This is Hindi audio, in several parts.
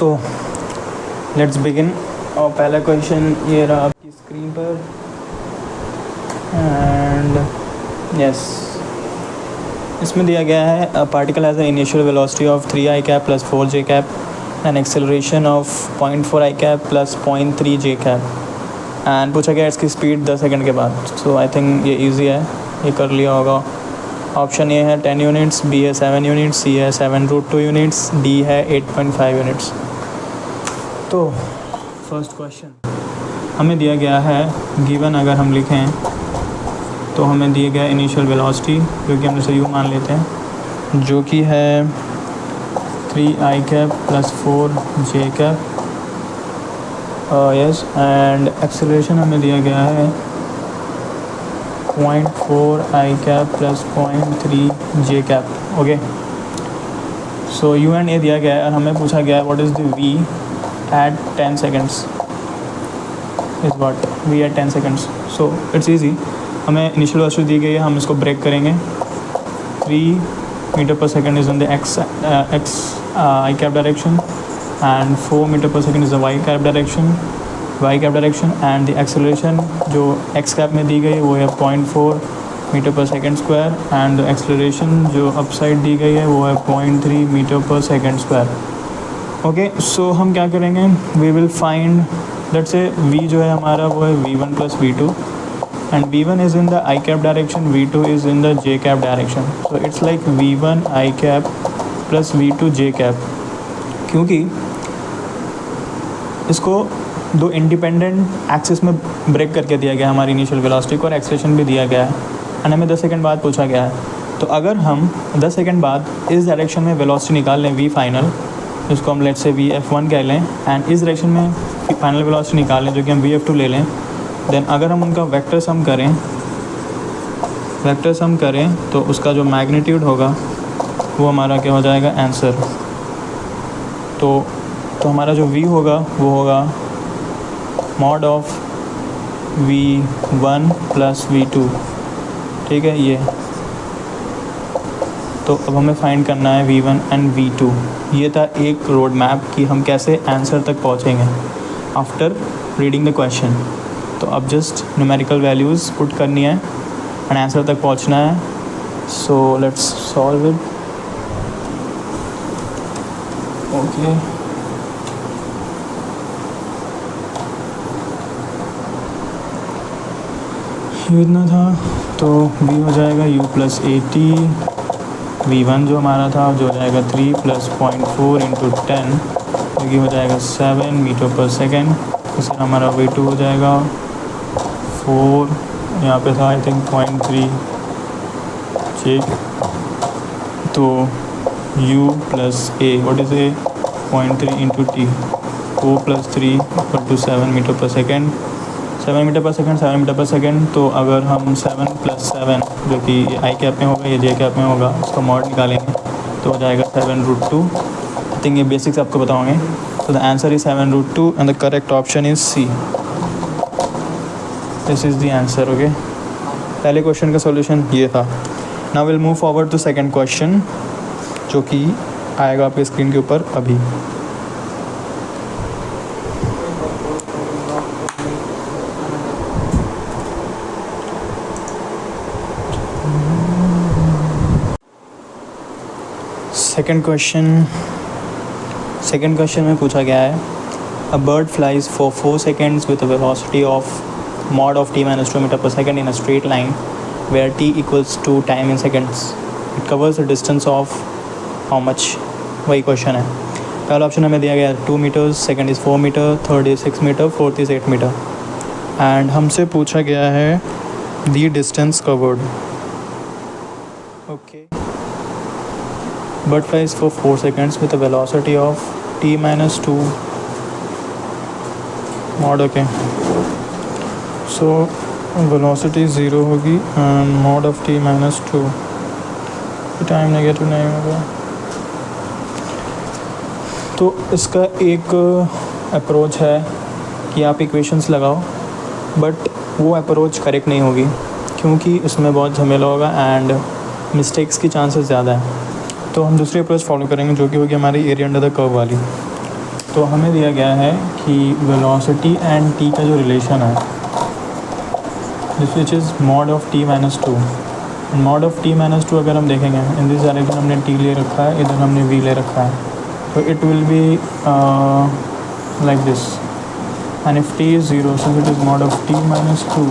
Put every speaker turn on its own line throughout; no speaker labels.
So let's begin. और पहला क्वेश्चन ये रहा आपकी स्क्रीन पर एंड यस, इसमें दिया गया है अ particle has a initial velocity of 3 i cap plus 4 j cap and acceleration of 0.4 i cap plus 0.3 j cap and पूछा गया इसकी स्पीड 10 सेकंड के बाद। सो आई थिंक ये इजी है, ये कर लिया होगा। ऑप्शन ए है 10 यूनिट्स, बी है 7 यूनिट्स, सी है 7√2 यूनिट्स, डी है 8.5 यूनिट्स। तो फर्स्ट क्वेश्चन हमें दिया गया है, गिवन अगर हम लिखें तो हमें दिया गया इनिशियल वेलोसिटी जो कि हम इसे यू मान लेते हैं, जो कि है 3 i cap plus 4 j cap yes, and acceleration हमें दिया गया है 0.4 i cap plus 0.3 j cap. Okay, so u and a दिया गया है और हमें पूछा गया है what is the v at 10 seconds is what v at 10 seconds. So it's easy, हमें इनिशियल वेलोसिटी दी गई है, हम इसको ब्रेक करेंगे। 3 meter per second is in the x i cap direction and 4 meter per second is the y cap direction and the acceleration जो x कैप में दी गई वो है 0.4 meter per second square and the acceleration जो अपसाइड दी गई है वो है 0.3 metre per second square. Okay, सो हम क्या करेंगे, we will find let's say v जो है हमारा वो है v1 plus v2 and v1 is in the i cap direction, v2 is in the j cap direction, so it's like v1 i cap plus v2 j cap। क्योंकि इसको दो इंडिपेंडेंट एक्सिस में ब्रेक करके दिया गया है हमारी इनिशियल वेलोसिटी को, और एक्सेलरेशन भी दिया गया है एंड हमें 10 सेकंड बाद पूछा गया है। तो अगर हम 10 सेकंड बाद इस डायरेक्शन में वेलोसिटी निकाल लें v फाइनल, जिसको हम लेट्स से v f1 कह लें, एंड इस डायरेक्शन में फाइनल वेलोसिटी निकाल लें जो कि हम v f2 ले लें, देन अगर हम उनका वेक्टर सम करें तो उसका जो मैग्नीट्यूड होगा वो हमारा क्या हो जाएगा, आंसर। तो हमारा जो v होगा वो होगा mod of v1 plus v2, ठीक है ये। तो अब हमें फाइंड करना है v1 एंड v2। ये था एक रोड मैप कि हम कैसे आंसर तक पहुँचेंगे आफ्टर रीडिंग द क्वेश्चन। तो अब जस्ट न्यूमेरिकल वैल्यूज़ पुट करनी है एंड आंसर तक पहुंचना है। So let's solve it. Okay, ये इतना था, तो v हो जाएगा u प्लस 80, v1 जो हमारा था जो हो जाएगा 3 प्लस 0.4 इंटू 10 जो कि हो जाएगा 7 मीटर पर सेकेंड। इससे हमारा v2 हो जाएगा 4, यहाँ पे था आई थिंक 0.3 चेक, तो u plus a what is a 0.3 into t, 4 plus 3 equal to 7 metre per second, 7 metre per second. तो अगर हम 7 प्लस 7 जो कि आई कैप में होगा, ये जे कैप में होगा, उसका मॉड निकालेंगे तो हो जाएगा 7√2। आई थिंक ये बेसिक्स आपको बताओगे। तो the answer is 7√2 and the correct option is C. This is the answer. Okay, पहले क्वेश्चन का सॉल्यूशन ये था। Now will move forward to second question जो कि आएगा आपके स्क्रीन के ऊपर अभी। सेकंड क्वेश्चन में पूछा गया है a bird flies for 4 seconds with a velocity of mod of t minus 2 meter per second in a straight line where t equals to time in seconds. It covers a distance of how much? वही क्वेश्चन है। पहला ऑप्शन हमें दिया गया है 2 metres, second is 4 metre, third is 6 metre, fourth is 8 metre and हमसे पूछा गया है the distance covered. Okay, bird flies for 4 seconds with a velocity of t minus 2 mod। Okay, so velocity 0 होगी and mod of t minus 2, time negative नहीं होगा। तो इसका एक अप्रोच है कि आप इक्वेशंस लगाओ, बट वो अप्रोच करेक्ट नहीं होगी क्योंकि इसमें बहुत झमेला होगा एंड मिस्टेक्स की चांसेस ज़्यादा है। तो हम दूसरी अप्रोच फॉलो करेंगे जो कि होगी हमारी एरिया अंडर द कर्व वाली। तो हमें दिया गया है कि वेलोसिटी एंड टी का जो रिलेशन है this which is mod of T minus to. Mod of T minus to अगर हम देखेंगे इन दिस डायरेक्शन हमने टी ले रखा है, इधर हमने वी ले रखा है, तो it will be like this and if T is zero so it is mod of T minus two.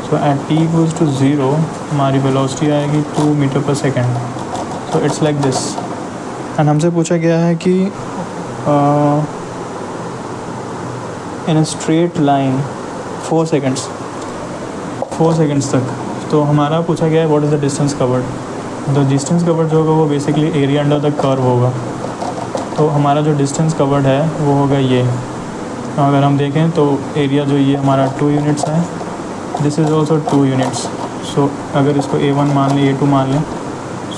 So at T equals to zero हमारी वेलोसिटी आएगी 2 metre per second. So it's like this and हमसे पूछा गया है कि in a straight line 4 seconds तक, तो हमारा पूछा गया है what is the distance covered. The distance covered जो होगा वो basically area under the curve होगा। तो हमारा जो डिस्टेंस कवर्ड है वो होगा ये। अगर हम देखें तो एरिया जो ये हमारा 2 यूनिट्स है, दिस इज़ ऑल्सो 2 यूनिट्स। सो अगर इसको A1 मान लें, A2 मान लें,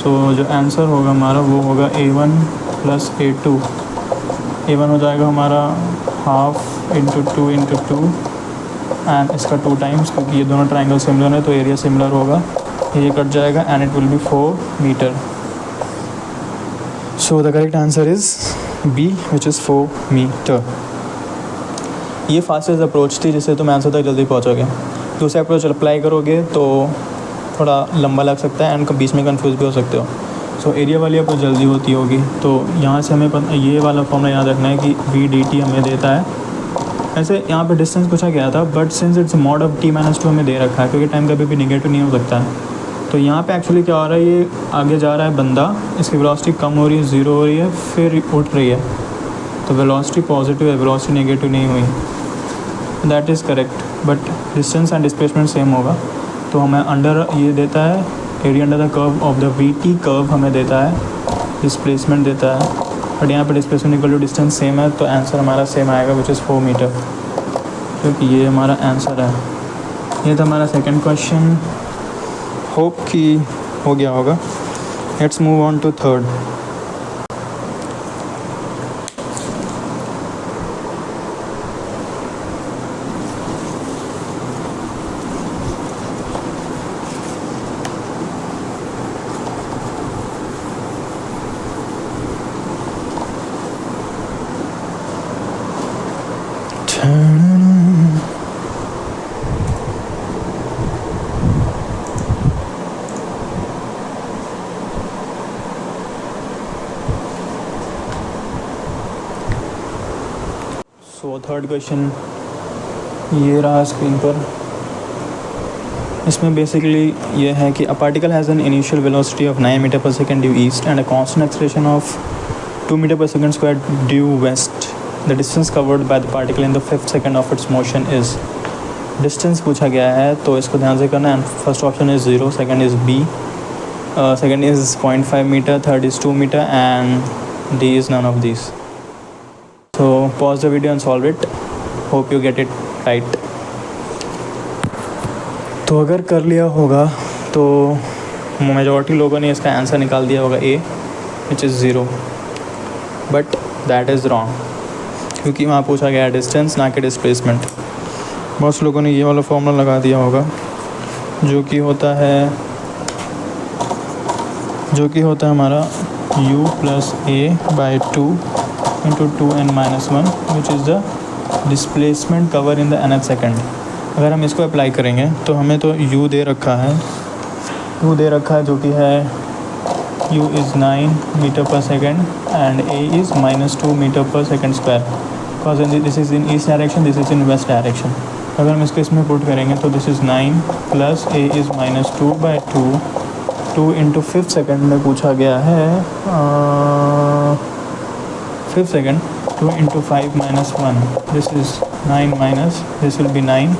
सो जो आंसर होगा हमारा वो होगा A1 प्लस A2। A1 हो जाएगा हमारा हाफ इंटू 2 इंटू 2 एंड इसका 2 टाइम्स, क्योंकि ये दोनों ट्राइंगल सिमिलर है तो एरिया सिमिलर होगा, ये कट जाएगा and it will be 4 metre. So the correct answer is B which is 4 metre. ये फास्टेस्ट अप्रोच थी जिससे तुम आंसर तक जल्दी पहुँचोगे। दूसरा अप्रोच अप्लाई करोगे तो थोड़ा लंबा लग सकता है एंड बीच में कंफ्यूज भी हो सकते हो। सो एरिया वाली अप्रोच जल्दी होती होगी। तो यहाँ से हमें ये वाला फॉर्मूला याद रखना है कि वी डी टी हमें देता है। ऐसे यहाँ पे डिस्टेंस पूछा गया था but since it's mod of T minus to हमें दे रखा है, क्योंकि टाइम कभी भी निगेटिव नहीं हो सकता है। तो यहाँ पे एक्चुअली क्या हो रहा है, ये आगे जा रहा है बंदा, इसकी वेलोसिटी कम हो रही है, 0 हो रही है, फिर उठ रही है, तो वेलोसिटी पॉजिटिव है, वेलोसिटी नेगेटिव नहीं हुई। That is correct, but distance and displacement same होगा। तो हमें अंडर ये देता है area under the curve of the V T curve हमें देता है, डिस्प्लेसमेंट देता है, बट यहाँ पे displacement equal to distance same है, तो आंसर हमारा सेम आएगा विच इज़ 4 मीटर, क्योंकि ये हमारा आंसर है। ये था हमारा सेकंड क्वेश्चन। होप कि हो गया होगा। Let's move on to third. So third question ये रहा स्क्रीन पर। इसमें बेसिकली ये है कि a particle has an initial velocity of 9 metre per second due east and a constant acceleration of 2 metre per second square due west. The distance covered by the particle in the 5th second of its motion is. Distance पूछा गया है तो इसको ध्यान से करना है। First option is 0, second is B, second is 0.5 metre, third is 2 metre and D is none of this. So pause the video and solve it. Hope you get it right. तो अगर कर लिया होगा तो मेजॉरिटी लोगों ने इसका आंसर निकाल दिया होगा A which is 0, but that is wrong, क्योंकि वहाँ पूछा गया डिस्टेंस ना कि डिस्प्लेसमेंट। बहुत लोगों ने ये वाला फॉर्मूला लगा दिया होगा जो कि होता है हमारा u plus a by 2 into 2n-1 which is the displacement cover in the nth second। अगर हम इसको अप्लाई करेंगे तो हमें तो u दे रखा है जो कि है u is 9 metre per second and a is -2 metre per second square, because this is in east direction, this is in west direction. अगर हम इसको इसमें पुट करेंगे तो this is 9 plus a is -2 by 2 into 5th second में पूछा गया है 5th second 2 into 5 minus 1, this is 9 minus this will be 9,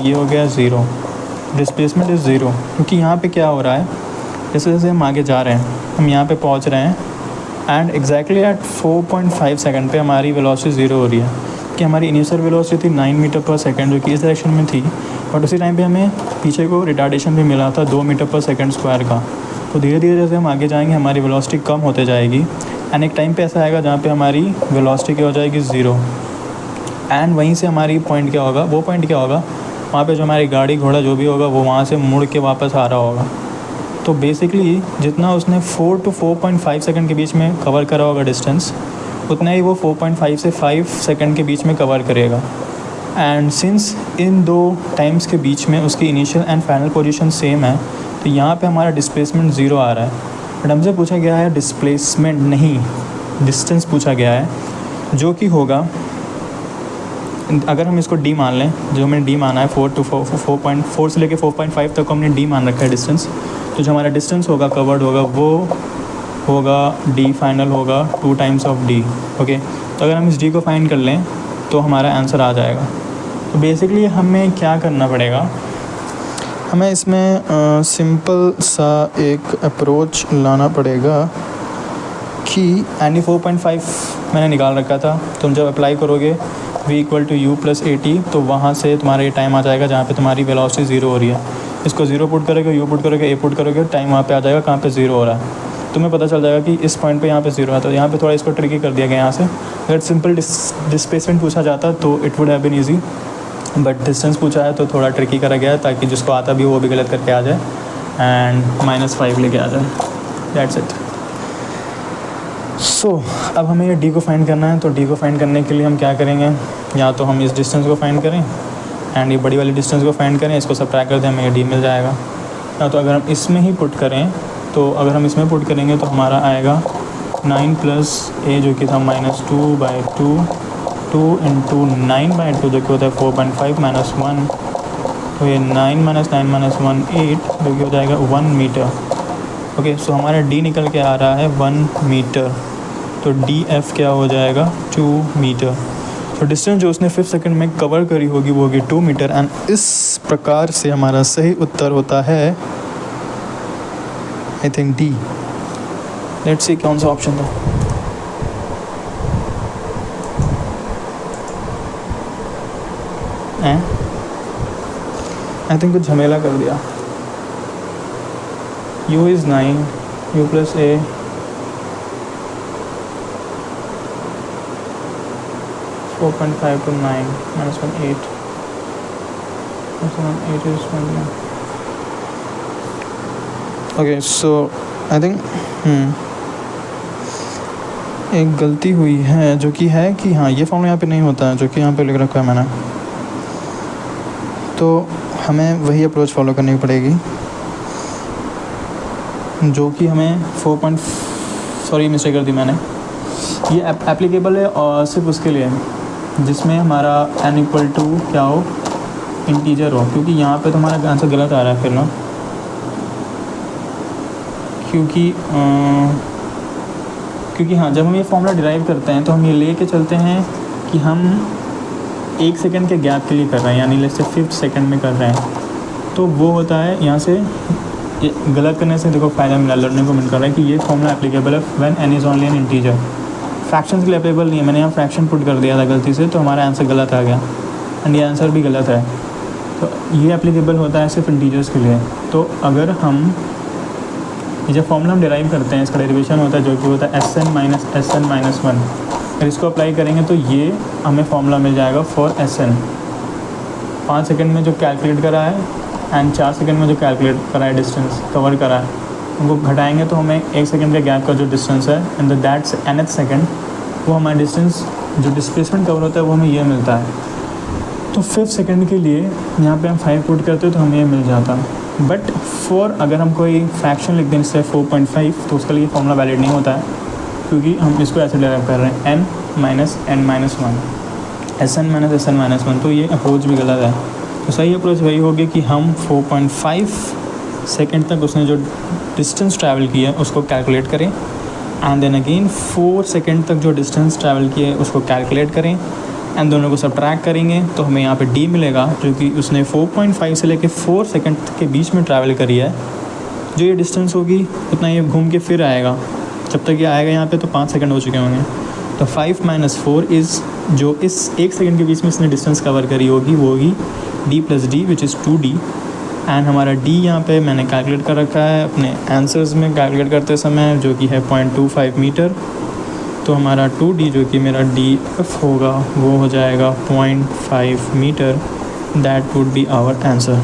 ये हो गया 0। डिस्प्लेसमेंट इज़ 0, क्योंकि यहाँ पे क्या हो रहा है, जैसे जैसे हम आगे जा रहे हैं हम यहाँ पे पहुँच रहे हैं एंड एग्जैक्टली एट 4.5 सेकेंड पे हमारी वेलोसिटी 0 हो रही है, कि हमारी इनिशियल वेलोसिटी थी 9 मीटर पर सेकेंड जो कि इस डायरेक्शन में थी, बट उसी टाइम पे हमें पीछे को रिटार्डेशन भी मिला था 2 मीटर पर सेकेंड स्क्वायर का। तो धीरे धीरे जैसे हम आगे जाएंगे हमारी वेलोसिटी कम होते जाएगी एंड एक टाइम पे ऐसा आएगा जहाँ पे हमारी वेलोसिटी क्या हो जाएगी 0, एंड वहीं से हमारी पॉइंट क्या होगा, वो पॉइंट क्या होगा, वहाँ पे जो हमारी गाड़ी घोड़ा जो भी होगा वो वहाँ से मुड़ के वापस आ रहा होगा। तो बेसिकली जितना उसने 4 to 4.5 सेकेंड के बीच में कवर करा होगा डिस्टेंस, उतना ही वो 4.5 से 5 सेकंड के बीच में कवर करेगा। एंड सिंस इन दो टाइम्स के बीच में उसकी initial and final position same है, तो यहाँ पे हमारा डिस्प्लेसमेंट ज़ीरो आ रहा है। बट हमसे पूछा गया है डिस्प्लेसमेंट, नहीं डिस्टेंस पूछा गया है, जो कि होगा, अगर हम इसको डी मान लें, जो हमें डी माना है 4 से लेके 4.5 तक को हमने डी मान रखा है डिस्टेंस, तो जो हमारा डिस्टेंस होगा कवर्ड होगा वो होगा डी फाइनल होगा 2 टाइम्स ऑफ डी। ओके, तो अगर हम इस डी को फाइंड कर लें तो हमारा आंसर आ जाएगा। तो बेसिकली हमें क्या करना पड़ेगा, हमें इसमें सिंपल सा एक अप्रोच लाना पड़ेगा कि एनी 4.5 मैंने निकाल रखा था, तुम जब अप्लाई करोगे v equal to you plus A T, तो वहाँ से तुम्हारा ये टाइम आ जाएगा जहाँ पे तुम्हारी वेलोसिटी ज़ीरो हो रही है। इसको ज़ीरो पुट करोगे, यू पुट करोगे, ए पुट करोगे, टाइम वहाँ पे आ जाएगा कहाँ पे ज़ीरो हो रहा है। तुम्हें पता चल जाएगा कि इस पॉइंट पे यहाँ पे ज़ीरो है, तो यहाँ पे थोड़ा इसको ट्रिकी कर दिया गया यहाँ से। अगर सिंपल डिस्प्लेसमेंट पूछा जाता तो it would have been easy, but distance पूछा है तो थोड़ा ट्रिकी करा गया है ताकि जिसको आता भी हो वो भी गलत करके आ जाए एंड -5 लेके आ जाए। That's it. सो अब हमें ये डी को फाइंड करना है, तो डी को फाइंड करने के लिए हम क्या करेंगे, या तो हम इस डिस्टेंस को फाइंड करें एंड ये बड़ी वाली डिस्टेंस को फाइंड करें, इसको सबट्रैक्ट कर दें, हमें ये डी मिल जाएगा। या तो अगर हम इसमें ही पुट करें, तो अगर हम इसमें पुट करेंगे तो हमारा आएगा 9 प्लस ए जो कि था -2/2, 2 इंटू 9/2 जो कि होता है 4.5 -1, तो ये 9 - 9 - 1 8 जो कि हो जाएगा 1 मीटर। ओके, सो हमारा डी निकल के आ रहा है 1 मीटर, तो डी एफ क्या हो जाएगा 2 मीटर। तो डिस्टेंस जो उसने 5 सेकंड में कवर करी होगी वो होगी 2 मीटर। एंड इस प्रकार से हमारा सही उत्तर होता है I think D. Let's see कौन सा ऑप्शन था। आई थिंक कुछ झमेला कर दिया। u is 9, u plus A, (4.5 to 9 - 1 8 8 is 20. Okay, so I think एक गलती हुई है जो कि है कि हाँ ये फॉर्मूला यहाँ पे नहीं होता है जो कि यहाँ पे लिख रखा है मैंने, तो हमें वही अप्रोच फॉलो करनी पड़ेगी जो कि हमें मिस्टेक कर दी मैंने। ये एप्लीकेबल है और सिर्फ उसके लिए जिसमें हमारा n इक्वल टू क्या हो, इंटीजर हो, क्योंकि यहाँ पे तो हमारा आंसर गलत आ रहा है फिर ना, क्योंकि हाँ जब हम ये फॉर्मूला डिराइव करते हैं तो हम ये ले के चलते हैं कि हम 1 सेकंड के गैप के लिए कर रहे हैं, यानी लेट्स से 5th सेकंड में कर रहे हैं, तो वो होता है यहाँ से गलत करने से देखो फ़ायदा मिला, लर्निंग को मिल कर रहा है कि ये फॉर्मूला एप्लीकेबल है when n is only an integer. Fractions के लिए एप्लीकेबल नहीं है, मैंने यहाँ फ्रैक्शन पुट कर दिया था गलती से, तो हमारा आंसर गलत आ गया एंड ये आंसर भी गलत है। तो ये एप्लीकेबल होता है सिर्फ इंटीजर्स के लिए। तो अगर हम ये जो फॉर्मूला हम डिराइव करते हैं इसका डेरिवेशन होता है जो कि होता है Sn माइनस Sn माइनस 1, अगर इसको अप्लाई करेंगे तो ये हमें फॉर्मूला मिल जाएगा फॉर Sn। 5 सेकंड में जो कैलकुलेट करा है एंड 4 सेकंड में जो कैलकुलेट करा है डिस्टेंस कवर करा है, उनको घटाएंगे तो हमें 1 सेकंड के गैप का जो डिस्टेंस है एंड दैट्स nth सेकंड, वो हमारा डिस्टेंस जो डिस्प्लेसमेंट कवर होता है वो हमें ये मिलता है। तो 5 सेकंड के लिए यहाँ पे हम 5 पुट करते तो हमें ये मिल जाता। बट अगर हम कोई फ्रैक्शन लिख दें जैसे 4.5 तो उसके लिए फॉर्मूला वैलिड नहीं होता है, क्योंकि हम इसको ऐसे डिराइव कर रहे हैं n minus n minus 1, Sn minus Sn minus 1, तो ये अप्रोच भी गलत है। तो सही अप्रोच वही होगी कि हम 4.5 सेकंड तक उसने जो डिस्टेंस ट्रैवल किया है उसको कैलकुलेट करें एंड देन अगेन 4 सेकंड तक जो डिस्टेंस ट्रैवल किया है उसको कैलकुलेट करें एंड दोनों को सबट्रैक्ट करेंगे तो हमें यहाँ पे डी मिलेगा, जो कि उसने 4.5 से लेके 4 सेकंड के बीच में ट्रैवल करी है। जो ये डिस्टेंस होगी उतना ये घूम के फिर आएगा, जब तक ये आएगा यहाँ पे तो 5 सेकंड हो चुके होंगे। तो 5 - 4 इज़ जो इस 1 सेकंड के बीच में इसने डिस्टेंस कवर करी होगी वो होगी d plus D which is 2d। And हमारा d यहाँ पे मैंने कैलकुलेट कर रखा है अपने आंसर्स में कैलकुलेट करते समय, जो कि है 0.25 मीटर। तो हमारा 2d जो कि मेरा df होगा वो हो जाएगा 0.5 metre. That would be our answer.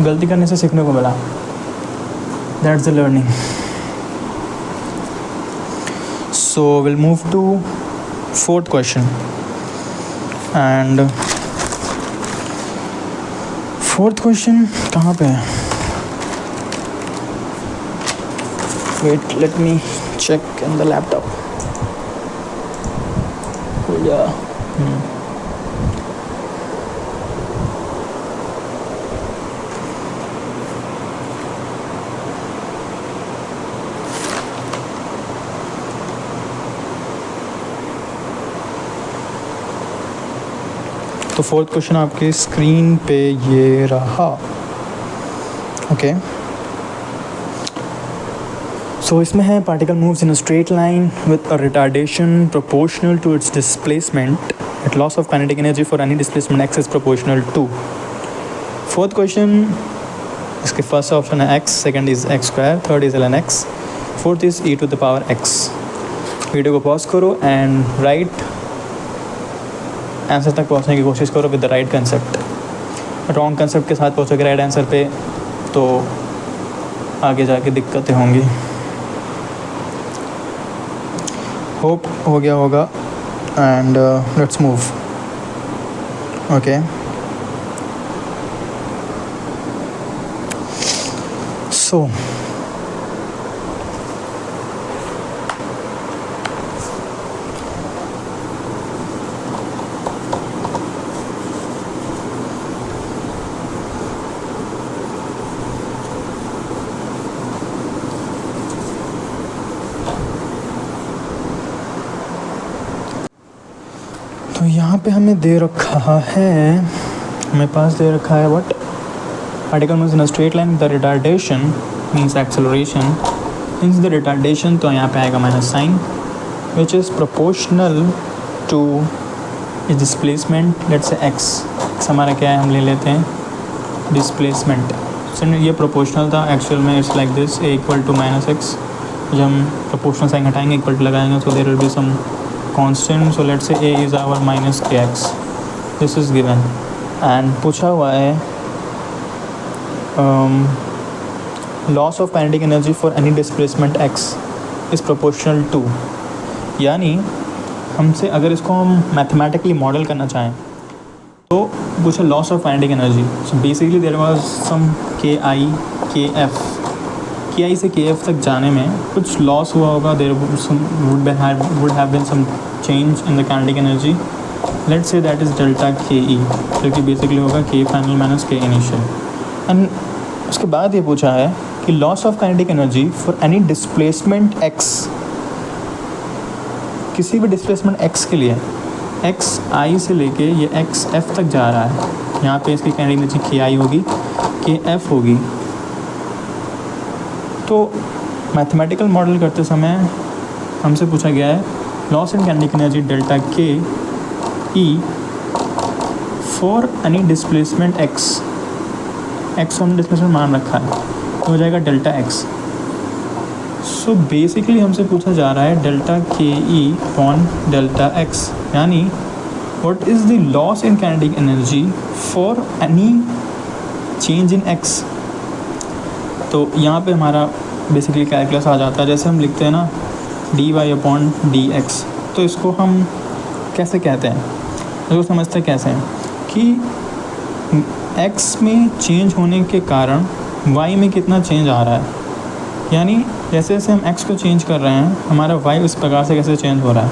गलती करने से सीखने को मिला, that's the learning. So we'll move to fourth question, and fourth question कहाँ पे है? Wait, let me check in the laptop. Yeah. तो फोर्थ क्वेश्चन आपके स्क्रीन पे ये रहा. ओके, सो इसमें है particle moves in a straight line with a retardation proportional to its displacement at loss of kinetic energy for any displacement x is proportional to. Fourth question, इसके फर्स्ट ऑप्शन है x, second is x square, third is ln x, fourth is e to the power x. Video को पॉज करो एंड राइट आंसर तक पहुंचने की कोशिश करो with the right concept. Wrong concept के साथ पहुंचोगे राइट आंसर पे तो आगे जाके दिक्कतें होंगी. होप हो गया होगा एंड लेट्स मूव. ओके, सो तो यहाँ पे हमें दे रखा है, हमें पास दे रखा है what, particle moves in a straight line the retardation means acceleration means the retardation, तो यहाँ पे आएगा minus sign which is proportional to displacement. Let's say x हमारा क्या है, हम ले लेते हैं डिस्प्लेसमेंट. ये प्रोपोर्शनल था, एक्चुअल में it's like this, a equal to minus x. जब हम प्रोपोर्शनल साइन हटाएंगे इक्वल टू लगाएंगे तो there will be some constant. So let's say a is our minus kx. This is given and पूछा हुआ है loss of kinetic energy for any displacement x is proportional to. यानी हमसे अगर इसको हम मैथमेटिकली मॉडल करना चाहें तो पूछा loss of kinetic energy. So basically there was some k i के एफ, के आई से के एफ तक जाने में कुछ लॉस हुआ होगा. There would have been some change in the kinetic energy. Let's say that is delta के ई, जो कि बेसिकली होगा k final minus k initial. And उसके बाद ये पूछा है कि loss of kinetic energy for any displacement x, किसी भी डिस्प्लेसमेंट एक्स के लिए, एक्स आई से लेके ये एक्स एफ तक जा रहा है. यहाँ पे इसकी काइनेटिक एनर्जी के आई होगी, के एफ होगी. तो मैथमेटिकल मॉडल करते समय हमसे पूछा गया है loss in kinetic energy delta के E for any displacement X. X हमने डिस्प्लेसमेंट मान रखा है तो हो जाएगा डेल्टा एक्स. सो बेसिकली हमसे पूछा जा रहा है डेल्टा के ई अपॉन डेल्टा एक्स, यानी what is the loss in kinetic energy for any change in x. तो यहाँ पे हमारा बेसिकली कैलकुलस आ जाता है. जैसे हम लिखते हैं ना d y upon D x, तो इसको हम कैसे कहते हैं, इसको समझते हैं कैसे हैं कि एक्स में चेंज होने के कारण वाई में कितना चेंज आ रहा है. यानी जैसे जैसे हम एक्स को चेंज कर रहे हैं हमारा वाई उस प्रकार से कैसे चेंज हो रहा है.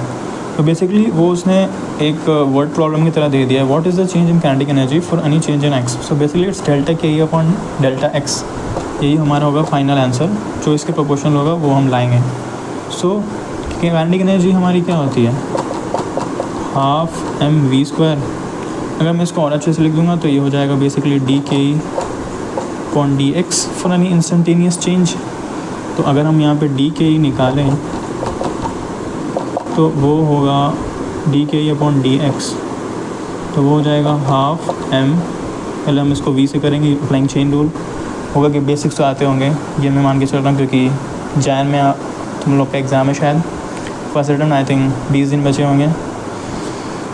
तो बेसिकली वो उसने एक वर्ड प्रॉब्लम की तरह दे दिया है, what is the change in kinetic energy for any change in x. So basically it's delta के ई अपॉन डेल्टा एक्स. यही हमारा होगा फाइनल आंसर, जो इसके प्रोपोर्शनल होगा वो हम लाएंगे. सो काइनेटिक एनर्जी हमारी क्या होती है, हाफ एम वी स्क्वायर. अगर मैं इसको और अच्छे से लिख दूंगा तो ये हो जाएगा बेसिकली डी के ई upon D x for any instantaneous change. तो अगर हम यहाँ पे डी के ई निकालें तो वो होगा डी के ई अपॉन डी एक्स, तो वो हो जाएगा हाफ एम. पहले हम इसको वी से करेंगे, अप्लाइंग चेन रूल होगा कि बेसिक्स तो आते होंगे, ये मैं मान के चल रहा हूँ क्योंकि जैन में तुम लोग का एग्ज़ाम है शायद. फर्स्ट रिटर्न आई थिंक 20 दिन बचे होंगे,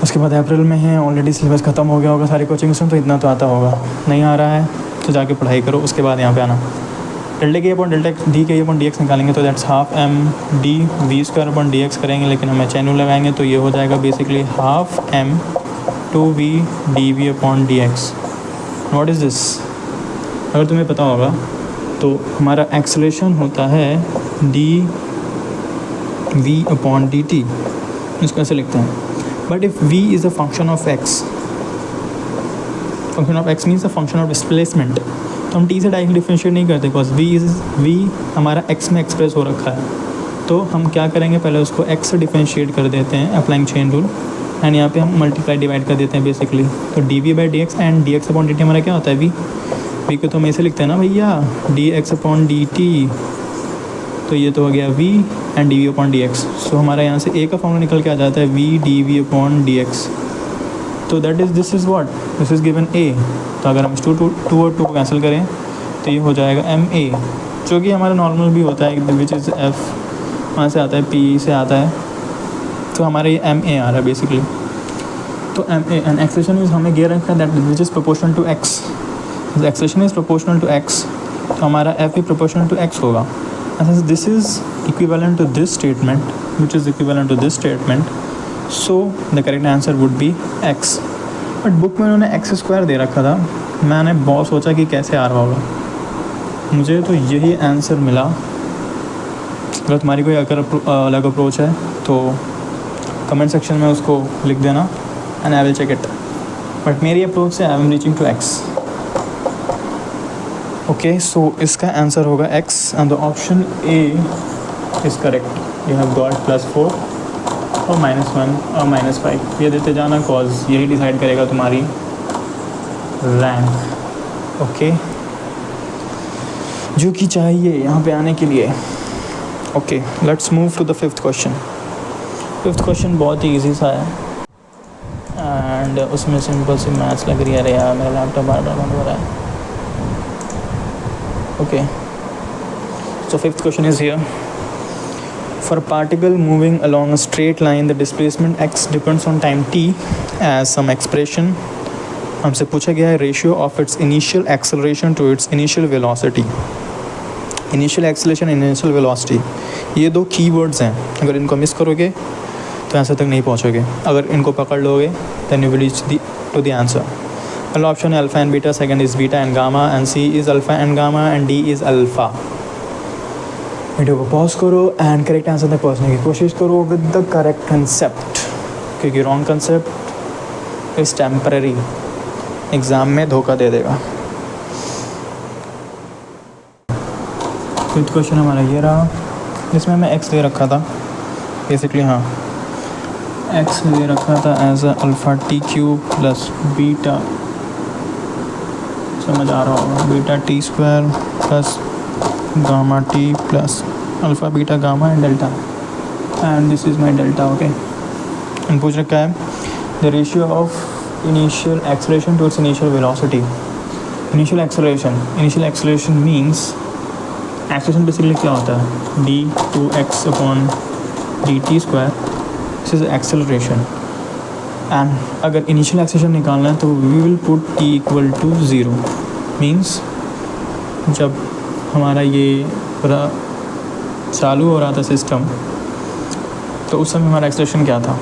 उसके बाद अप्रैल में है. ऑलरेडी सिलेबस ख़त्म हो गया होगा सारी कोचिंग्स में, तो इतना तो आता होगा. नहीं आ रहा है तो जाके पढ़ाई करो, उसके बाद यहाँ पे आना. Delta k upon delta d k upon D x निकालेंगे तो that's half m d v square upon D x करेंगे, लेकिन हमें चैन रूल लगाएंगे तो ये हो जाएगा basically half m two v D we upon D x. What is this? अगर तुम्हें पता होगा तो हमारा एक्सेलरेशन होता है d we upon D t, इसको ऐसे लिखते हैं। But if v is a function of x, function of x means a function of displacement, तो हम टी से डायरेक्टली डिफरेंशिएट नहीं करते बिकॉज वी हमारा एक्स में एक्सप्रेस हो रखा है। तो हम क्या करेंगे, पहले उसको एक्स से डिफरेंशिएट कर देते हैं अप्लाइंग चेन रूल, एंड यहाँ पे हम मल्टीप्लाई डिवाइड कर देते हैं बेसिकली। तो d v by d x and d x upon D t हमारा क्या होता है, वी को तो हम ऐसे लिखते हैं ना भैया, D x upon D T, तो ये तो हो गया V and D we upon D X. So हमारा यहाँ से ए का फॉर्मूला निकल के आ जाता है V D we upon D x. तो that is this is what, this is given A. तो अगर हम टू और टू को कैंसिल करें तो ये हो जाएगा एम ए, जो कि हमारा नॉर्मल भी होता है विच इज़ एफ, वहाँ से आता है पी से आता है, तो हमारा ये एम ए आ रहा है बेसिकली। तो m a and acceleration is हमें गिवन रखा है that which is proportional to x, acceleration is proportional to x, तो हमारा एफ भी प्रोपोर्शनल टू एक्स होगा। This is equivalent to this statement which is equivalent to this statement, so the correct answer would be x. But book में उन्होंने एक्स स्क्वायर दे रखा था, मैंने बहुत सोचा कि कैसे आ रहा होगा, मुझे तो यही आंसर मिला। अगर तुम्हारी कोई अलग अप्रोच है तो कमेंट सेक्शन में उसको लिख देना and I will check it, but मेरी अप्रोच से I am reaching to X. Okay, so इसका आंसर होगा X and the option A is correct. You have got +4 और -1 और -5, ये देते जाना कॉज यही डिसाइड करेगा तुम्हारी रैंक। ओके, जो कि चाहिए यहाँ पे आने के लिए। Okay, let's move to the fifth question. Fifth question बहुत ही ईजी सा है एंड उसमें सिंपल सी मैथ्स लग रही है। अरे यार मेरा लैपटॉप बार बार बंद हो रहा है। Okay, so fifth question is here. For a particle moving along a straight line, the displacement x depends on time t as some expression हमसे पूछा गया है ratio of its initial acceleration to its initial velocity. Initial acceleration, initial velocity, ये दो कीवर्ड्स हैं, अगर इनको मिस करोगे तो आंसर तक नहीं पहुँचोगे। अगर इनको पकड़ लोगे then you will reach to the answer. पहला ऑप्शन है alpha and beta, second is beta and gamma, and C is alpha and gamma and D is alpha. Video को पॉज करो एंड करेक्ट आंसर तक पहुंचने की कोशिश करो विद द करेक्ट कंसेप्ट, क्योंकि wrong concept is temporary, exam में धोखा दे देगा। फिफ्थ क्वेश्चन हमारा ये रहा, जिसमें हमें एक्स दे रखा था बेसिकली। हाँ, एक्स दे रखा था as alpha t cube plus beta, समझ आ रहा होगा, beta t square plus gamma t plus alpha beta gamma and delta, and this is my delta. Okay, and पूछ रखा है the ratio of initial acceleration to its initial velocity. Initial acceleration means acceleration basically क्या होता है, d two x upon D T square, this is acceleration. And अगर इनिशियल एक्सेलरेशन निकालना है तो we will put T equal to 0, means जब हमारा ये पूरा चालू हो रहा था सिस्टम तो उस समय हमारा एक्सेलरेशन क्या था,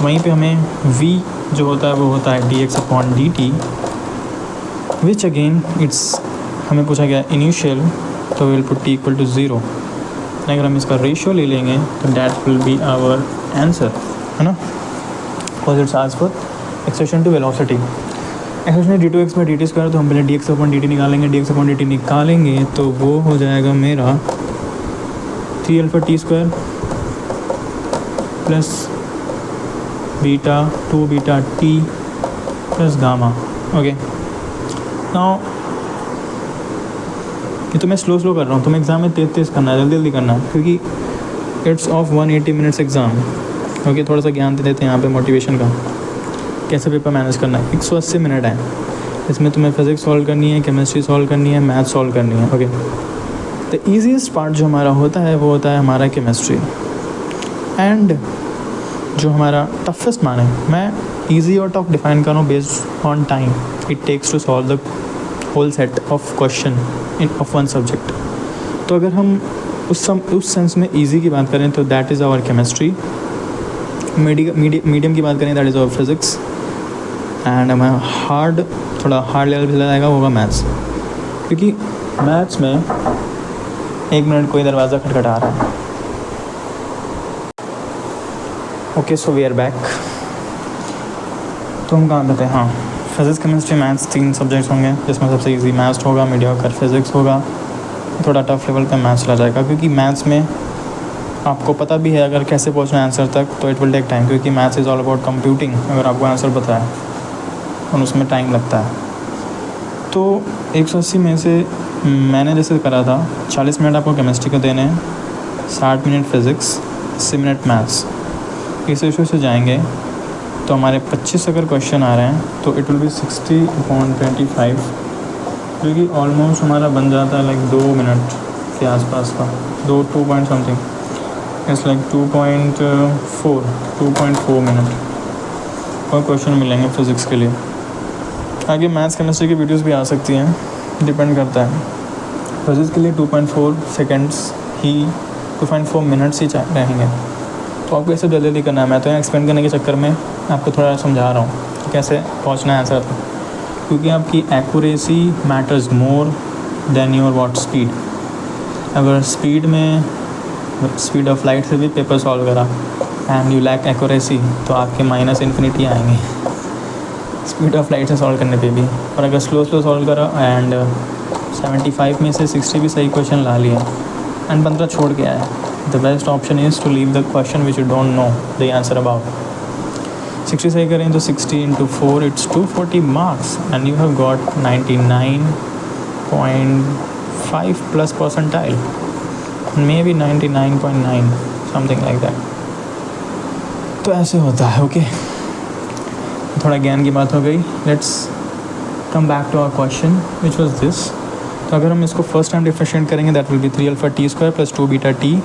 वहीं पे हमें v जो होता है वो होता है D x upon D T, which again it's हमें पूछा गया इनिशियल, तो will put T equal to 0। अगर हम इसका रेशियो ले लेंगे तो that will be our answer, है ना, because it's asked for acceleration to velocity. Acceleration D two X by D T square, तो हम पहले D x upon D T निकालेंगे, D x upon D T निकालेंगे तो वो हो जाएगा मेरा 3 alpha T square plus beta 2 beta T plus gamma. Okay, now ये तो मैं स्लो कर रहा हूँ, तुम्हें एग्ज़ाम में तेज़ करना है, जल्दी करना है, क्योंकि it's of 180 minutes exam. Okay, थोड़ा सा ज्ञान दे देते हैं यहाँ पे मोटिवेशन का, कैसे पेपर मैनेज करना है। 180 मिनट है, इसमें तुम्हें फिज़िक्स सॉल्व करनी है, केमिस्ट्री सॉल्व करनी है, मैथ सॉल्व करनी है। ओके, द ईजीएस्ट पार्ट जो हमारा होता है वो होता है हमारा केमिस्ट्री, एंड जो हमारा टफेस्ट माने, मैं ईजी और टफ डिफाइन कर रहा हूँ based on time it takes to solve the whole set of question in of one subject. तो अगर हम उस सेंस में इजी की बात करें तो that is our chemistry, medium की बात करें that is our physics, and हमें थोड़ा हार्ड लेवल पे चला जाएगा होगा मैथ्स, क्योंकि मैथ्स में 1 मिनट कोई दरवाज़ा खटखटा रहा है। Okay, so we are back. तो हम कहाँ पे थे? हाँ, फिज़िक्स केमिस्ट्री मैथ्स 3 सब्जेक्ट्स होंगे, जिसमें सबसे इजी मैथ्स होगा, मीडियोकर फिज़िक्स होगा, थोड़ा टफ लेवल पे मैथ्स चला जाएगा, क्योंकि मैथ्स में आपको पता भी है अगर कैसे पहुंचना है आंसर तक, तो इट विल टेक टाइम, क्योंकि maths is all about computing. अगर आपको आंसर पता है और उसमें टाइम लगता है। तो 180 में से मैंने जैसे करा था 40 मिनट आपको केमिस्ट्री को देने हैं, 60 मिनट फिज़िक्स, 80 मिनट मैथ्स। इस इशू से जाएंगे तो हमारे 25 अगर क्वेश्चन आ रहे हैं तो इट विल बी 60/25, जो कि ऑलमोस्ट हमारा बन जाता है लाइक 2 मिनट के आसपास का, 2 point something, it's like 2.4 minute और क्वेश्चन मिलेंगे फिज़िक्स के लिए। आगे मैथ्स केमिस्ट्री की वीडियोस भी आ सकती हैं, डिपेंड करता है। फिज़िक्स के लिए 2.4 सेकेंड्स ही 2.4 मिनट्स ही रहेंगे। तो आपको ऐसे जल्दी करना है। मैं तो यहाँ एक्सप्लेन करने के चक्कर में आपको थोड़ा समझा रहा हूँ कि कैसे पहुँचना है आंसर तक, क्योंकि आपकी accuracy matters more than your what speed. अगर स्पीड ऑफ लाइट से भी पेपर सॉल्व करा एंड यू लैक एक्यूरेसी, तो आपके -इन्फिनिटी आएंगे स्पीड ऑफ लाइट से सॉल्व करने पे भी। और अगर स्लो सॉल्व करा एंड 75 में से 60 भी सही क्वेश्चन ला लिए एंड 15 छोड़ के आया, the best option is to leave the question which you don't know the answer about. 60 सही करें तो 60 × 4 it's 240 marks and you have got 99.5 plus percentile, maybe 99.9 something like that. तो ऐसे होता है। ओके, थोड़ा ज्ञान की बात हो गई। Let's come back to our question which was this. तो अगर हम इसको फर्स्ट टाइम डिफरेंशिएट करेंगे that will be 3α_t² + 2βt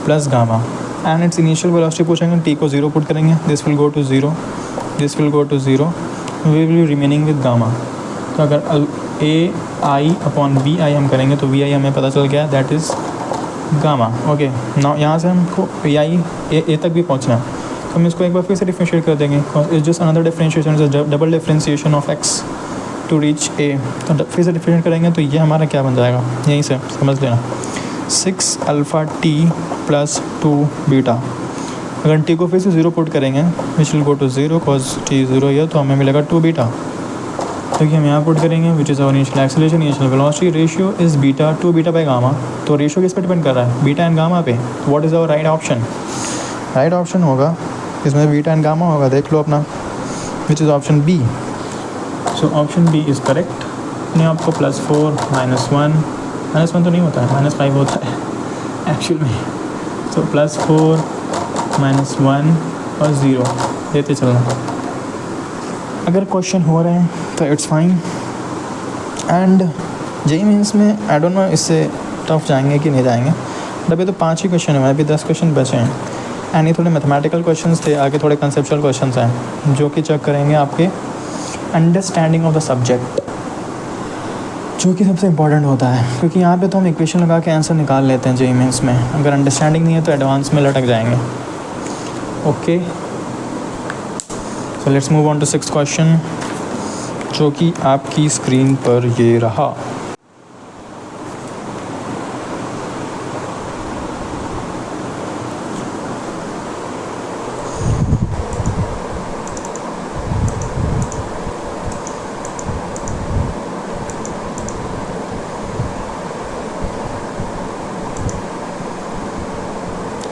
+ gamma, and its initial velocity पूछेंगे, t को 0 पुट करेंगे, this will go to 0, this will go to 0, we will be remaining with gamma. तो अगर AI/BI हम करेंगे तो VI हमें पता चल गया that is gamma. Okay, now यहाँ से हमको A तक भी पहुँचना है, तो हम इसको एक बार फिर से डिफरेंशिएट कर देंगे। It's just another differentiation, double differentiation of x to reach A। तो फिर से डिफरेंशिएट करेंगे तो ये हमारा क्या बन जाएगा, यहीं से समझ लेना, 6α_t + 2β। अगर t को फिर से 0 पुट करेंगे which will go to 0 cause t 0 है, तो हमें मिलेगा 2β। तो हम यहाँ पुट करेंगे which is our initial acceleration, initial velocity, ratio is beta 2β/गामा। तो रेशियो किस पे डिपेंड कर रहा है, बीटा एंड गामा पे। What is our right option? Right option होगा इसमें बीटा एंड गामा होगा, देख लो अपना, which is option B. So option B is correct. अपने आपको +4 -1 तो नहीं होता है, -5 होता है एक्चुअल में। सो +4 -1 और 0 देते चलना। अगर क्वेश्चन हो रहे हैं तो it's fine. And JEE Mains में आई डोंट नो इससे टफ जाएंगे कि नहीं जाएंगे, बट अभी तो 5 ही क्वेश्चन हुए, अभी 10 क्वेश्चन बचे हैं। एंड ये थोड़े मैथमेटिकल क्वेश्चंस थे, आगे थोड़े कंसेप्चुअल क्वेश्चंस हैं जो कि चेक करेंगे आपके अंडरस्टैंडिंग ऑफ द सब्जेक्ट, जो कि सबसे इंपॉर्टेंट होता है, क्योंकि यहाँ पे तो हम इक्वेशन लगा के आंसर निकाल लेते हैं जेईई मेंस में। अगर अंडरस्टैंडिंग नहीं है तो एडवांस में लटक जाएंगे। Okay, so let's move on to 6th question, जो कि आपकी स्क्रीन पर ये रहा।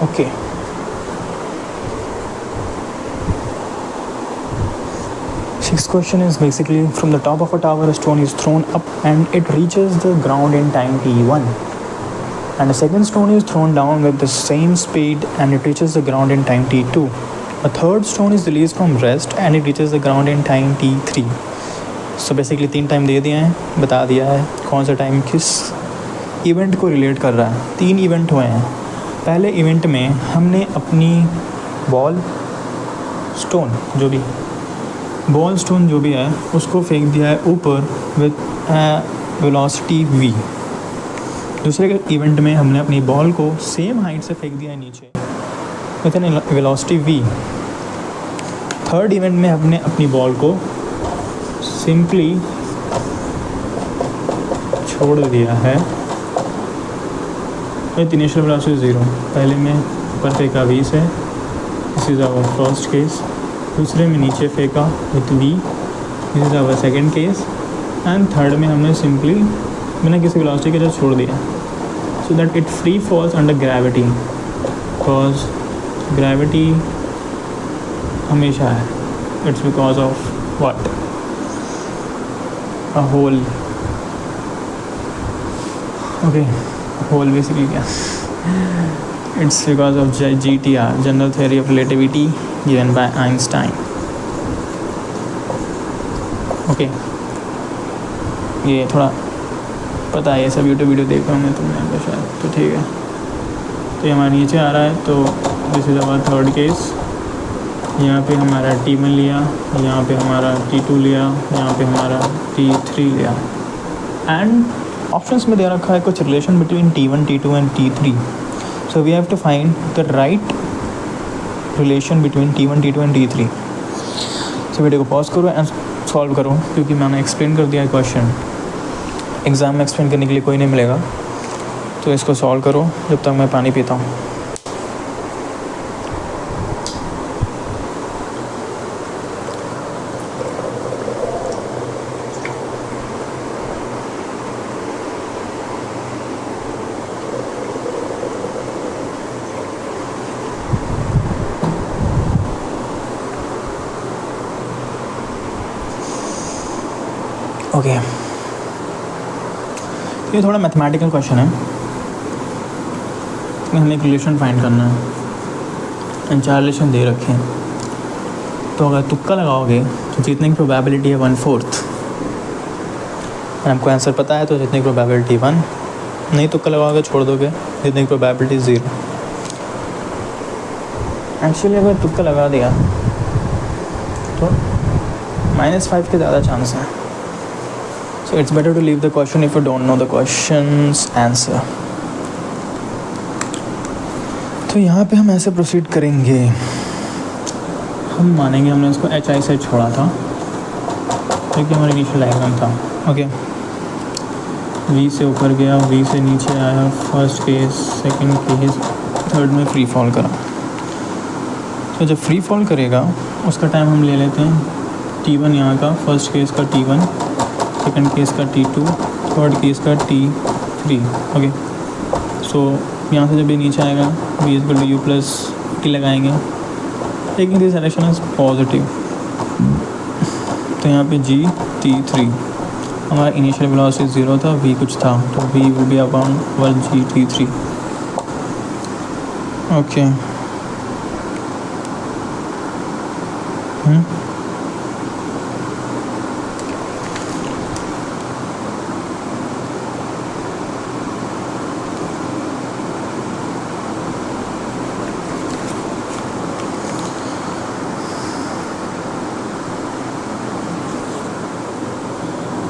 Okay. Sixth question is basically from the top of a tower, a stone is thrown up and it reaches the ground in time t1. And a second stone is thrown down with the same speed and it reaches the ground in time t2. A third stone is released from rest and it reaches the ground in time t3. So basically 3 time दे दिए हैं, बता दिया है कौन सा टाइम किस इवेंट को रिलेट कर रहा है। 3 इवेंट हुए हैं। पहले इवेंट में हमने अपनी बॉल, स्टोन जो भी बॉल स्टोन जो भी है उसको फेंक दिया है ऊपर विथ वेलोसिटी v। दूसरे इवेंट में हमने अपनी बॉल को सेम हाइट से फेंक दिया है नीचे with an velocity v। Third event में हमने अपनी बॉल को सिंपली छोड़ दिया है विथ इनिशियल वेलोसिटी 0। पहले में ऊपर फेंका v से, this is our first case. दूसरे में नीचे फेंका with v, this is our second case. And third में हमने सिंपली बिना किसी वेलोसिटी के जस्ट छोड़ दिया so that it free falls under gravity, because gravity हमेशा है। It's because of what? A hole. Okay, hole basically क्या? It's because of GTR, general theory of relativity given by Einstein. Okay, ये थोड़ा पता है, ये सब यूट्यूब वीडियो देखा हमने तुमने शायद, तो ठीक है। तो ये हमारे नीचे आ रहा है, तो this is our third case. यहाँ पे हमारा T1 लिया, यहाँ पे हमारा T2 लिया, यहाँ पे हमारा T3 लिया। एंड ऑप्शंस में दे रखा है कुछ relation between T1, T2 and T3। So we have to find the right relation between T1, T2 and T3। So video को पॉज करो एंड सॉल्व करो, क्योंकि मैंने एक्सप्लेन कर दिया है क्वेश्चन। एग्ज़ाम में एक्सप्लेन करने के लिए कोई नहीं मिलेगा, तो इसको सॉल्व करो जब तक मैं पानी पीता हूँ। ओके, ये थोड़ा मैथमेटिकल क्वेश्चन है। हमें एक रिलेशन फाइंड करना है एंड 4 रिलेशन दे रखे हैं। तो अगर तुक्का लगाओगे तो जीतने की प्रोबेबिलिटी है 1/4। अगर हमको आंसर पता है तो जीतने की प्रोबेबिलिटी 1। नहीं तुक्का लगाओगे, छोड़ दोगे, जीतने की प्रोबेबिलिटी 0। एक्चुअली अगर तुक्का लगा दिया तो -5 के ज़्यादा चांस है। So it's better to leave the question if you don't know the question's answer. तो यहाँ पे हम ऐसे प्रोसीड करेंगे। हम मानेंगे हमने उसको HI से छोड़ा था, क्योंकि हमारा इनिशियल डायग्राम था। ओके, V से ऊपर गया, V से नीचे आया, first case, second case, third में फ्री फॉल करा। तो जब फ्री फॉल करेगा उसका टाइम हम ले लेते हैं T1 यहाँ का, फर्स्ट केस का T1, सेकंड केस का T2, थर्ड केस का T3। ओके, सो यहाँ से जब ये नीचे आएगा v = u + t लगाएंगे, लेकिन दिस डायरेक्शन इज पॉजिटिव। तो यहाँ पे T3 हमारा इनिशियल वेलोसिटी 0 था, v कुछ था, तो v will be upon 1g_T3। Okay,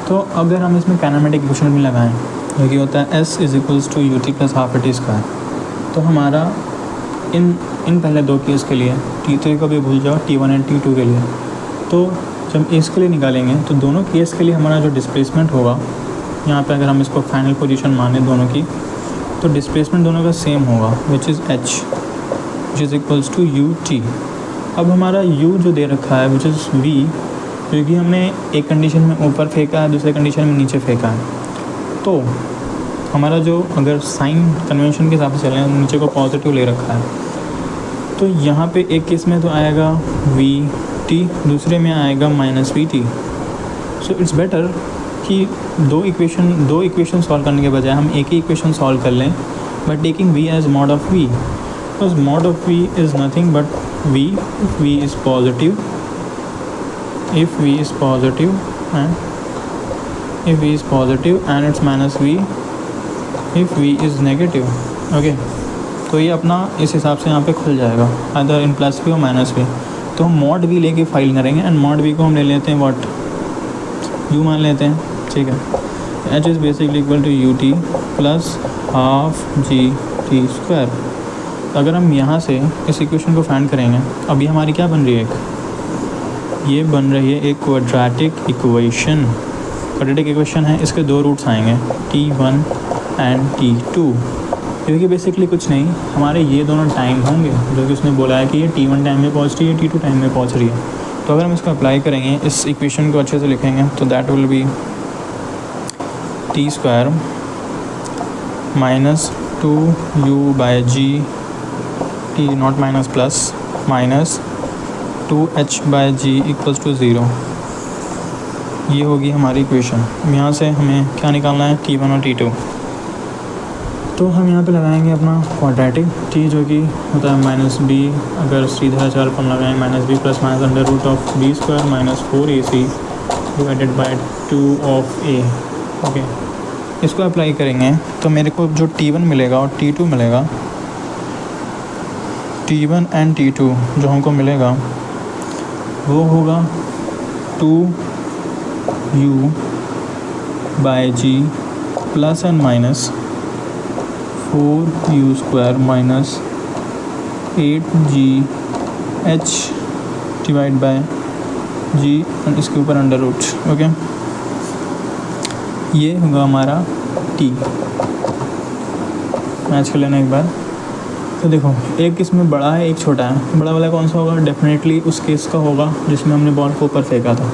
तो अगर हम इसमें काइनेमेटिक इक्वेशन भी लगाएं, जो कि होता है S = ut + ½ t², तो हमारा इन पहले 2 केस के लिए, T3 को भी भूल जाओ, T1 एंड T2 के लिए, तो जब इसके लिए निकालेंगे तो दोनों केस के लिए हमारा जो डिस्प्लेसमेंट होगा, यहाँ पे अगर हम इसको फाइनल पोजीशन माने दोनों की, तो डिस्प्लेसमेंट दोनों का सेम होगा, which is h, which is = ut। अब हमारा u जो दे रखा है, विच इज़ v, क्योंकि हमने एक कंडीशन में ऊपर फेंका है, दूसरे कंडीशन में नीचे फेंका है, तो हमारा जो अगर साइन कन्वेंशन के हिसाब से चलें, नीचे को पॉजिटिव ले रखा है, तो यहाँ पे एक केस में तो आएगा vt, दूसरे में आएगा -vt। सो इट्स बेटर कि दो इक्वेशन सॉल्व करने के बजाय हम एक ही इक्वेशन सॉल्व कर लें by taking v as mod of v, because mod of v is nothing but v if v is positive, if v is positive and it's -v if v is negative। Okay, तो ये अपना इस हिसाब से यहाँ पे खुल जाएगा, अदर इन +v और -v। तो हम मॉड वी लेके फाइल करेंगे एंड मॉड वी को हम ले लेते हैं व्हाट, यू मान लेते हैं, ठीक है। H is basically equal to U T plus half G T square. अगर हम यहाँ से इस इक्वेशन को फाइंड करेंगे, अभी हमारी क्या बन रही है, ये बन रही है एक क्वाड्रेटिक इक्वेशन। क्वाड्रेटिक इक्वेशन है, इसके दो रूट्स आएंगे t1 एंड t2, जो कि बेसिकली कुछ नहीं, हमारे ये दोनों टाइम होंगे जो कि उसने बोला है कि ये t1 टाइम में पहुँच रही है, t2 टाइम में पहुँच रही है। तो अगर हम इसको अप्लाई करेंगे, इस इक्वेशन को अच्छे से लिखेंगे, तो that will be t square minus 2u/g t naught minus plus minus 2h/g equals to 0। ये होगी हमारी इक्वेशन। यहाँ से हमें क्या निकालना है, t1 और t2। तो हम यहाँ पे लगाएंगे अपना क्वाड्रेटिक t, जो कि होता है माइनस बी, अगर सीधा चार अपन लगाएंगे minus b plus minus under root of b square minus 4ac divided by 2 of a। Okay, इसको अप्लाई करेंगे तो मेरे को जो t1 मिलेगा और t2 मिलेगा, t1 एंड t2 जो हमको मिलेगा वो होगा 2u/g plus and minus 4u square minus 8gh divide by g and इसके ऊपर अंडर रूट। ओके, ये होगा हमारा t। मैच कर लेना एक बार। तो देखो, एक इसमें बड़ा है, एक छोटा है। बड़ा वाला कौन सा होगा, डेफिनेटली उस केस का होगा जिसमें हमने बॉल को ऊपर फेंका था,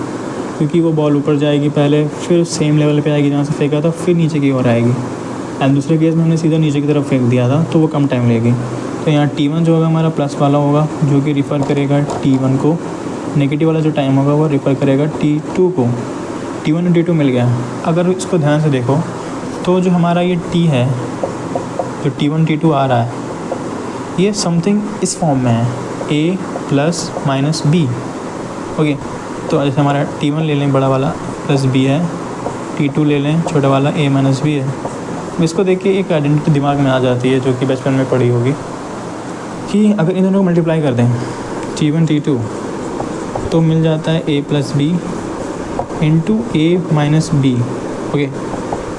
क्योंकि वो बॉल ऊपर जाएगी पहले, फिर सेम लेवल पे आएगी जहाँ से फेंका था, फिर नीचे की ओर आएगी। एंड दूसरे केस में हमने सीधा नीचे की तरफ फेंक दिया था, तो वो कम टाइम लेगी। तो यहाँ t1 जो होगा हमारा प्लस वाला होगा, जो कि रिफ़र करेगा t1 को। नेगेटिव वाला जो टाइम होगा वो रिफ़र करेगा t2 को। t1 और t2 मिल गया। अगर इसको ध्यान से देखो तो जो हमारा ये t है, जो t1 t2 आ रहा है, ये समथिंग इस फॉर्म में है, a plus minus b. Okay, तो जैसे हमारा t1 ले लें बड़ा वाला प्लस b है, t2 ले लें छोटा वाला a माइनस बी है। इसको देख के एक आइडेंटिटी दिमाग में आ जाती है जो कि बचपन में पढ़ी होगी, कि अगर इन दोनों को मल्टीप्लाई कर दें t1 t2 तो मिल जाता है a plus b into a minus b. Okay,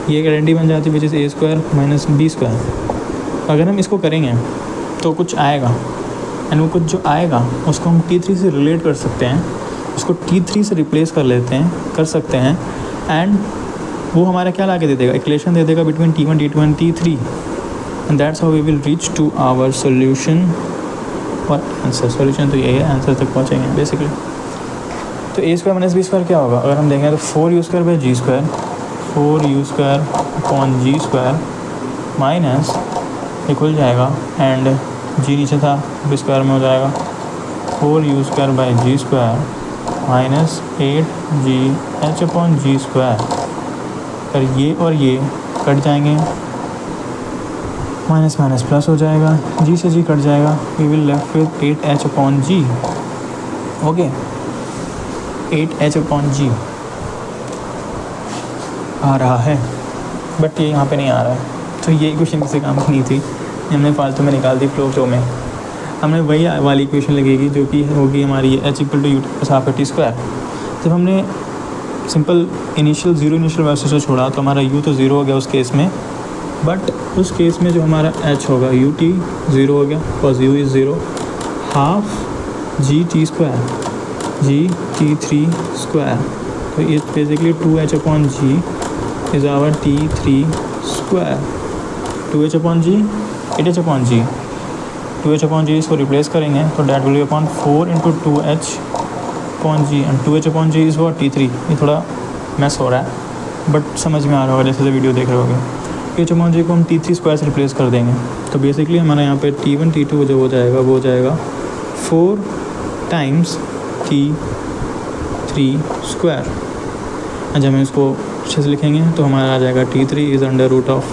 ये एक आइडेंटिटी बन जाती है which is a square minus b square. अगर हम इसको करेंगे तो कुछ आएगा, एंड वो कुछ जो आएगा उसको हम t3 से रिलेट कर सकते हैं, उसको t3 से रिप्लेस कर सकते हैं, एंड वो हमारा क्या ला के दे देगा, इक्वेशन दे देगा between t1 t2 and t3, and that's how we will reach to our solution और आंसर। सोल्यूशन तो यही है, आंसर तक पहुँचेंगे बेसिकली। तो a square minus b square क्या होगा, अगर हम देखें तो 4u square by g square, 4u square upon g square minus ये खुल जाएगा एंड जी नीचे था, बी स्क्वायर में हो जाएगा 4u square by g square minus 8gh upon g square. पर ये और ये कट जाएंगे, माइनस माइनस प्लस हो जाएगा, जी से जी कट जाएगा, we will left with 8h upon G. Okay, 8h upon G आ रहा है, बट ये यहाँ पे नहीं आ रहा है। तो ये इक्वेशन किसी काम की नहीं थी, हमने फालतू में निकाल दी फ्लो में। हमने वही वाली इक्वेशन लगेगी जो कि होगी हमारी h equal to you plus half T square. जब हमने सिंपल इनिशियल वैल्यू से छोड़ा तो हमारा u तो 0 हो गया उस केस में, बट उस केस में जो हमारा h होगा u t 0 हो गया, because u is 0, half G T square G t3 square. तो ये basically 2h upon G is our t3 square. 2h upon G 8h upon G, 2h upon G इसको रिप्लेस करेंगे तो that will be upon 4 into 2h upon G, and 2h upon G is what t3। ये थोड़ा मैस हो रहा है बट समझ में आ रहा होगा जैसे वीडियो देख रहे होगे। h अपॉन जी को हम t3 स्क्वायर से रिप्लेस कर देंगे, तो बेसिकली हमारा यहाँ पे t1 t2 जो हो जाएगा वो हो जाएगा 4 टाइम्स t3 स्क्वायर। जब हम इसको अच्छे से लिखेंगे तो हमारा आ जाएगा t3 is under root of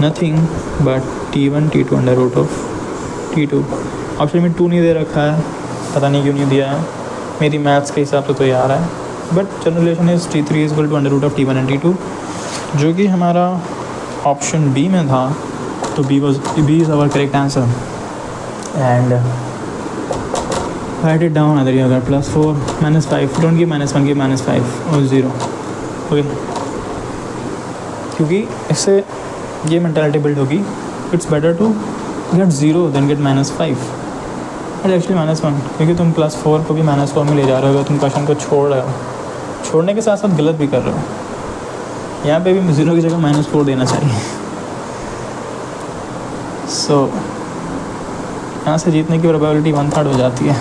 nothing but t1 t2 under root of t2। Option में 2 नहीं दे रखा है, पता नहीं क्यों नहीं दिया है, मेरी मैथ्स के हिसाब से तो ये आ रहा है, but general relation is t3 is equal to under root of t1 and t2, जो कि हमारा ऑप्शन बी में था। तो B is our correct answer. And write it down other अगर +4 -5 डोंट गिव -1 गिव -5 और 0 ओके। क्योंकि इससे ये मेंटालिटी बिल्ड होगी it's better to get 0 than get -5 और एक्चुअली -1 क्योंकि तुम +4 को भी -4 में ले जा रहे हो, तुम क्वेश्चन को छोड़ रहे हो, छोड़ने के साथ साथ गलत भी कर रहे हो। यहाँ पे भी 0 की जगह -4 देना चाहिए। सो यहाँ से जीतने की प्रोबेबिलिटी 1/3 हो जाती है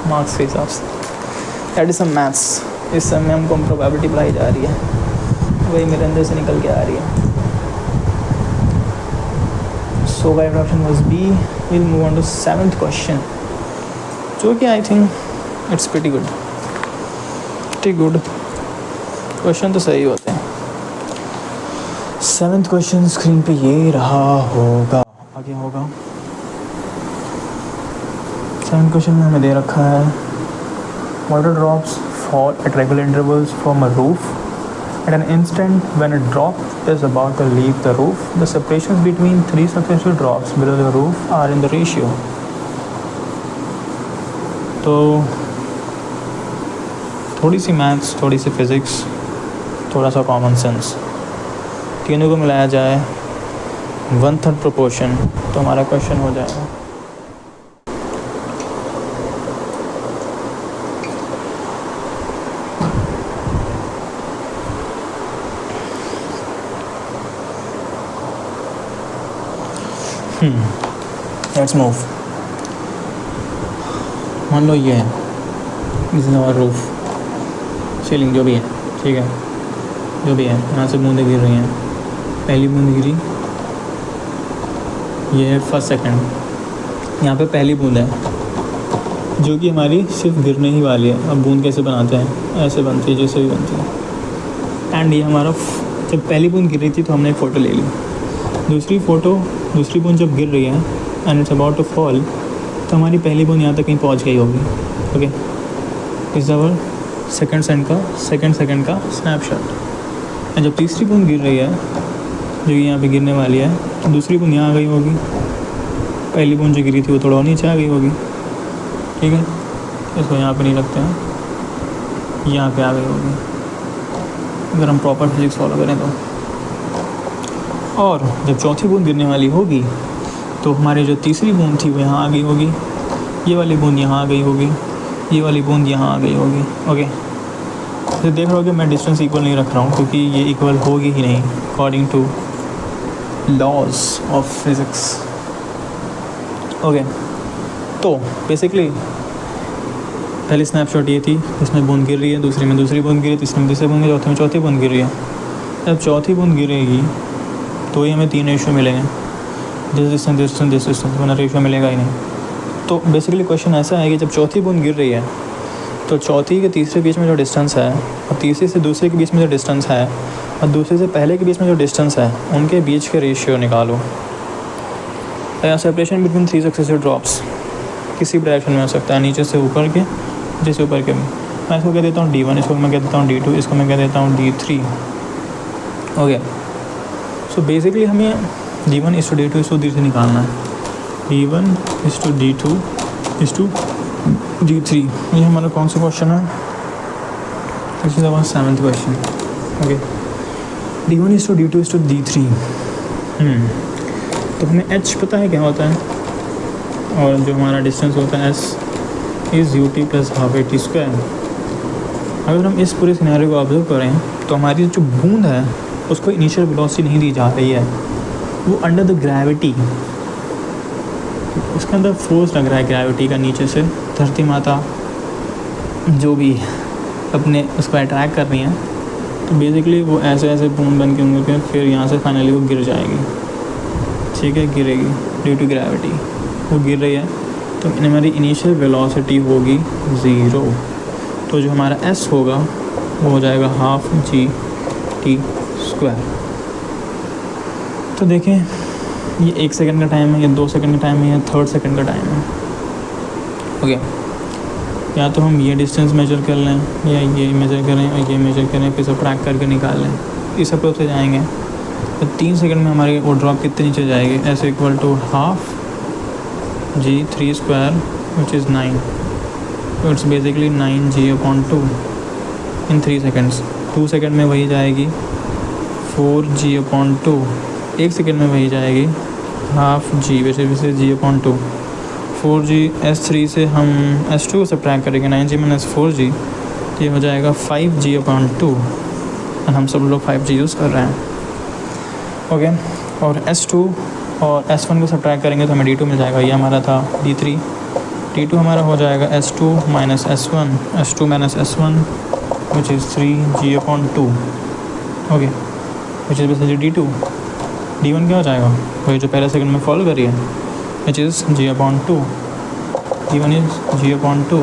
मार्क्स के हिसाब से। That is some maths. इस समय हमको प्रोबेबिलिटी बढ़ाई जा रही है, वही मेरे अंदर से निकल के आ रही है। So right option was B. Will move on to 7th question, जो कि I think it's pretty good question तो सही होते हैं। 7th क्वेश्चन स्क्रीन पे ये रहा होगा, आगे होगा। 7th क्वेश्चन में हमें दे रखा है water drops fall at regular intervals from a roof at an instant when a drop is about to leave the roof. The separations between 3 successive drops below the roof are in the ratio. तो थोड़ी सी मैथ्स, थोड़ी सी फिज़िक्स, थोड़ा सा कॉमन सेंस, तीनों को मिलाया जाए 1/3 प्रोपोर्शन तो हमारा क्वेश्चन हो जाएगा। Let's move. मान लो ये है, this is our roof, ceiling जो भी है, ठीक है, जो भी है। यहाँ से बूंदें गिर रही हैं, पहली बूंद गिरी, ये है फर्स्ट सेकंड, यहाँ पे पहली बूंद है जो कि हमारी सिर्फ गिरने ही वाली है। अब बूंद कैसे बनाते हैं, ऐसे बनती है जैसे भी बनती है। एंड ये हमारा जब पहली बूंद गिर रही थी तो हमने एक फ़ोटो ले ली। दूसरी बूंद जब गिर रही है and it's about to fall, तो हमारी पहली बूंद यहाँ तक कहीं पहुँच गई होगी। ओके, इस आवर सेकंड सेकंड का स्नैपशॉट। एंड जब तीसरी बूंद गिर रही है जो यहाँ पे गिरने वाली है, तो दूसरी बूंद यहाँ आ गई होगी, पहली बूंद जो गिरी थी वो थोड़ा और नीचे आ गई होगी। ठीक है, इसको यहाँ पे नहीं रखते हैं, यहाँ पे आ गई होगी अगर हम प्रॉपर फिजिक्स फॉलो करें तो। और जब चौथी बूंद गिरने वाली होगी तो हमारी जो तीसरी बूंद थी वो यहाँ आ गई होगी, ये वाली बूंद यहाँ आ गई होगी, ये वाली बूंद यहाँ आ गई होगी। ओके, तो देख रहे हो कि मैं डिस्टेंस इक्वल नहीं रख रहा हूँ क्योंकि ये इक्वल होगी ही नहीं according to laws of physics. Okay, तो बेसिकली पहली स्नैपशॉट ये थी, इसमें बूंद गिर रही है, दूसरी में दूसरी बूंद गिरी, तीसरी में तीसरी बूंद गिरी, चौथी में चौथी बूंद गिर रही है। जब चौथी बूंद गिरेगी तो ही हमें 3 रेशियो मिलेंगे, दिस डिस्टेंस, वरना रेशियो मिलेगा ही नहीं। तो बेसिकली क्वेश्चन ऐसा है कि जब चौथी बूंद गिर रही है तो चौथी के तीसरे के बीच में जो डिस्टेंस है और तीसरे से दूसरे के बीच में जो डिस्टेंस है और दूसरे से पहले के बीच में जो डिस्टेंस है, उनके बीच के रेशियो निकालो। सेपरेशन बिटवीन 3 सक्सेसिव ड्रॉप्स किसी भी डायरेक्शन में हो सकता है, नीचे से ऊपर के, जैसे ऊपर के। मैं इसको कह देता हूँ D1, इसको मैं कह देता हूँ D2, इसको मैं कह देता हूँ D3। ओके, सो बेसिकली हमें D1 is to D2 is to D3 निकालना है। D1 is to D2 is to D3। ये हमारा कौन सा क्वेश्चन है? This is our 7th question. Okay, D1 is to D2 is to D3। तो हमें H पता है क्या होता है, और जो हमारा डिस्टेंस होता है S इज़ UT + ½ AT²। अगर हम इस पूरे सिनेरियो को ऑब्जर्व करें तो हमारी जो बूंद है उसको इनिशियल वेलोसिटी नहीं दी जा रही है, वो अंडर द ग्रेविटी, उसके अंदर फोर्स लग रहा है ग्रेविटी का, नीचे से धरती माता जो भी अपने उसको अट्रैक्ट कर रही हैं। तो बेसिकली वो ऐसे ऐसे बूंद बन के उनके फिर यहाँ से फाइनली वो गिर जाएगी। ठीक है, गिरेगी ड्यू टू ग्रेविटी, वो गिर रही है तो हमारी इनिशियल वेलोसिटी होगी 0। तो जो हमारा S होगा वो हो जाएगा ½ GT²। तो देखें, ये 1 सेकंड का टाइम है, या 2 सेकंड का टाइम है, या 3rd सेकंड का टाइम है। ओके, या तो हम ये डिस्टेंस मेजर कर लें, या ये मेजर करें और ये मेजर करें, फिर सब्ट्रैक्ट करके निकाल लें, इस अप्रोच से जाएंगे। तो 3 सेकंड में हमारी वो ड्रॉप कितने नीचे जाएगी? S = ½ G3² which is 9। तो it's basically 9g/2 in 3 seconds. 2 second में वही जाएगी 4g/2, 1 सेकेंड में वही जाएगी हाफ जी, वैसे g/2। 4g S3 से हम S2 को सब्ट्रैक्ट करेंगे, 9g - 4g, तो ये हो जाएगा 5g/2, और हम सब लोग 5g यूज़ कर रहे हैं। ओके, और S2 और S1 को सब्ट्रैक्ट करेंगे तो हमें D2 मिल जाएगा, ये हमारा था D3। D2 हमारा हो जाएगा S2 - S1, S2 - S1 which is 3g/2, okay, which is basically D2। D1 क्या हो जाएगा, वही जो पहले सेकंड में फॉलो करिए, which is g/2, D1 is g/2।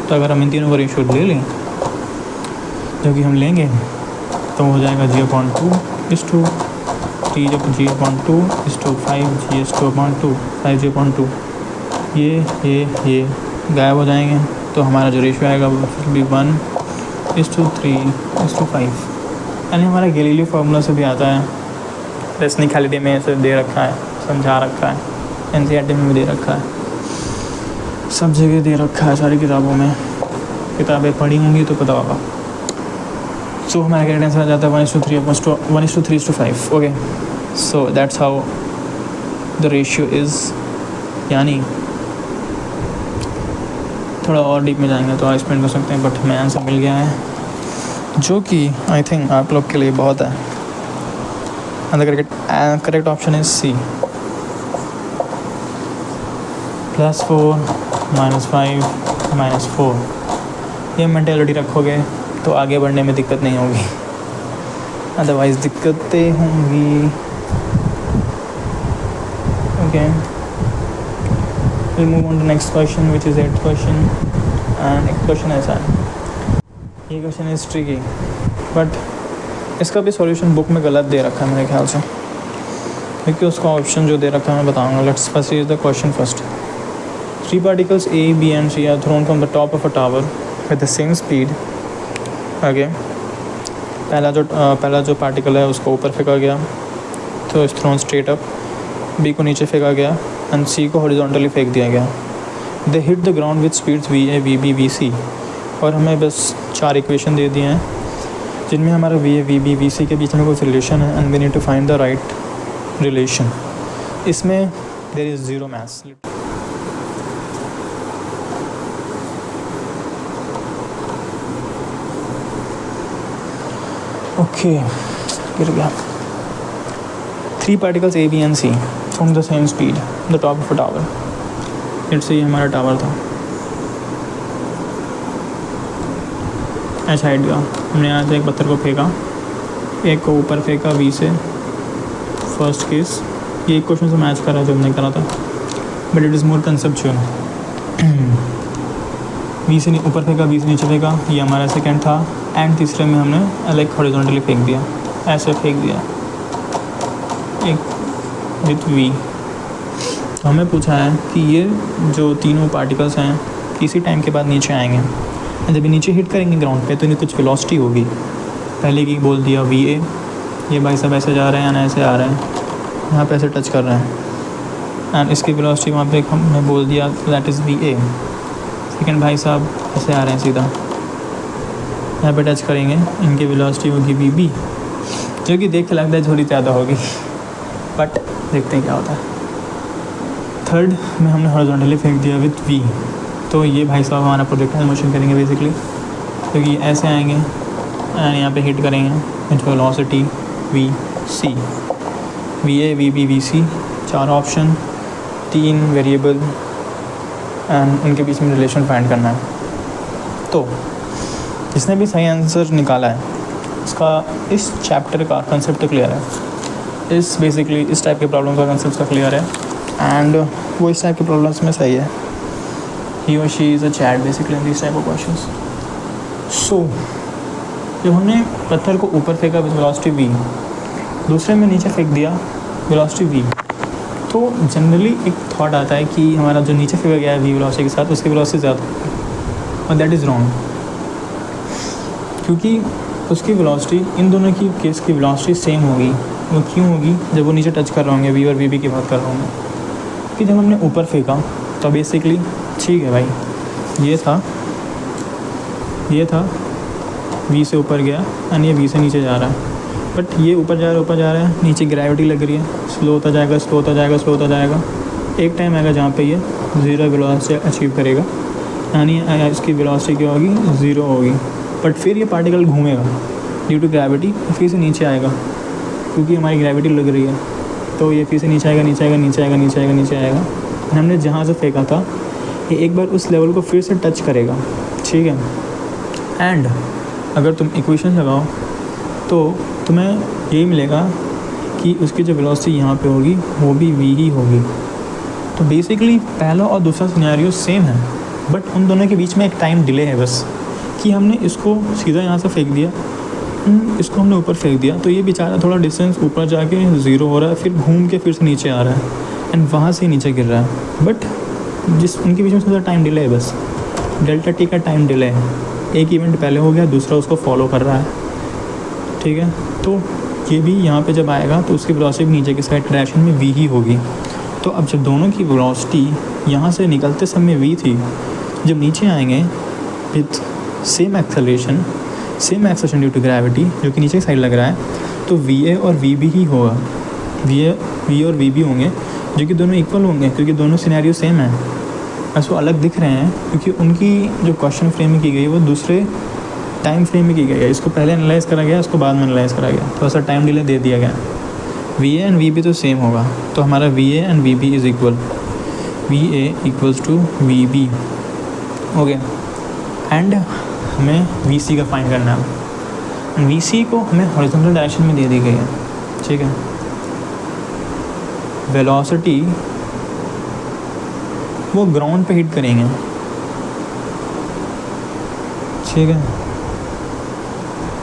तो अगर हम इन तीनों का रेशियो ले लें, जो कि हम लेंगे, तो हो जाएगा g/2 is to 3g/2 is to 5g/2, 5g/2। ये गायब हो जाएंगे, तो हमारा जो रेशियो आएगा वो फिर भी 1:3:5। यानी हमारा गैलीलियो फार्मूला से भी आता है, टेक्निकलिटी में से दे रखा है, समझा रखा है, एनसीईआरटी में भी दे रखा है, सब जगह दे रखा है, सारी किताबों में। किताबें पढ़ी होंगी तो पता होगा। सो हमारा करेक्ट आंसर आ जाता है 1:3:5। Okay, so that's how the ratio is. यानी थोड़ा और डीप में जाएंगे तो एक्सप्लेन कर सकते हैं, बट हमें आंसर मिल गया है, जो कि आई थिंक आप लोग के लिए बहुत है। And the correct option is C, +4 -5 -4। ये मेंटेलिटी रखोगे तो आगे बढ़ने में दिक्कत नहीं होगी, अदरवाइज़ दिक्कतें होंगी। Okay, we'll move on to next question, which is 8th question, and एक क्वेश्चन ऐसा है, ये क्वेश्चन इज ट्रिकी, बट इसका भी सॉल्यूशन बुक में गलत दे रखा है मेरे ख्याल से, क्योंकि उसका ऑप्शन जो दे रखा है मैं बताऊंगा। Let's first read the question first. 3 particles A, B and C are thrown from the top of a tower with the same speed। आगे पहला जो पार्टिकल है उसको ऊपर फेंका गया, तो इस थ्रोन स्ट्रेट अप। B को नीचे फेंका गया एंड C को हॉरिजॉन्टली फेंक दिया गया। They hit the ground with speeds VA, VB, VC। और हमें बस 4 इक्वेशन दे दिए हैं, जिनमें हमारा VA, VB, VC के बीच में कोई रिलेशन है, and we need to find the right relation. इसमें there is zero maths. Okay, गिर गया। 3 particles A, B and C from the same speed, the top of a tower। Let's say ये हमारा टावर था, ऐसा हाइट का। हमने यहाँ से एक पत्थर को फेंका, एक को ऊपर फेंका V से, फर्स्ट केस। ये एक क्वेश्चन से मैच कर रहा है जो हमने करा था, but it is more conceptual. V से ऊपर फेंका, V से नीचे फेंका, ये हमारा सेकेंड था। एंड तीसरे में हमने लाइक हॉरिजॉन्टली फेंक दिया, ऐसे फेंक दिया एक विथ V। तो हमें पूछा है कि ये जो तीनों पार्टिकल्स हैं किसी टाइम के बाद नीचे आएंगे, जब ये नीचे हिट करेंगे ग्राउंड पे तो इनकी कुछ वेलोसिटी होगी। पहले की बोल दिया VA, ये भाई सब ऐसे जा रहे हैं, ऐसे आ रहे हैं, यहाँ पे ऐसे टच कर रहे हैं, एंड इसकी वेलोसिटी वहाँ पे हमने बोल दिया दैट इज़ VA। सेकेंड भाई साहब ऐसे आ रहे हैं, सीधा यहाँ पे टच करेंगे, इनकी वेलोसिटी होगी VB, जो कि देख के लगता है थोड़ी ज़्यादा होगी, बट देखते हैं क्या होता है। थर्ड में हमने हॉरिजॉन्टली फेंक दिया विथ V, तो ये भाई साहब हमारा प्रोजेक्टाइल मोशन करेंगे बेसिकली, क्योंकि ऐसे आएंगे एंड यहाँ पे हिट करेंगे with velocity VC। VA, VB, VC 4 option, 3 variable, and उनके बीच में रिलेशन फाइंड करना है। तो जिसने भी सही आंसर निकाला है उसका इस चैप्टर का कंसेप्ट क्लियर है, इस बेसिकली इस टाइप के प्रॉब्लम का कंसेप्ट का क्लियर है, एंड वो इस टाइप के प्रॉब्लम्स में सही है। ही और she is a chat basically in this type of questions. So जब हमने पत्थर को ऊपर फेंका विद वेलोसिटी V, दूसरे में नीचे फेंक दिया वेलोसिटी V, तो जनरली एक थॉट आता है कि हमारा जो नीचे फेंका गया है V वेलोसिटी के साथ, उसकी वेलोसिटी ज़्यादा होगी, और दैट इज़ रॉन्ग, क्योंकि उसकी वेलोसिटी इन दोनों की केस की वेलोसिटी सेम होगी। वो क्यों होगी? जब वो नीचे टच कर रहे होंगे, V और VB की बात कर रहा हूँ मैं, कि जब हमने ऊपर फेंका तो बेसिकली ठीक है भाई, ये था ये था v से ऊपर गया एंड ये v से नीचे जा रहा है, बट ये ऊपर जा रहा है, नीचे ग्रेविटी लग रही है, स्लो होता जाएगा, स्लो होता जाएगा, स्लो होता जाएगा। एक टाइम आएगा जहाँ पे ये ज़ीरो वेलोसिटी अचीव करेगा, यानी इसकी वेलोसिटी क्या होगी, ज़ीरो होगी। बट फिर ये पार्टिकल घूमेगा ड्यू टू ग्रेविटी, फिर से नीचे आएगा क्योंकि हमारी ग्रेविटी लग रही है, तो ये फिर से नीचे आएगा, नीचे आएगा, नीचे आएगा, नीचे आएगा, नीचे आएगा। हमने जहाँ से फेंका था ये एक बार उस लेवल को फिर से टच करेगा, ठीक है। एंड अगर तुम इक्वेशन लगाओ तो तुम्हें यही मिलेगा कि उसकी जो वेलोसिटी यहाँ पे होगी वो भी v ही होगी। तो बेसिकली पहला और दूसरा सिनेरियो सेम है, बट उन दोनों के बीच में एक टाइम डिले है बस, कि हमने इसको सीधा यहाँ से फेंक दिया, इसको हमने ऊपर फेंक दिया, तो ये बेचारा थोड़ा डिस्टेंस ऊपर जाके ज़ीरो हो रहा है, फिर घूम के फिर से नीचे आ रहा है एंड वहाँ से नीचे गिर रहा है। बट जिस उनके बीच में थोड़ा टाइम डिले है बस, डेल्टा टी का टाइम डिले है। एक इवेंट पहले हो गया, दूसरा उसको फॉलो कर रहा है, ठीक है। तो ये भी यहाँ पे जब आएगा तो उसकी वेलोसिटी नीचे की साइड डायरेक्शन में v ही होगी। तो अब जब दोनों की वेलोसिटी यहाँ से निकलते समय v थी, जब नीचे आएंगे with same acceleration due to gravity, जो कि नीचे की साइड लग रहा है, तो va और vb ही होगा, v और vb होंगे, जो कि दोनों इक्वल होंगे क्योंकि दोनों सिनेरियो सेम है। बस वो अलग दिख रहे हैं क्योंकि उनकी जो क्वेश्चन फ्रेमिंग की गई है वो दूसरे टाइम फ्रेम में की गई है। इसको पहले एनालाइज करा गया, इसको बाद में एनालाइज करा गया, तो ऐसा टाइम डिले दे दिया गया। V A and V B तो सेम होगा, तो हमारा V A and V B is equal, V A equals to V B, okay. And हमें वी सी का फाइंड करना है। वी सी को हमें हॉरिजॉन्टल डायरेक्शन में दे दी गई है, ठीक है। वेलोसिटी वो ग्राउंड पे हिट करेंगे, ठीक है।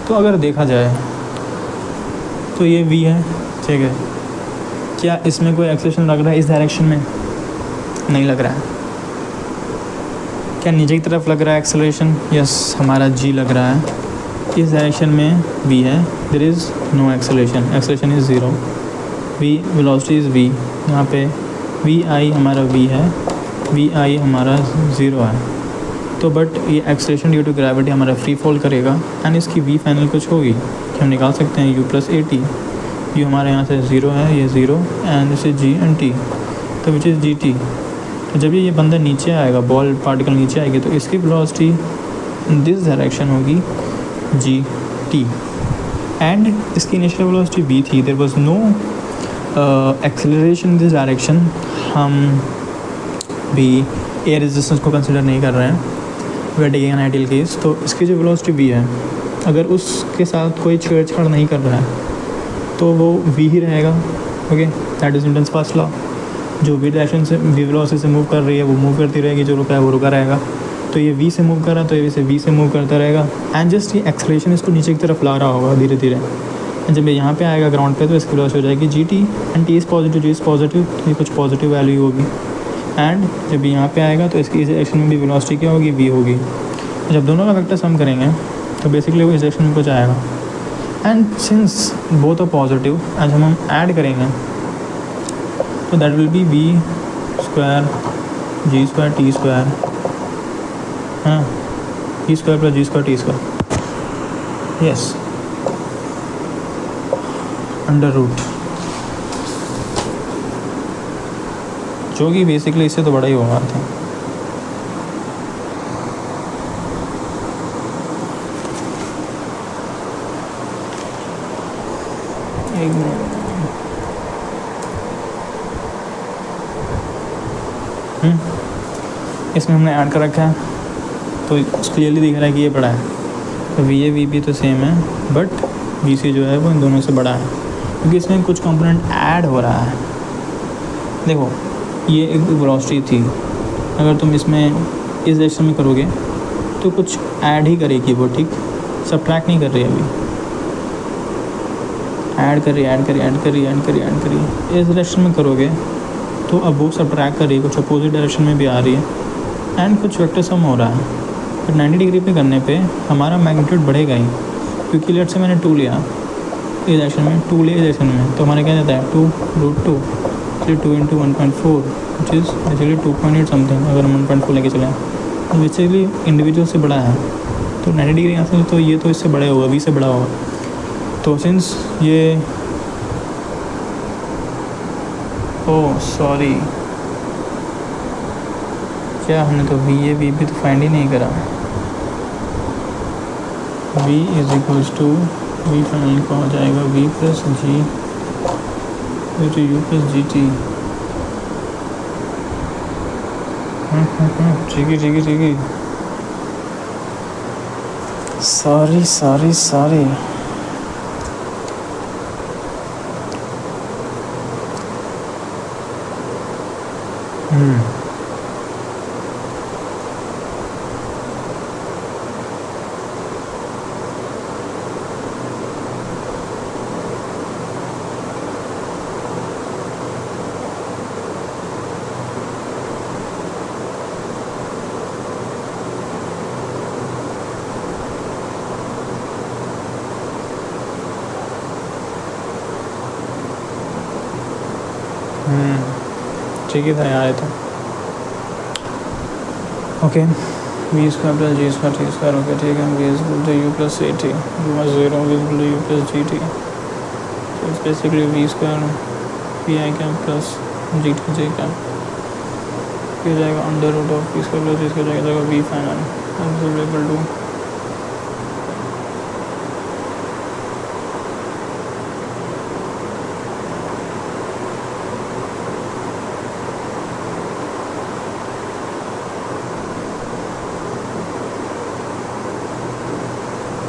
तो अगर देखा जाए तो ये v है, ठीक है। क्या इसमें कोई एक्सेलरेशन लग रहा है इस डायरेक्शन में? नहीं लग रहा है। क्या नीचे की तरफ लग रहा है एक्सेलरेशन? यस, हमारा g लग रहा है। इस डायरेक्शन में v है, there is no acceleration is zero, v velocity is v, यहाँ पे vi हमारा v है, vi हमारा ज़ीरो है। तो बट ये एक्सेलरेशन ड्यू टू ग्रेविटी हमारा फ्री फॉल करेगा एंड इसकी वी फाइनल कुछ होगी कि हम निकाल सकते हैं u plus A T. You हमारे यहाँ से ज़ीरो है, ये ज़ीरो एंड इसे g एंड t, तो विच इज़ gt। तो जब ये बंदा नीचे आएगा, बॉल पार्टिकल नीचे आएगी, तो इसकी वेलोसिटी इन दिस डायरेक्शन होगी gt एंड इसकी इनिशियल वेलोसिटी v थी। There was no acceleration in this direction. हम भी एयर रेजिस्टेंस को कंसिडर नहीं कर रहे हैं, we are taking an ideal case. तो इसकी जो वेलोसिटी v है, अगर उसके साथ कोई छेड़छाड़ नहीं कर रहा है तो वो v ही रहेगा, okay. That is Newton's first law. जो v डायरेक्शन से v वेलोसिटी से मूव कर रही है वो मूव करती रहेगी, जो रुका है वो रुका रहेगा। तो ये v से मूव कर रहा है तो ये v से मूव करता रहेगा एंड जस्ट ये एक्सेलरेशन इसको नीचे की तरफ ला रहा होगा धीरे धीरे। जब ये यहाँ पे आएगा ग्राउंड पे तो इसकी वेलोसिटी हो जाएगी gt and t is positive, g is positive, तो ये कुछ पॉजिटिव वैल्यू होगी। एंड जब यहाँ पे आएगा तो इसकी इस डायरेक्शन में भी वेलोसिटी क्या होगी, v होगी। जब दोनों का वेक्टर सम करेंगे तो बेसिकली वो इस डायरेक्शन में कुछ आएगा। And since both are positive, आज हम ऐड करेंगे तो that will be v square g square t square, हाँ, v square plus g square t square, yes, under root, जो कि बेसिकली इससे तो बड़ा ही होगा था। एक मिनट, इसमें हमने ऐड कर रखा है तो क्लियरली दिख रहा है कि ये बड़ा है। तो वी ए वी बी तो सेम है, बट वी सी जो है वो इन दोनों से बड़ा है क्योंकि इसमें कुछ कंपोनेंट ऐड हो रहा है। देखो, ये एक वेलोसिटी थी, अगर तुम इसमें इस डायरेक्शन में करोगे तो कुछ ऐड ही करेगी वो, ठीक, सबट्रैक्ट नहीं कर रही अभी, ऐड कर रही है। इस डायरेक्शन में करोगे तो अब वो सबट्रैक्ट कर रही है, कुछ अपोजिट डायरेक्शन में भी आ रही है एंड कुछ वेक्टर सम हो रहा है। बट 90 डिग्री पे करने पे हमारा मैग्नीट्यूड बढ़ेगा ही, क्योंकि लेट से मैंने 2 लिया इस डायरेक्शन में, 2 लिया इस डायरेक्शन में, तो हमारा क्या जाता है 2√2, इसलिए 2 × 1.4 विच इज़ बेसिकली 2.8 समथिंग। अगर हम 1.4 लेके चलें तो बेसिकली इंडिविजुअल से बड़ा है, तो 90 डिग्री यहाँ से, तो ये तो इससे बड़े होगा, v से बड़ा होगा। तो सिंस ये ओह सॉरी, क्या हमने तो v भी तो फाइंड ही नहीं करा। v is equals to V final का हो जाएगा v प्लस जी तो यू प्लस जी टी। ठीक है सॉरी ठीक ही था यार, तो okay V square plus G square T square, okay ठीक है। V is equal to you plus A T, U minus 0 V is equal to you plus G T. So it's basically V square P I cap plus G T J cap, हो जाएगा under root of V square plus G square जाएगा वी फाइनल इक्वल टू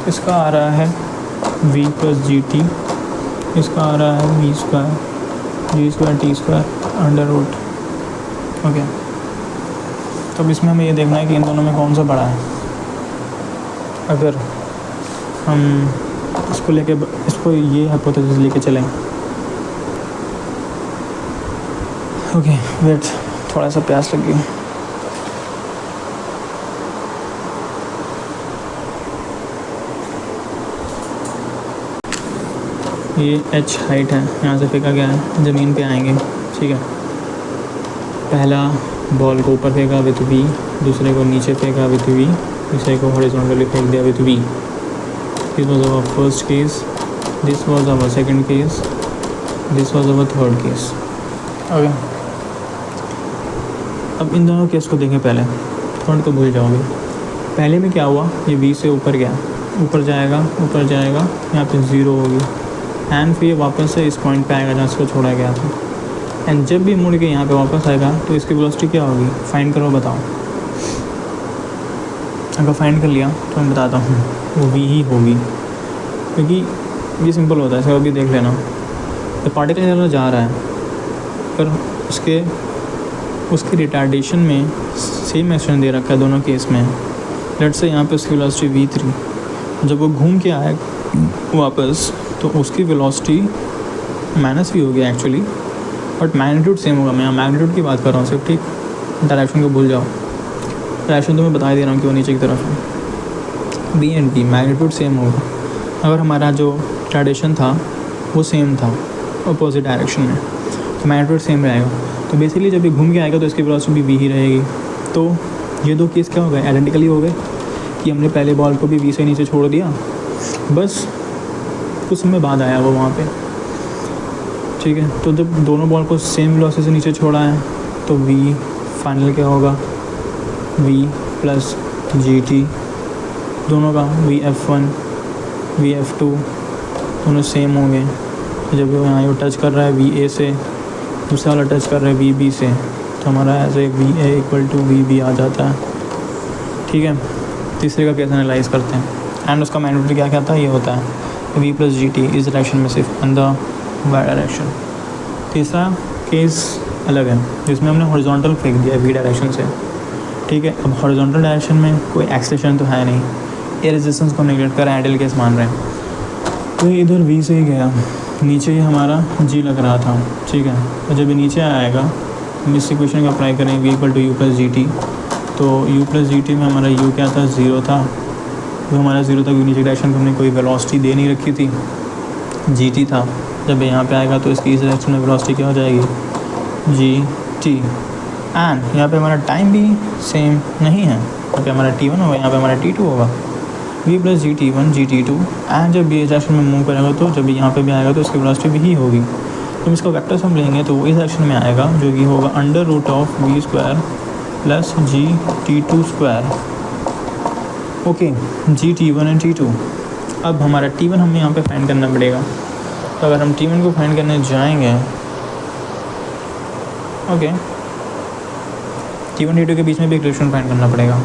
इसका आ रहा है v प्लस जी टी, इसका आ रहा है V square G square T square under root. Okay, तो अब इसमें हमें ये देखना है कि इन दोनों में कौन सा बड़ा है। अगर हम इसको ये हाइपोथेसिस लेके चलें, ओके वेट, थोड़ा सा प्यास लग गई। ये h हाइट है, यहाँ से फेंका गया है, ज़मीन पे आएंगे, ठीक है। पहला बॉल को ऊपर फेंका विथ v, दूसरे को नीचे फेंका विथ v, तीसरे को हॉरिजॉन्टली फेंक दिया with v। This was our first case, this was our second case, this was our third case. Okay, अब इन दोनों केस को देखें पहले, थर्ड को भूल जाओगे। पहले में क्या हुआ, ये v से ऊपर गया, ऊपर जाएगा, यहाँ पे 0 होगी एंड फिर वापस से इस पॉइंट पे आएगा जहाँ इसको छोड़ा गया था। एंड जब भी मुड़ के यहाँ पे वापस आएगा तो इसकी वेलोसिटी क्या होगी, फाइंड करो बताओ। अगर फाइंड कर लिया तो मैं बताता हूँ, वो v ही होगी, क्योंकि ये सिंपल होता है। इसका अभी देख लेना, तो पार्टिकल जा रहा है पर उसके रिटार्डेशन में सेम एक्शन दे रखा है दोनों केस में। लेट्स से यहाँ पे उसकी वेलोसिटी v3, जब वो घूम के आए वापस तो उसकी वेलोसिटी माइनस भी हो गया एक्चुअली, बट मैग्नीट्यूड सेम होगा। मैं यहाँ मैग्नीट्यूड की बात कर रहा हूँ सिर्फ, ठीक। डायरेक्शन को भूल जाओ, डायरेक्शन तो मैं बता ही दे रहा हूँ कि वो नीचे की तरफ है। B and P magnitude same होगा। अगर हमारा जो रिटार्डेशन था वो सेम था अपोजिट डायरेक्शन में, तो मैग्नीट्यूड सेम रहेगा। तो बेसिकली जब ये घूम के आएगा तो इसकी वेलोसिटी भी ही रहेगी। तो ये दो केस क्या हो गए, आइडेंटिकली हो गए कि हमने पहले बॉल को भी v से नीचे छोड़ दिया, बस कुछ समय बाद आया वो वहाँ पे, ठीक है। तो जब दोनों बॉल को सेम वेलोसिटी से नीचे छोड़ा है तो v फाइनल क्या होगा, v प्लस जी टी, दोनों का vf1 vf2 दोनों सेम हो गए। जब वो यहाँ टच कर रहा है va से, दूसरा वाला टच कर रहा है vb से, तो हमारा ऐसे va इक्वल टू vb आ जाता है, ठीक है। तीसरे का केस एनालाइज करते हैं एंड उसका मैग्नीट्यूड क्या था, ये होता है v प्लस जी टी इस डायरेक्शन में सिर्फ इन द वाई डायरेक्शन। तीसरा केस अलग है जिसमें हमने हॉरिजॉन्टल फेंक दिया v डायरेक्शन से, ठीक है। अब हॉरिजॉन्टल डायरेक्शन में कोई एक्सेलेरेशन तो है नहीं, ये रेजिस्टेंस को नेगलेक्ट कर आइडियल केस मान रहे हैं। तो ये इधर v से ही गया, नीचे ही हमारा g लग रहा था, ठीक है। तो जब ये नीचे आएगा हम इस इक्वेशन का अप्लाई करें v equal to you plus G T, तो u प्लस जी टी में हमारा u क्या था, 0 था। तो हमारा 0 तक नीचे डायरेक्शन को हमने कोई वेलोसिटी दे नहीं रखी थी, जी टी था। जब यहाँ पे आएगा तो इसकी इस डायरेक्शन में वेलोसिटी क्या हो जाएगी, जी टी। एंड यहाँ पे हमारा टाइम भी सेम नहीं है, यहाँ पे हमारा t1 होगा, यहाँ पे हमारा t2 होगा। v plus G T one G T two, and जब ये डायरेक्शन में मूव करेगा तो जब यहाँ पे भी आएगा तो इसकी वेलोसिटी भी ही होगी। तो इसका वेक्टर सम लेंगे तो वो इस डायरेक्शन में आएगा, जो कि होगा under root of V square plus G T two square. Okay, G T one and T two. अब हमारा टी वन हमें यहाँ पे फाइंड करना पड़ेगा। तो अगर हम टी वन को फाइंड करने जाएंगे, okay, T one T two के बीच में भी एक रिलेशन फाइंड करना पड़ेगा।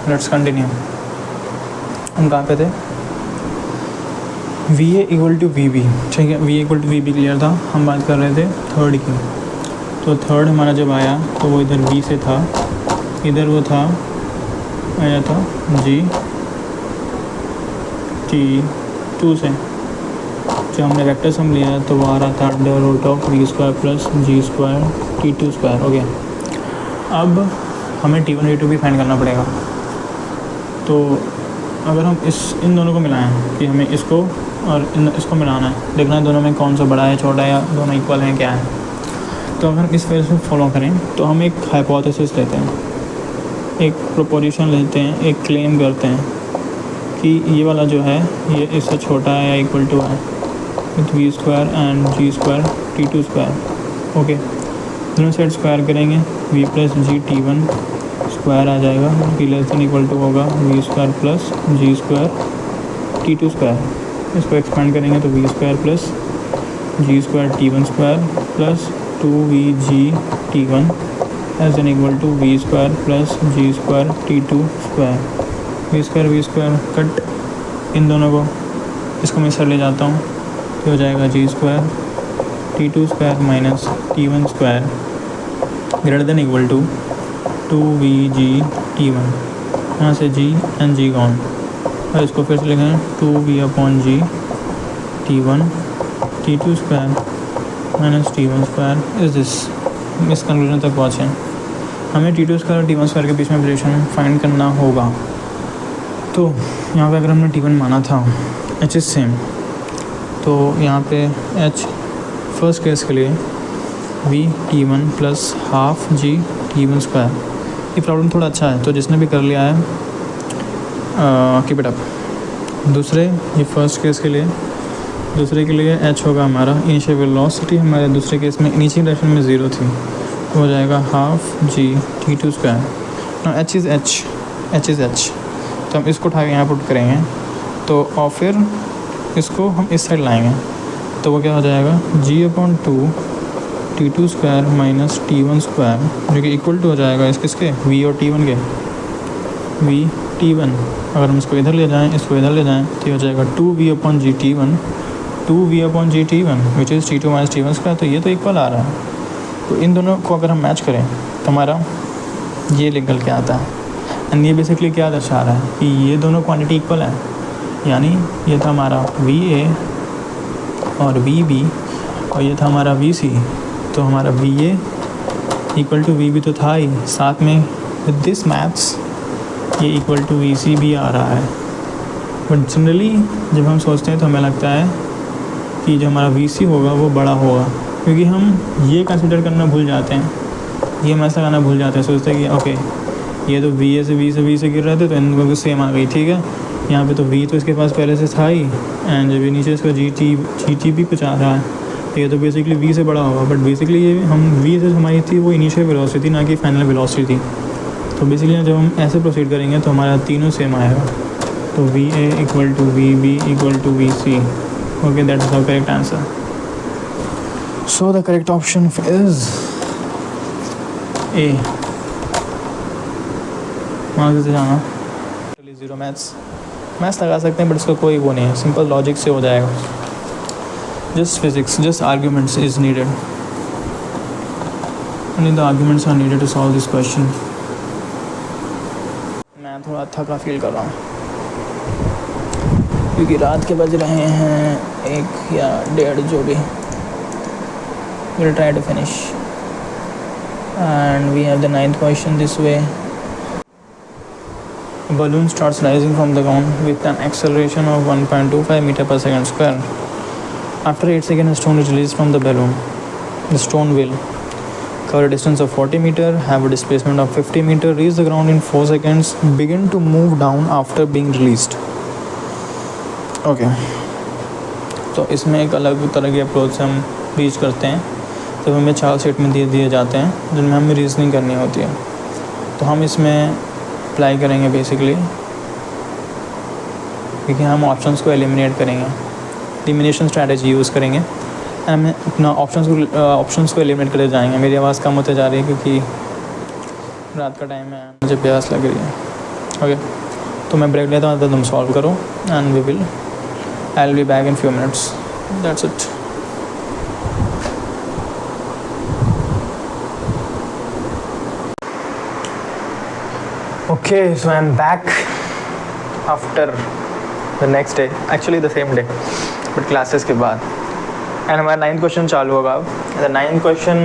Let's continue. हम कहाँ पे थे? V A equal to V B, ठीक है, V equal to V B clear था। हम बात कर रहे थे थर्ड की। तो थर्ड हमारा जब आया तो वो इधर वी से था, इधर वो था, आया था जी टी टू से। जब हमने वेक्टर सम लिया तो वो आ रहा था under root of V square plus G square T two square. Okay, अब हमें टी वन टी टू भी फाइंड करना पड़ेगा। तो अगर हम इन दोनों को मिलाएं कि हमें इसको और इसको मिलाना है, देखना है दोनों में कौन सा बड़ा है, छोटा है, या दोनों इक्वल हैं, क्या है। तो अगर हम इस वजह से फॉलो करें तो हम एक हाइपोथेसिस लेते हैं, एक प्रोपोजिशन लेते हैं, एक क्लेम करते हैं कि ये वाला जो है ये इससे छोटा है या इक्वल टू है with V square and G square T two square. Okay, दोनों साइड स्क्वायर करेंगे, V plus G T one square आ जाएगा, कि लेस देन इक्वल टू होगा V square plus G square T two square. इसको एक्सपेंड करेंगे तो V square plus G square T one square plus two V G T one less than equal to V square plus G square T two square. V square cut इन दोनों को, इसको मैं सर ले जाता हूँ तो हो जाएगा G square T two square minus T one square greater than equal to two V G T one. यहाँ से जी एंड जी गॉन, और इसको फिर से लिखें two V upon G T one T two square minus T one square is this. इस कंक्लूजन तक पहुँचें। हमें टी टू स्क्वायर और टी वन स्क्वायर के बीच में रिलेशन फाइंड करना होगा। तो यहाँ पे अगर हमने टी वन माना था एच इज सेम, तो यहाँ पे एच फर्स्ट केस के लिए we T one plus half ji T one square. ये प्रॉब्लम थोड़ा अच्छा है, तो जिसने भी कर लिया है कीप इट अप। दूसरे ये फर्स्ट केस के लिए, दूसरे के लिए एच होगा हमारा इनिशियल वेलोसिटी, हमारे दूसरे केस में इनिशियल डायरेक्शन में 0 थी, तो हो जाएगा हाफ जी टी टू स्क्वायर। ना H is H, H is H, तो हम इसको उठा के यहाँ पुट करेंगे, तो और फिर इसको हम इस साइड लाएंगे, तो वो क्या हो जाएगा G upon two T two square minus T one square, जो कि इक्वल टू हो जाएगा इस किसके वी और टी वन के, वी टी वन। अगर हम इसको इधर ले जाएं, इसको इधर ले जाएं, तो ये हो जाएगा two V upon G T one, two V upon G T one which is T two minus T one square, तो ये तो इक्वल आ रहा है। तो इन दोनों को अगर हम मैच करें तो हमारा ये निकल के आता है। एंड ये बेसिकली क्या दर्शा रहा है कि ये दोनों क्वांटिटी इक्वल है, यानी ये था हमारा वी ए और वी बी, और ये था हमारा वी सी, तो हमारा V A equal to V B तो था ही, साथ में विद दिस मैथ्स ये इक्वल टू वी सी भी आ रहा है। बट जनरली जब हम सोचते हैं तो हमें लगता है कि जो हमारा वी सी होगा वो बड़ा होगा, क्योंकि हम ये कंसिडर करना भूल जाते हैं, ये मैथ्स लगाना भूल जाते हैं, सोचते हैं कि ओके ये तो वी ए से वी से गिर रहे थे तो इन दोनों को सेम आ गई, ठीक है। यहाँ पे तो वी तो इसके पास पहले से था ही, एंड जब ये नीचे इसका जी टी भी कुछ आ रहा है, तो ये तो बेसिकली वी से बड़ा होगा। बट बेसिकली ये हम वी से हमारी थी वो इनिशियल वेलोसिटी, ना कि फाइनल वेलोसिटी थी। तो बेसिकली जब हम ऐसे प्रोसीड करेंगे तो हमारा तीनों सेम आएगा, तो V A equal to V B equal to V C. Okay, that is the correct answer. So the correct option is A. वहाँ से जाना ज़ीरो मैथ्स लगा सकते हैं, बट इसका कोई वो नहीं है, सिंपल लॉजिक से हो जाएगा। Just physics, just arguments is needed, only the arguments are needed to solve this question. मैं थोड़ा थका फील कर रहा हूँ क्योंकि रात के बज रहे हैं 1 या 1:30 जो भी। Will try to finish and we have the 9th question this way. A balloon starts rising from the ground with an acceleration of 1.25 meter per second square. After 8 seconds, a stone is released from the balloon. The stone will cover a distance of 40 meter, have a displacement of 50 meter, reach the ground in 4 seconds, begin to move down after being released. Okay. तो इसमें एक अलग तरह की अप्रोच से हम रीच करते हैं, जब हमें 4 सेट में दिए जाते हैं जिनमें हमें रीजनिंग करनी होती है। तो हम इसमें अप्लाई करेंगे बेसिकली, क्योंकि हम ऑप्शंस को एलिमिनेट करेंगे, एलिमिनेशन स्ट्रैटेजी यूज़ करेंगे, हमें अपना ऑप्शंस को एलिमिनेट करते जाएंगे। मेरी आवाज़ कम होते जा रही है क्योंकि रात का टाइम है, मुझे प्यास लग रही है। ओके, तो मैं ब्रेक लेता हूँ, तो तुम सॉल्व करो and I will be back in few minutes, that's it. Okay, so I'm back after the next day, actually the same day, but classes के बाद, and हमारा 9th क्वेश्चन चालू होगा अब। The 9th क्वेश्चन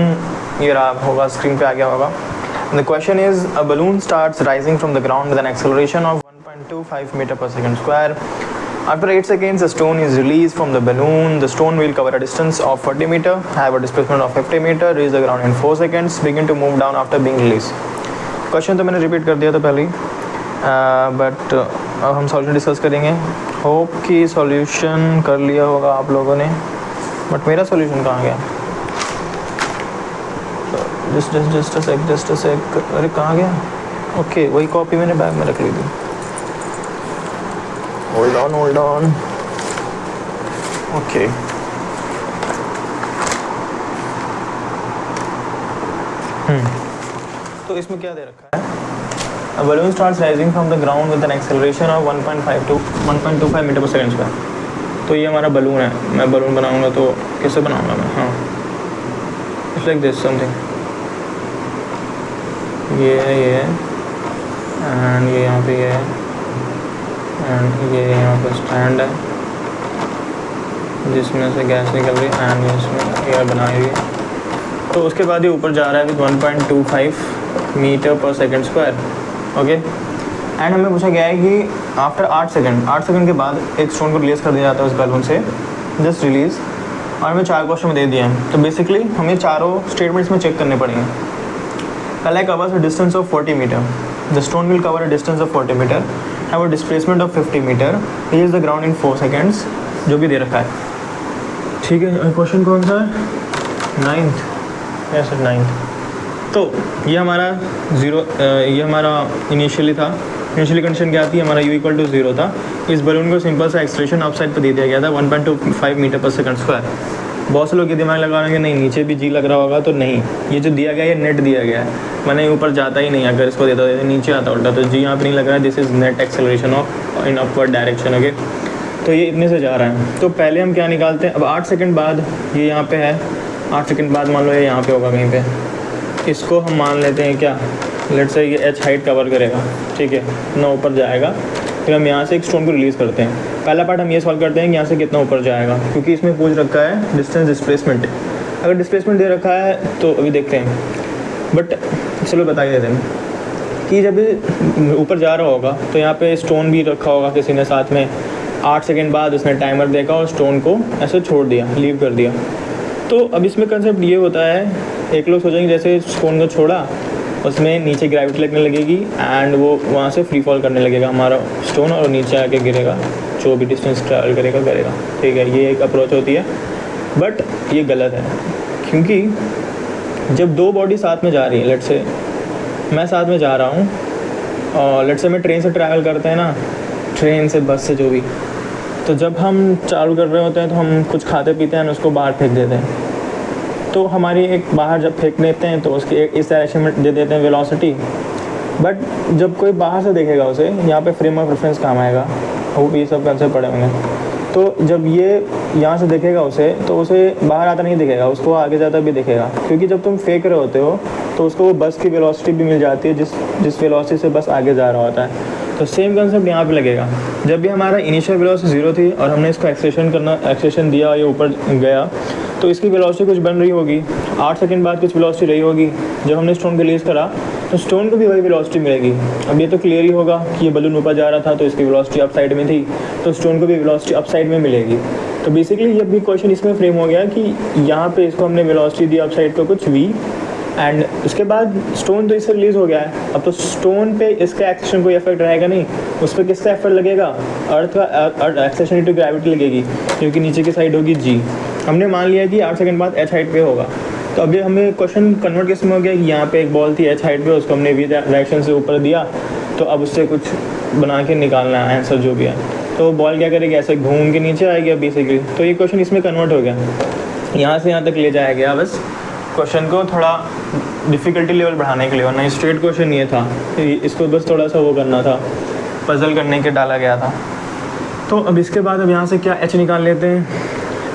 ये रहा होगा, स्क्रीन पे आ गया होगा। The question is, a balloon starts rising from the ground with an acceleration of 1.25 meter per second square. After 8 seconds, a stone is released from the balloon. The stone will cover a distance of 40 meter, have a displacement of 50 meter, reach the ground in 4 seconds, begin to move down after being released. Question तो मैंने रिपीट कर दिया था पहले ही, बट अब हम सॉल्यूशन डिस्कस करेंगे। होप कि सॉल्यूशन कर लिया होगा आप लोगों ने, बट मेरा सॉल्यूशन कहाँ गया? जस्ट अ सेक, अरे कहाँ गया? ओके, वही कॉपी मैंने बैग में रख ली थी। Hold on. ओके, तो इसमें क्या दे रखा है? A balloon starts rising from the ground with an acceleration of 1.25 metre पर सेकंड स्क्वायर। तो ये हमारा बलून है, मैं बलून बनाऊंगा तो कैसे बनाऊंगा मैं? हाँ, इट्स लाइक दिस समथिंग, ये एंड ये यहाँ पे ये एंड ये यहाँ पर स्टैंड है जिसमें से गैस निकल रही है एंड इसमें एयर बनाई हुई है। तो उसके बाद ये ऊपर जा रहा है विद 1.25 मीटर पर सेकंड स्क्वायर। ओके, एंड हमें पूछा गया है कि आफ्टर 8 सेकंड के बाद एक स्टोन को रिलीज़ कर दिया जाता है उस बैलून से, जस्ट रिलीज़, और हमें 4 क्वेश्चन में दे दिए हैं। तो बेसिकली हमें चारों स्टेटमेंट्स में चेक करने पड़ेंगे। पहला covers a distance of 40 metre, the stone will cover a distance of 40 metre, have a displacement of 50 metre, reach the ground in 4 seconds, जो भी दे रखा है। ठीक है, क्वेश्चन कौन सा है? 9th, yes 9th। तो ये हमारा ये हमारा इनिशियली था। इनिशियली कंडीशन क्या थी? हमारा u इक्वल टू 0 था। इस बलून को सिंपल सा एक्सलेशन ऑफ साइड पर दे दिया गया था 1.25 मीटर पर सेकंड स्क्वायर। बहुत से लोग ये दिमाग लगा रहे हैं नहीं नीचे भी जी लग रहा होगा, तो नहीं, ये जो दिया गया है ये नेट दिया गया है, मैंने ऊपर जाता ही नहीं, अगर इसको देता तो नीचे आता उल्टा, तो जी यहाँ पर नहीं लग रहा है। This is net acceleration of in upward direction. Okay, तो ये इतने से जा रहा है। तो पहले हम क्या निकालते हैं? अब 8 सेकेंड बाद ये यहाँ पे है, 8 सेकेंड बाद मान लो ये यहाँ पे होगा कहीं पे, इसको हम मान लेते हैं क्या, लेट्स से ये h हाइट कवर करेगा, ठीक है, इतना ऊपर जाएगा। फिर हम यहाँ से एक स्टोन को रिलीज़ करते हैं। पहला पार्ट हम ये सॉल्व करते हैं कि यहाँ से कितना ऊपर जाएगा, क्योंकि इसमें पूछ रखा है डिस्टेंस डिस्प्लेसमेंट। अगर डिस्प्लेसमेंट दे रखा है तो अभी देखते हैं, बट चलो बता ही देते हैं कि जब ऊपर जा रहा होगा तो यहाँ पे स्टोन भी रखा होगा किसी ने साथ में। 8 सेकेंड बाद उसने टाइमर देखा और स्टोन को ऐसे छोड़ दिया, लीव कर दिया। तो अब इसमें कंसेप्ट ये होता है, एक लोग सोचेंगे जैसे स्टोन को छोड़ा उसमें नीचे ग्रेविटी लगने लगेगी एंड वो वहाँ से फ्री फॉल करने लगेगा हमारा स्टोन, और नीचे आके गिरेगा, जो भी डिस्टेंस ट्रैवल करेगा। ठीक है, ये एक अप्रोच होती है, बट ये गलत है, क्योंकि जब दो बॉडी साथ में जा रही है, लेट्स से मैं साथ में जा रहा हूँ और लेट्स से मैं ट्रेन से ट्रैवल करते हैं ना, ट्रेन से, बस से, जो भी, तो जब हम चालू कर रहे होते हैं तो हम कुछ खाते पीते हैं और उसको बाहर फेंक देते हैं। तो हमारी एक बाहर जब फेंक देते हैं तो उसकी एक इस डायरेक्शन में दे देते हैं वेलोसिटी, बट जब कोई बाहर से देखेगा उसे, यहाँ पे फ्रेम ऑफ रेफरेंस काम आएगा, वो भी सब कंसेप्ट पड़े होंगे। तो जब ये यहाँ से देखेगा उसे, तो उसे बाहर आता नहीं दिखेगा, उसको आगे जाता भी दिखेगा, क्योंकि जब तुम फेंक रहे होते हो तो उसको वो बस की वेलोसिटी भी मिल जाती है जिस वेलोसिटी से बस आगे जा रहा होता है। तो सेम कंसेप्ट यहाँ पे लगेगा। जब भी हमारा इनिशियल वेलोसिटी 0 थी और हमने इसको एक्सेलेरेशन दिया, ये ऊपर गया, तो इसकी वेलोसिटी कुछ बन रही होगी। 8 सेकंड बाद कुछ वेलोसिटी रही होगी। जब हमने स्टोन को रिलीज़ करा तो स्टोन को भी वही वेलोसिटी मिलेगी। अब ये तो क्लियर ही होगा कि ये बलून ऊपर जा रहा था तो इसकी वेलोसिटी अप साइड में थी, तो स्टोन को भी वेलोसिटी अप साइड में मिलेगी। तो बेसिकली ये भी क्वेश्चन इसमें फ्रेम हो गया कि यहाँ पे इसको हमने वेलोसिटी दी अप साइड को कुछ v, एंड उसके बाद स्टोन तो इससे रिलीज़ हो गया है। अब तो स्टोन पे इसका एक्सेशन कोई इफेक्ट रहेगा नहीं, उस पर किसका इफेक्ट लगेगा? अर्थ का एक्सेशन टू ग्रेविटी लगेगी, क्योंकि नीचे की साइड होगी g। हमने मान लिया कि 8 सेकंड बाद h हाइट पे होगा। तो अभी हमें क्वेश्चन कन्वर्ट किस में हो गया कि यहाँ पे एक बॉल थी h हाइट पे, उसको हमने v डायरेक्शन से ऊपर दिया, तो अब उससे कुछ बना के निकालना है आंसर जो भी है। तो बॉल क्या करेगी? ऐसे घूम के नीचे आएगी बेसिकली। तो ये क्वेश्चन इसमें कन्वर्ट हो गया, यहाँ से यहाँ तक ले जाया गया बस क्वेश्चन को थोड़ा डिफ़िकल्टी लेवल बढ़ाने के लिए, वरना स्ट्रेट क्वेश्चन ये था, इसको बस थोड़ा सा वो करना था, पजल करने के डाला गया था। तो अब इसके बाद अब यहाँ से क्या h निकाल लेते हैं।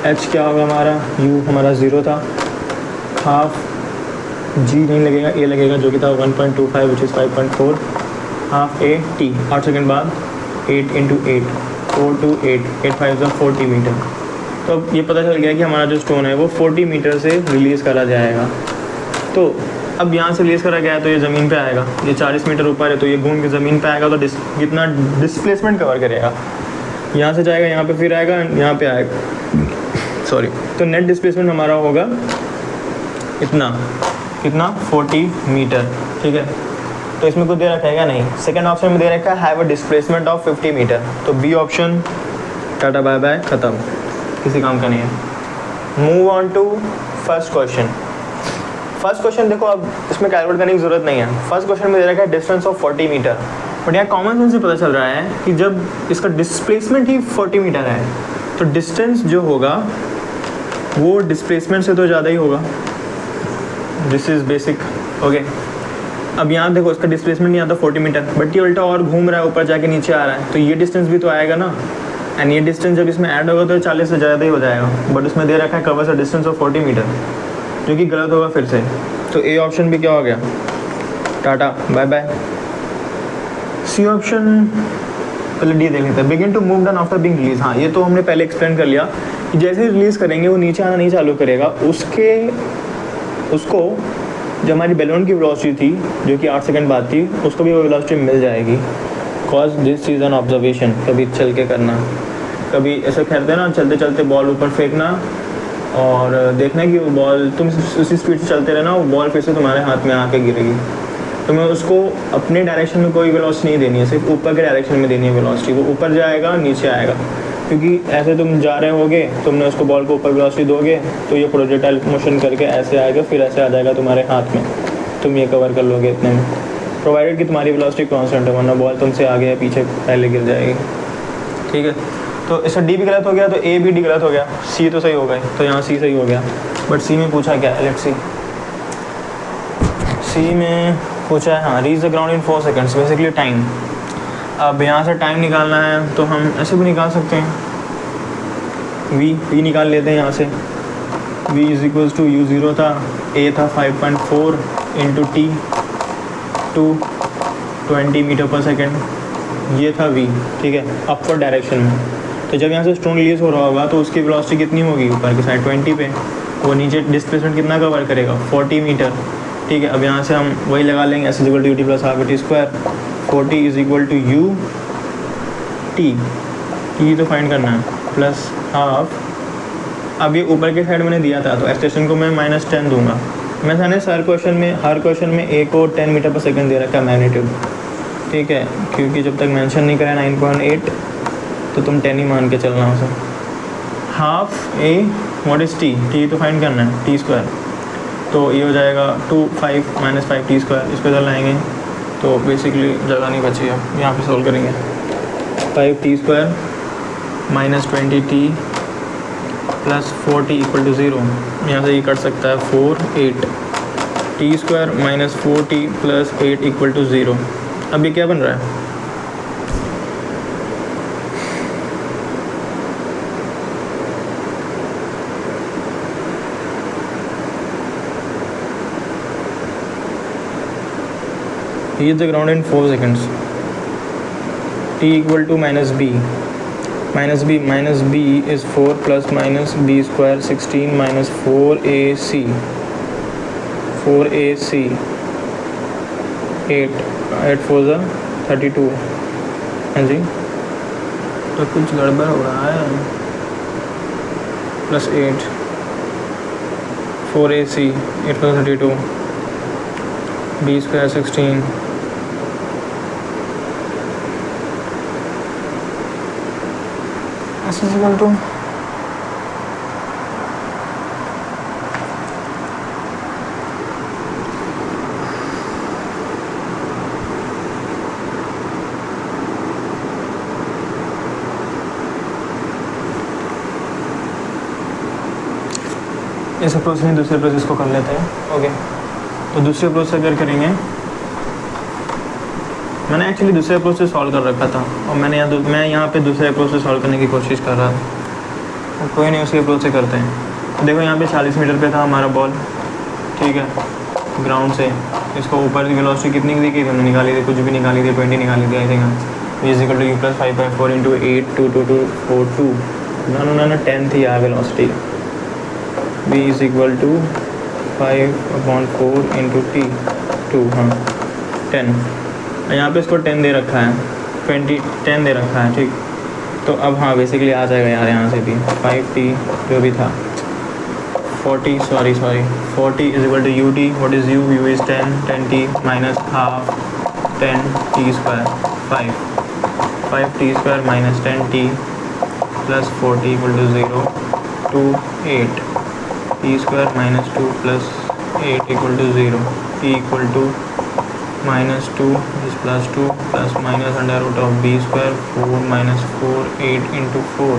h क्या होगा हमारा? u हमारा 0 था, हाफ g नहीं लगेगा, a लगेगा, जो कि था 1.25 which is 5.4, half a t। 8 second बाद 8 × 8 4 to 8 8 5 40 मीटर। तो अब ये पता चल गया कि हमारा जो स्टोन है वो 40 मीटर से रिलीज़ करा जाएगा। तो अब यहाँ से रिलीज़ करा गया तो ये ज़मीन पे आएगा, ये 40 मीटर ऊपर है, तो ये घूम के ज़मीन पे आएगा, तो कितना डिस्प्लेसमेंट कवर करेगा? यहाँ से जाएगा, यहाँ पे फिर आएगा, यहाँ पे आएगा, सॉरी। तो नेट डिस्प्लेसमेंट हमारा होगा कितना 40 मीटर, ठीक है। तो इसमें कुछ दे रखा है क्या? नहीं। सेकेंड ऑप्शन में दे रखा है have a displacement of 50 metre, तो B option tata bye bye, ख़त्म, किसी काम का नहीं है। Move on to first question. First question देखो, अब इसमें कैलकुलेट करने की ज़रूरत नहीं है। फर्स्ट क्वेश्चन में दे रखा है डिस्टेंस ऑफ 40 मीटर, बट यहाँ कॉमन सेंस से पता चल रहा है कि जब इसका डिस्प्लेसमेंट ही 40 मीटर है तो डिस्टेंस जो होगा वो डिस्प्लेसमेंट से तो ज़्यादा ही होगा। This is basic, okay. अब यहाँ देखो इसका डिस्प्लेसमेंट नहीं आता 40 मीटर, बट ये उल्टा और घूम रहा है, ऊपर जाके नीचे आ रहा है, तो ये डिस्टेंस भी तो आएगा ना। एंड ये डिस्टेंस जब इसमें ऐड होगा तो 40 से ज़्यादा ही हो जाएगा, बट उसमें दे रखा है covers a distance of 40 metre, जो कि गलत होगा फिर से। तो ए ऑप्शन भी क्या हो गया? टाटा बाय बाय। सी ऑप्शन, पहले डी देख लेते हैं। Begin to move down after being release. हाँ, ये तो हमने पहले एक्सप्लेन कर लिया कि जैसे ही रिलीज़ करेंगे वो नीचे आना नहीं चालू करेगा, उसको जो हमारी बैलून की वेलोसिटी थी जो कि 8 सेकंड बाद थी, उसको भी वो वेलोसिटी मिल जाएगी। Cause this is an observation. कभी चल के करना, कभी ऐसे खेलते ना, चलते चलते बॉल ऊपर फेंकना और देखना कि वो बॉल, तुम उसी स्पीड से चलते रहना, वो बॉल फिर से तुम्हारे हाथ में आके गिरेगी। तो मैं उसको अपने डायरेक्शन में कोई वेलोसिटी नहीं देनी है, सिर्फ ऊपर के डायरेक्शन में देनी है वेलोसिटी। वो ऊपर जाएगा नीचे आएगा, क्योंकि ऐसे तुम जा रहे होगे, तुमने उसको बॉल को ऊपर वेलोसिटी दोगे तो ये प्रोजेक्टाइल मोशन करके ऐसे आएगा, फिर ऐसे आ जाएगा तुम्हारे हाथ में, तुम ये कवर कर लोगे इतने में, प्रोवाइडेड कि तुम्हारी वेलोसिटी कांस्टेंट है, वरना बॉल तुमसे आगे या पीछे पहले गिर जाएगी। ठीक है, तो इसमें डी भी गलत हो गया, तो ए भी डी गलत हो गया, सी तो सही हो गए, तो यहाँ सी सही हो गया। बट सी में पूछा क्या है, लेट्स सी में पूछा है हाँ, reach the ground in 4 seconds, basically time. अब यहाँ से टाइम निकालना है तो हम ऐसे भी निकाल सकते हैं, वी निकाल लेते हैं यहाँ से। v is equals to U zero था, ए था 5.4 into T two 20 metre per second, ये था v। ठीक है, अपवर्ड डायरेक्शन में। तो जब यहाँ से स्टोन रिलीज हो रहा होगा तो उसकी वेलोसिटी कितनी होगी, ऊपर की साइड 20 पे, वो नीचे डिस्प्लेसमेंट कितना कवर करेगा, 40 मीटर। ठीक है, अब यहाँ से हम वही लगा लेंगे, S is equal to U T plus half T square, 40 is equal to you T तो फाइंड करना है, प्लस हाफ। अब ये ऊपर के साइड मैंने दिया था तो एक्सटेंशन को मैं -10 दूंगा। मैंने हर क्वेश्चन में ए को 10 मीटर पर सेकंड दे रखा है मैग्नीट्यूड। ठीक है, क्योंकि जब तक मेंशन नहीं करा 9.8 तो तुम 10 ही मान के चलना उसे। Half A what is T तो फाइंड करना है, टी स्क्वायर, तो ये हो जाएगा 5 टी स्क्वायर, इसको इधर लाएंगे तो बेसिकली जगह नहीं बची, अब यहाँ पे सोल्व करेंगे। 5 T square -20 T plus 4 T equal to 0, यहाँ से ये कट सकता है 4 8 T square -4 T plus 8 equal to 0। अब ये क्या बन रहा है, he is the ground in 4 seconds, t equal to minus b is 4 plus minus b square 16 minus 4ac 8 4 32। हाँ जी, तो कुछ गड़बड़ हो रहा है, plus 8 4ac 8 4 32 b square 16 is equal to इस अप्रोच में दूसरे प्रोसेस को कर लेते हैं। ओके, तो दूसरे अप्रोच से अगर करेंगे, मैंने एक्चुअली दूसरे अप्रोच से सॉल्व कर रखा था और मैं यहाँ पे दूसरे अप्रोच से सॉल्व करने की कोशिश कर रहा था, तो कोई नहीं, उसी अप्रोच से करते हैं। देखो यहाँ पे 40 मीटर पे था हमारा बॉल, ठीक है, ग्राउंड से। इसको ऊपर की वेलोसिटी कितनी दी थी, हमने निकाली थी, कुछ भी निकाली थी, 20 निकाली थी I think. Is equal to you plus 5.4 into 8 2 2 2 4 2 ना 10 थी यार velocity. v is equal to 5/4 into T 2, हाँ 10। यहाँ पे इसको 10 दे रखा है, 10 दे रखा है, ठीक। तो अब हाँ बेसिकली आ जाएगा यार यहाँ से भी 5t जो भी था 40 is equal to you T, what is U is 10t minus half 10t square 5t square minus 10t plus 40 equal to 0 2 8 t square minus 2 plus 8 equal to 0 t equal to -2 is plus 2 plus minus under root of b square 4 minus 4 8 into 4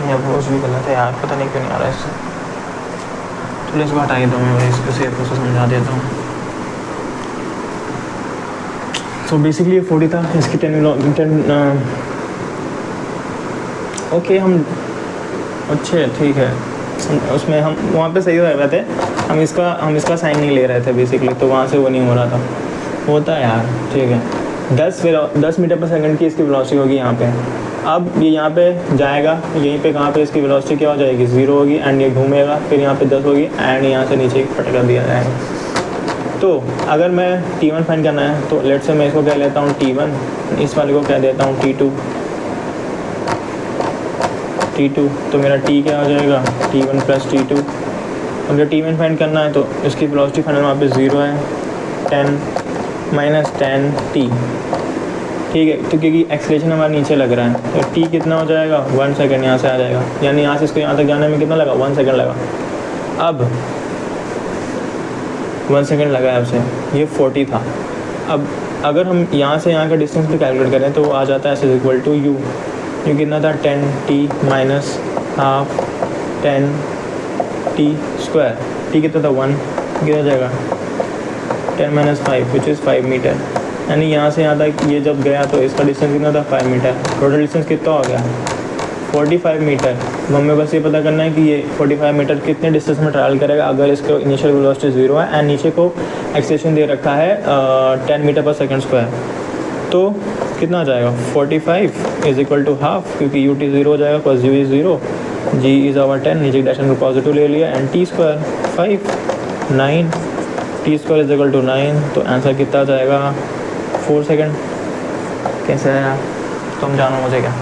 ये अप्रोच भी गलत है यार, पता नहीं क्यों नहीं आ रहा है इससे। चलो इसको हटा देता हूँ, मैं इसको से अप्रोच समझा देता हूँ। तो बेसिकली ये 40 था, इसकी 10 ओके हम अच्छे ठीक है, उसमें हम वहाँ पे सही हो रहे थे, हम इसका साइन नहीं ले रहे थे बेसिकली, तो वहाँ से वो नहीं हो रहा था, होता है यार, ठीक है। 10 मीटर पर सेकंड की इसकी वेलोसिटी होगी यहाँ पे। अब ये यहाँ पे जाएगा, यहीं पे कहाँ पे इसकी वेलोसिटी क्या हो जाएगी, 0 होगी, एंड ये घूमेगा, फिर यहाँ पे 10 होगी, एंड यहाँ से नीचे फटका दिया जाएगा। तो अगर मैं T1 फाइंड करना है तो लेट से मैं इसको कह लेता हूँ T1, इस वाले को कह देता हूँ T2। T2, तो मेरा T क्या हो जाएगा, T1 प्लस T2। अगर T1 फाइंड करना है तो इसकी वेलोसिटी फाइनल वहाँ पे 0 है, 10 माइनस 10T, ठीक है। तो क्योंकि एक्सेलरेशन हमारा नीचे लग रहा है तो T कितना हो जाएगा, 1 सेकेंड यहाँ से आ जाएगा, यानी यहाँ से इसको यहाँ तक जाने में कितना लगा, 1 सेकेंड लगा। अब 1 सेकेंड लगा है उसे, ये 40 था। अब अगर हम यहाँ से यहाँ का डिस्टेंस भी कैलकुलेट करें तो वो आ जाता है S is equal to U कितना था, 10T minus half 10T square. T कितना था, 1, कितना जाएगा 10 माइनस 5 विच इज़ 5 मीटर, यानी यहाँ से यहाँ तक ये जब गया तो इसका डिस्टेंस कितना था, 5 मीटर। टोटल डिस्टेंस कितना हो गया, 45 मीटर। तो हमें बस ये पता करना है कि ये 45 मीटर कितने डिस्टेंस में ट्रैवल करेगा अगर इसका इनिशियल वेलोसिटी 0 है एंड नीचे को एक्सेलरेशन दे रखा है 10 मीटर पर सेकंड स्क्वायर। तो कितना आ जाएगा, 45 इज इक्वल टू हाफ, क्योंकि यू टी 0 हो जाएगा plus U is 0, G is our 10, नीचे डायरेक्शन को पॉजिटिव ले लिया, and T square 5 9, T square is equal to 9। तो आंसर कितना आ जाएगा, 4 सेकेंड। कैसे है यार, तुम जानो मुझे क्या।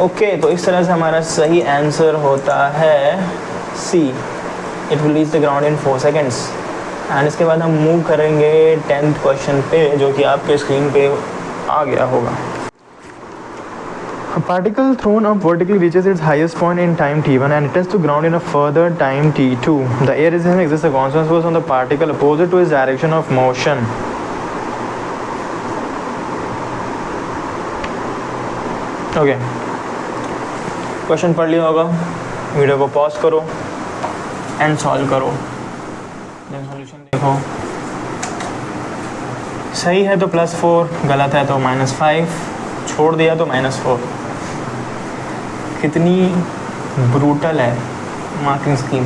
ओके, तो इस तरह से हमारा सही आंसर होता है C, it will reach the ground in 4 seconds. And इसके बाद हम मूव करेंगे 10th क्वेश्चन पे, जो कि आपके स्क्रीन पे आ गया होगा। A particle thrown up vertically reaches its highest point in time t1 and returns to ground in a further time t2. The air resistance exists a constant force on the particle opposite to its direction of motion. Okay, question पढ़ लिया होगा, वीडियो को पॉज करो एंड सॉल्व करो, देन सॉल्यूशन देखो। सही है तो +4, गलत है तो -5, छोड़ दिया तो -4। कितनी ब्रूटल है मार्किंग स्कीम।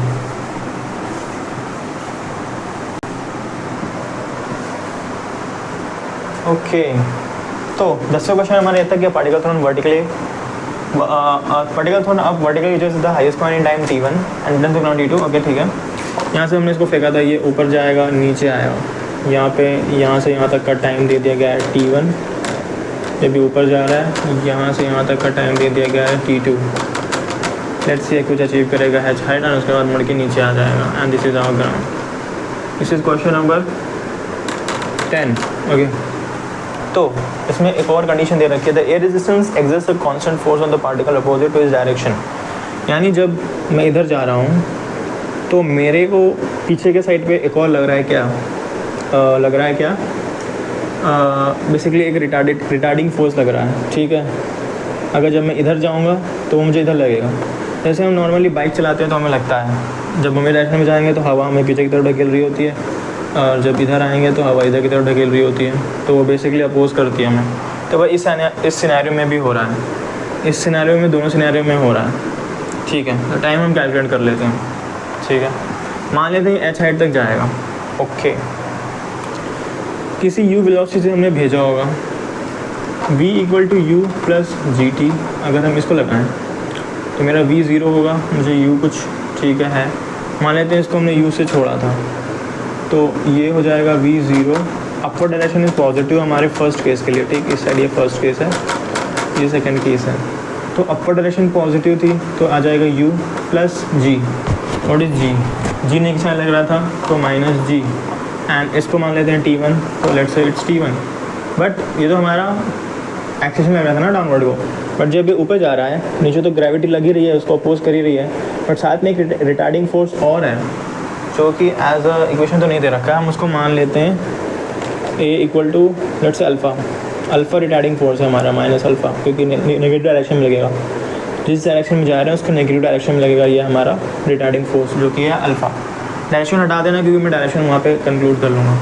ओके, तो 10वें क्वेश्चन हमारे ये तक कि particle thrown vertically up vertically जो the highest point in time t1 and then to ground t2। Okay, ठीक है। यहाँ से हमने इसको फेंका था, ये ऊपर जाएगा नीचे आएगा, यहाँ पे यहाँ से यहाँ तक का टाइम दे दिया गया है t1, ये भी ऊपर जा रहा है, यहाँ से यहाँ तक का टाइम दे दिया गया है t2। लेट्स सी कुछ अचीव करेगा h हाइट एंड उसके बाद मुड़ के नीचे आ जाएगा, and this is our ground. This is question number 10। Okay, तो इसमें एक और कंडीशन दे रखी है, the air resistance exist a constant force on the particle opposite to इस डायरेक्शन। यानी जब मैं इधर जा रहा हूँ तो मेरे को पीछे के साइड पे एक और लग रहा है क्या, बेसिकली एक रिटार्डिंग फोर्स लग रहा है, ठीक है। अगर जब मैं इधर जाऊँगा तो मुझे इधर लगेगा। जैसे हम नॉर्मली बाइक चलाते हैं तो हमें लगता है जब हमें डायरेक्शन में जाएंगे तो हवा हमें पीछे की तरफ ढकेल रही होती है, और जब इधर आएंगे तो हवा इधर की तरफ ढकेल रही होती है, तो वो बेसिकली अपोज करती है हमें। तो वह इस सिनेरियो में भी हो रहा है, इस सिनेरियो में, दोनों सिनेरियो में हो रहा है, ठीक है। तो टाइम हम कैलकुलेट कर लेते हैं, ठीक है। मान लेते हैं h हाइट तक जाएगा, ओके। किसी u वेलोसिटी से हमने भेजा होगा, v equal to you plus G T. अगर हम इसको लगाएं तो मेरा v 0 होगा, मुझे u कुछ, ठीक है। मान लेते हैं इसको हमने u से छोड़ा था, तो ये हो जाएगा v 0। Upward direction is positive हमारे फर्स्ट केस के लिए, ठीक। इस साइड ये फर्स्ट केस है, ये सेकंड केस है। तो अपवर्ड डायरेक्शन पॉजिटिव थी तो आ जाएगा u plus G. What is g? g नीचे साइड लग रहा था तो -g, एंड इसको मान लेते हैं t1, तो let's say it's t1। But ये तो हमारा एक्सेशन लग रहा था ना डाउनवर्ड को, बट जब ये ऊपर जा रहा है नीचे तो ग्रेविटी लगी रही है, उसको अपोज कर ही रही है, बट साथ में एक रिटार्डिंग फोर्स और है जो कि एज अ इक्वेशन तो नहीं दे रखा है। हम उसको मान लेते हैं a equal to let's say alpha retarding force है हमारा, -α, क्योंकि नेगेटिव डायरेक्शन में लगेगा। जिस डायरेक्शन में जा रहे हैं उसको नेगेटिव डायरेक्शन में लगेगा ये हमारा रिटार्डिंग फोर्स, जो कि है अल्फ़ा। डायरेक्शन हटा देना क्योंकि मैं डायरेक्शन वहाँ पे कंक्लूड कर लूँगा,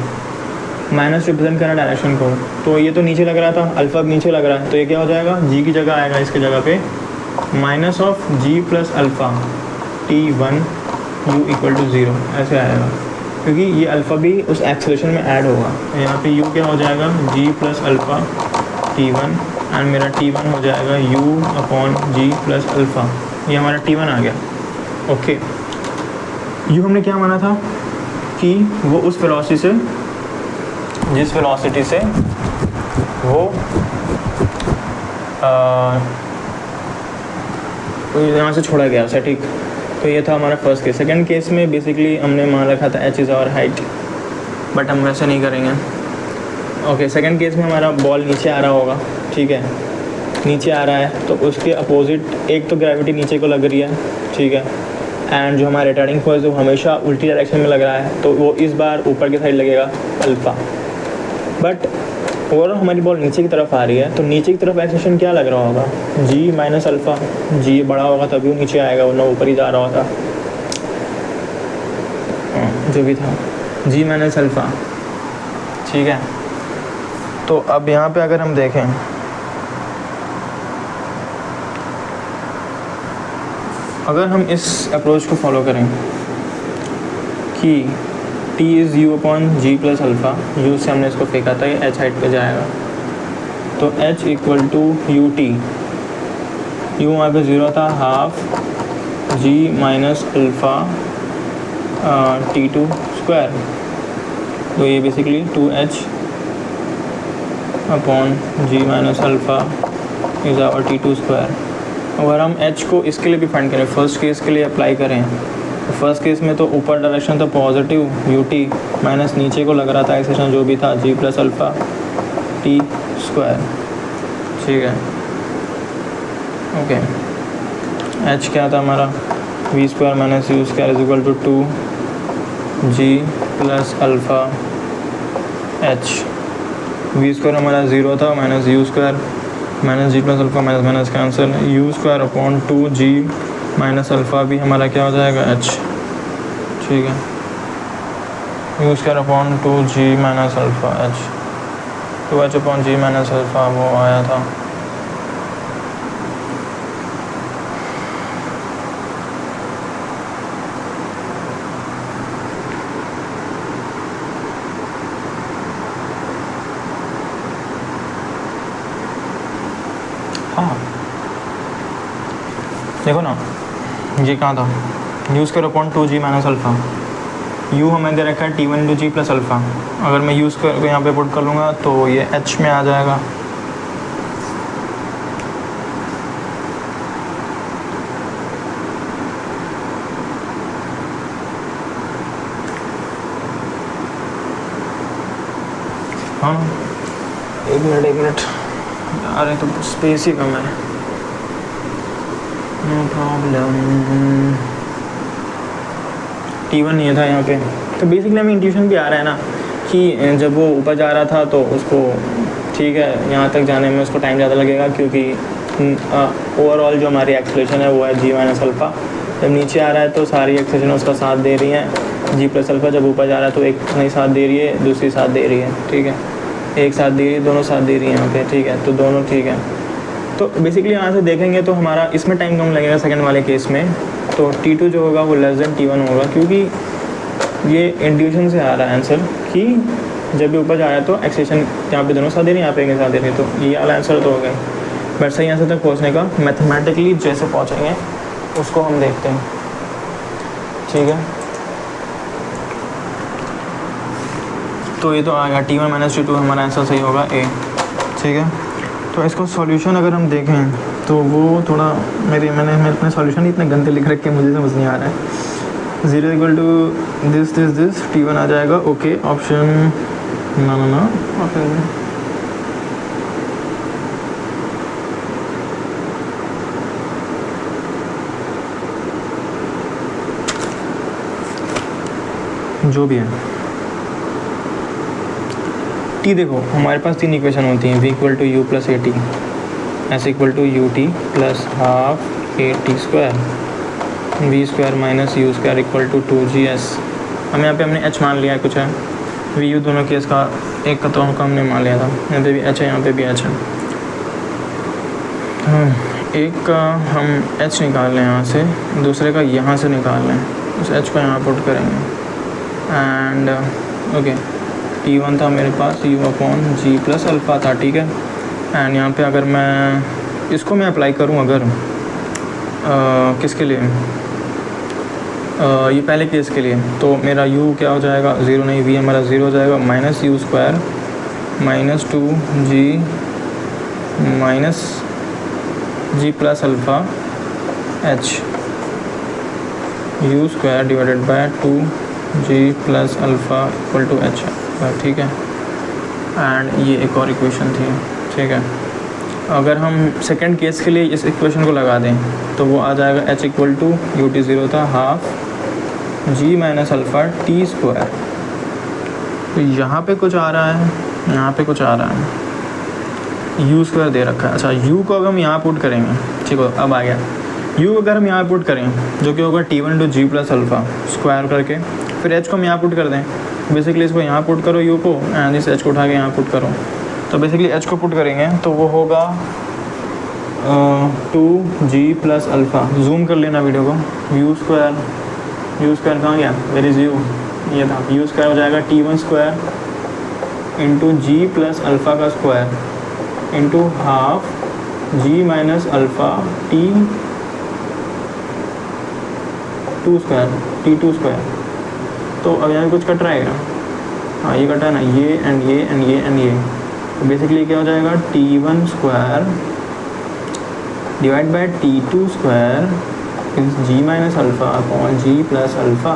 माइनस रिप्रेजेंट करना डायरेक्शन को। तो ये तो नीचे लग रहा था, अल्फ़ा नीचे लग रहा है, तो ये क्या हो जाएगा, g की जगह आएगा, इसकी जगह पे -g plus alpha t1 u equal to 0 ऐसे आएगा, क्योंकि ये अल्फ़ा भी उस एक्सेलरेशन में ऐड होगा। तो यहाँ पे u क्या हो जाएगा, g plus alpha t1, and मेरा t1 हो जाएगा u upon g plus alpha. ये हमारा t1 आ गया, ओके। u हमने क्या माना था कि वो उस वेलोसिटी से, जिस वेलोसिटी से वो तो यहाँ से छोड़ा गया उसे, ठीक। तो ये था हमारा फर्स्ट केस। सेकंड केस में बेसिकली हमने मान रखा था H is our height, but हम वैसे नहीं करेंगे। ओके, सेकंड केस में हमारा बॉल नीचे आ रहा होगा, ठीक है, नीचे आ रहा है तो उसके अपोजिट एक तो ग्रेविटी नीचे को लग रही है, ठीक है, एंड जो हमारा रिटर्निंग फोर्स वो हमेशा उल्टी डायरेक्शन में लग रहा है, तो वो इस बार ऊपर की साइड लगेगा अल्फ़ा। बट ओवरऑल हमारी बॉल नीचे की तरफ आ रही है, तो नीचे की तरफ एक्सेशन क्या लग रहा होगा, जी माइनस अल्फ़ा। जी बड़ा होगा तभी वो नीचे आएगा, वरना ऊपर ही जा रहा होता। जो भी था जी माइनस अल्फ़ा, ठीक है। तो अब यहाँ पे अगर हम देखें, अगर हम इस अप्रोच को फॉलो करें कि T is U upon ji plus alpha, U से हमने इसको फेंका था, ये H हाइट पे जाएगा, तो H equal to you T, U वहाँ पे 0 था, हाफ जी माइनस अल्फ़ा T2 स्क्वायर, तो ये basically 2H upon G minus alpha is our T2 square. अगर हम H को इसके लिए भी फाइंड करें, फर्स्ट केस के लिए अप्लाई करें, तो फर्स्ट केस में तो ऊपर डायरेक्शन था पॉजिटिव यू टी, माइनस नीचे को लग रहा था एक्सेशन जो भी था G plus alpha T square, ठीक है। ओके, H क्या था हमारा, V square minus U square is equal to 2 G plus alpha H। V square हमारा 0 था, minus U square minus G plus alpha minus minus cancel, U square upon 2 G minus alpha भी हमारा क्या हो जाएगा H, ठीक है। U square upon 2 G minus alpha H, 2H upon G minus alpha वो आया था। हाँ देखो ना, ये कहाँ था, U square upon 2 G minus alpha, U हमें दे रखा है T1 into g plus alpha. अगर मैं यू स्क्वायर को यहाँ पे पुट कर लूँगा तो ये H में आ जाएगा, हाँ। एक मिनट यार, तो स्पेस ही कम है, नो प्रॉब्लम। T1 ये था यहाँ पे, तो बेसिकली हमें इंट्यूशन भी आ रहा है ना कि जब वो ऊपर जा रहा था तो उसको, ठीक है, यहाँ तक जाने में उसको टाइम ज़्यादा लगेगा, क्योंकि ओवरऑल जो हमारी एक्सेलरेशन है वो है जी माइनस अल्फ़ा। जब नीचे आ रहा है तो सारी एक्सेलरेशन उसका साथ दे रही हैं, जी प्लस अल्फ़ा जब ऊपर जा रहा है तो एक नहीं साथ दे रही है, दूसरी साथ दे रही है, ठीक है, एक साथ दे रही है, दोनों साथ दे रही हैं यहाँ पे, ठीक है, तो दोनों ठीक है। तो बेसिकली यहाँ से देखेंगे तो हमारा इसमें टाइम कम लगेगा सेकंड वाले केस में, तो T2 जो होगा वो लेस देन T1 होगा, क्योंकि ये इंट्यूशन से आ रहा है आंसर कि जब भी ऊपर जा रहा है तो एक्सेशन यहाँ पे दोनों साथ दे रही है, यहाँ पे एक साथ दे रही है, तो ये वाला आंसर तो हो गया। बट सही आंसर तक पहुँचने का मैथमेटिकली जैसे पहुँचेंगे उसको हम देखते हैं, ठीक है। तो ये तो आएगा T1 माइनस T2, हमारा आंसर सही होगा ए, ठीक है। तो इसको सॉल्यूशन अगर हम देखें तो वो थोड़ा मैंने अपने सॉल्यूशन इतने गंदे लिख रखे मुझे समझ नहीं आ रहा है। 0 इक्वल टू दिस T1 आ जाएगा, ओके। ऑप्शन ना जो भी है टी, देखो हमारे पास 3 इक्वेशन होती हैं, v equal to you plus A T, S equal to U T plus half A T square, V square minus U square equal to 2GS। हम यहाँ पे हमने h मान लिया है, कुछ है वी यू दोनों केस का, एक का तो हमने मान लिया था, यहाँ पे भी h है, यहाँ पे भी h है। एक का हम h निकाल लें यहाँ से, दूसरे का यहाँ से निकाल लें, उस h को यहाँ पुट करेंगे एंड ओके। T1 था मेरे पास u अपॉन जी प्लस अल्फ़ा था, ठीक है। एंड यहाँ पे अगर मैं इसको मैं अप्लाई करूँ अगर किसके लिए, ये पहले केस के लिए, तो मेरा u क्या हो जाएगा, 0 नहीं, v हमारा 0 हो जाएगा, minus U square minus 2g minus G plus alpha H U square divided by 2g plus alpha equal to H है, ठीक है। एंड ये एक और इक्वेशन थी, ठीक है। अगर हम सेकंड केस के लिए इस इक्वेशन को लगा दें तो वो आ जाएगा H equal to you T zero था हाफ जी माइनस अल्फ़ा टी स्क्वायर। तो यहाँ पे कुछ आ रहा है, यहाँ पे कुछ आ रहा है, यू स्क्वायर दे रखा है। अच्छा यू को अगर हम यहाँ पुट करेंगे, ठीक हो, अब आ गया यू अगर हम यहाँ पुट करें जो कि होगा T one to G plus alpha square करके, फिर एच को हम यहाँ पुट कर दें। बेसिकली इसको यहाँ पुट करो यू को, एंड इस एच को उठा के यहाँ पुट करो। तो बेसिकली एच को पुट करेंगे तो वो होगा 2g प्लस अल्फ़ा। जूम कर लेना वीडियो को। यू स्क्वायर कहाँ गया, वेर इज़ यू, ये था। यू स्क्वायर हो जाएगा t one square into g plus alpha का स्क्वायर इंटू हाफ जी minus alpha t two square T two square. तो अब यहाँ कुछ कट रहा है क्या? हाँ ये कटा है ना, ये एंड ये एंड ये एंड ये। तो बेसिकली क्या हो जाएगा, t one square divide by t two square is g minus alpha upon ji plus alpha.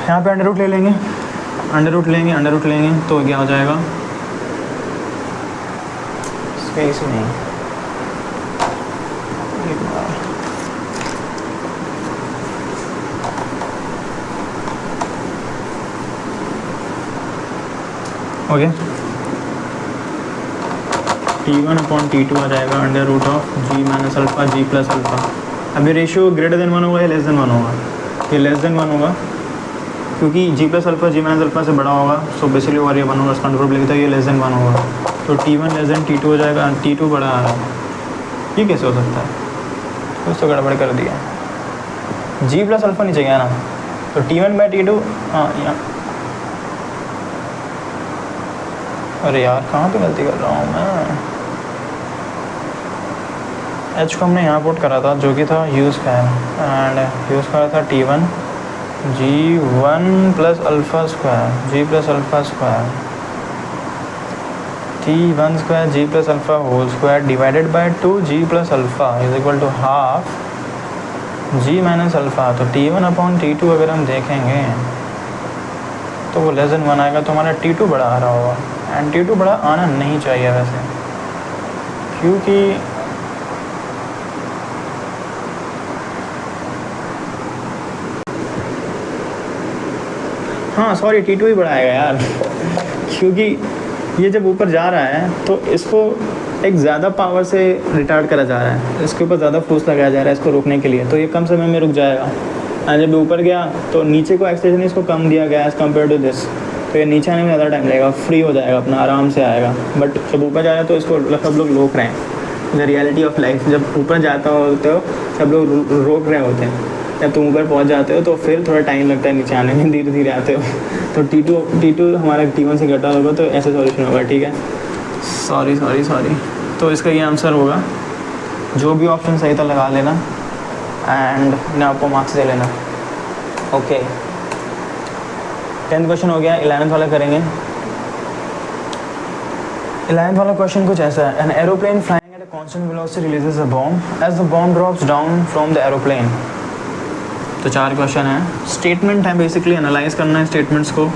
यहाँ पे अंडर रूट ले लेंगे, अंडर रूट लेंगे तो क्या हो जाएगा, स्पेस नहीं, okay. T one upon T two आ जाएगा under root of G minus alpha G plus alpha. अभी रेशियो ग्रेटर देन वन होगा या लेस देन वन होगा? ये लेस देन वन होगा क्योंकि जी प्लस अल्फ़ा जी माइनस अल्फ़ा से बड़ा होगा। सो बेसिकली और ये वन होगा, इसका अंडर लिखता है, ये लेस देन वन होगा। तो T one less than t two हो जाएगा, टी टू बड़ा आ रहा है। ये कैसे हो सकता है? कुछ तो गड़बड़ कर दिया। जी प्लस अल्फ़ा नीचे गया ना, तो T one by t two, हाँ यहाँ, अरे यार कहाँ पे गलती कर रहा हूँ मैं। एच को हमने यहाँ पुट करा था जो कि था U square, and U square था T one G one plus alpha square G plus alpha square T one square G plus alpha whole square divided by two G plus alpha is equal to half ji minus alpha. तो T one upon T two अगर हम देखेंगे तो वो लेस देन वन आएगा, तो हमारा टी टू बड़ा आ रहा होगा। एंड टी टू बड़ा आना नहीं चाहिए वैसे, क्योंकि हाँ सॉरी टी टू ही बड़ा आएगा यार क्योंकि ये जब ऊपर जा रहा है तो इसको एक ज़्यादा पावर से रिटार्ड करा जा रहा है, इसके ऊपर ज़्यादा फोर्स लगाया जा रहा है इसको रोकने के लिए, तो ये कम समय में रुक जाएगा। और जब ऊपर गया तो नीचे को एक्सटेंशन इसको कम दिया गया एज़ कम्पेयर टू दिस, तो ये नीचे आने में ज़्यादा टाइम लगेगा, फ्री हो जाएगा अपना, आराम से आएगा। बट जब ऊपर जाएगा तो इसको सब लोग रोक रहे हैं। द रियलिटी ऑफ लाइफ, जब ऊपर जाता होते हो सब लोग रोक रहे होते हैं, जब तुम ऊपर पहुंच जाते हो तो फिर थोड़ा टाइम लगता है नीचे आने में, धीरे धीरे आते हो। तो टी टू हमारा टी वन से घटा होगा तो ऐसे सॉल्यूशन होगा, ठीक है। सॉरी तो इसका ये आंसर होगा, जो भी ऑप्शन सही था लगा लेना एंड मैं आपको मार्क्स दे लेना। ओके 10th क्वेश्चन हो गया, 11th वाला करेंगे। 11th वाला क्वेश्चन कुछ ऐसा है, an aeroplane flying at a constant velocity releases a bomb as the bomb drops down from the aeroplane. तो 4 क्वेश्चन है, स्टेटमेंट है, बेसिकली एनालाइज करना है स्टेटमेंट्स को,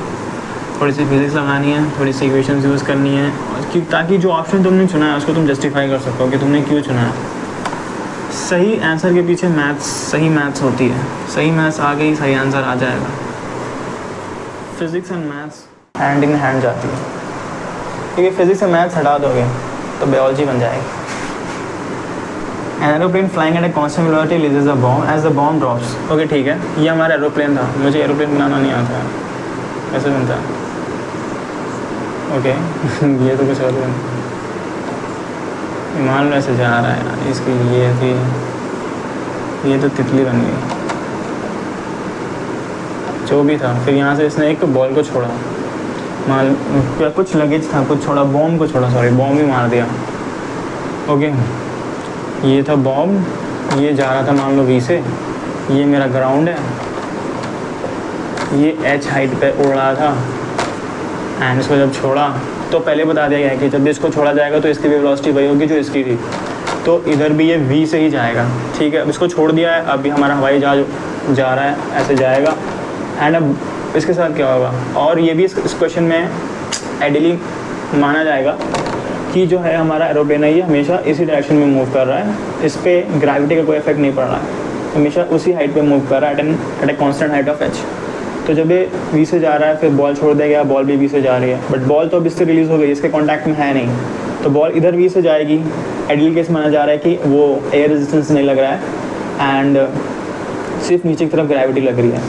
थोड़ी सी फिजिक्स लगानी है, थोड़ी सी इक्वेशंस यूज़ करनी है, ताकि जो ऑप्शन तुमने चुना है उसको तुम जस्टिफाई कर सको कि तुमने क्यों चुना है। सही आंसर के पीछे मैथ्स, सही मैथ्स होती है, सही मैथ्स आ गई सही आंसर आ जाएगा। Physics and maths hand in hand जाती है, क्योंकि फिजिक्स एंड मैथ्स हटा दोगे तो बायोलॉजी बन जाएगी। An aeroplane flying at a constant velocity releases a bomb as the bomb drops. Okay ठीक है, ये हमारा एरोप्लेन था, मुझे एरोप्लेन बनाना नहीं आता है, कैसे बनता है? ओके ये तो कुछ और है, मान लो ऐसे जा रहा है यार, इसकी ये थी, ये तो तितली बन गई, जो भी था। फिर यहाँ से इसने एक बॉल को छोड़ा, मान क्या कुछ लगेज था, कुछ छोड़ा, बॉम्ब को छोड़ा, सॉरी बॉम्ब ही मार दिया। ओके ये था बॉम्ब, ये जा रहा था मान लो वी से, ये मेरा ग्राउंड है, ये h हाइट पे उड़ रहा था, एंड इसको जब छोड़ा तो पहले बता दिया गया कि जब इसको छोड़ा जाएगा तो इसकी भी वेलोसिटी वही होगी जो इसकी थी, तो इधर भी ये v से ही जाएगा, ठीक है। अब इसको छोड़ दिया है, अभी हमारा हवाई जहाज जा रहा है, ऐसे जाएगा। एंड अब इसके साथ क्या होगा, और ये भी इस क्वेश्चन में आइडियली माना जाएगा कि जो है हमारा एरोप्लेन है ये हमेशा इसी डायरेक्शन में मूव कर रहा है, इस पर ग्रेविटी का कोई इफेक्ट नहीं पड़ रहा है, हमेशा उसी हाइट पे मूव कर रहा है at a constant height of h। तो जब ये v से जा रहा है, फिर बॉल छोड़ दिया गया, बॉल भी v से जा रही है, बट बॉल तो अब इससे रिलीज़ हो गई, इसके कॉन्टैक्ट में है नहीं, तो बॉल इधर v से जाएगी। आइडियल केस माना जा रहा है कि वो एयर रेजिस्टेंस नहीं लग रहा है एंड सिर्फ नीचे की तरफ ग्रेविटी लग रही है,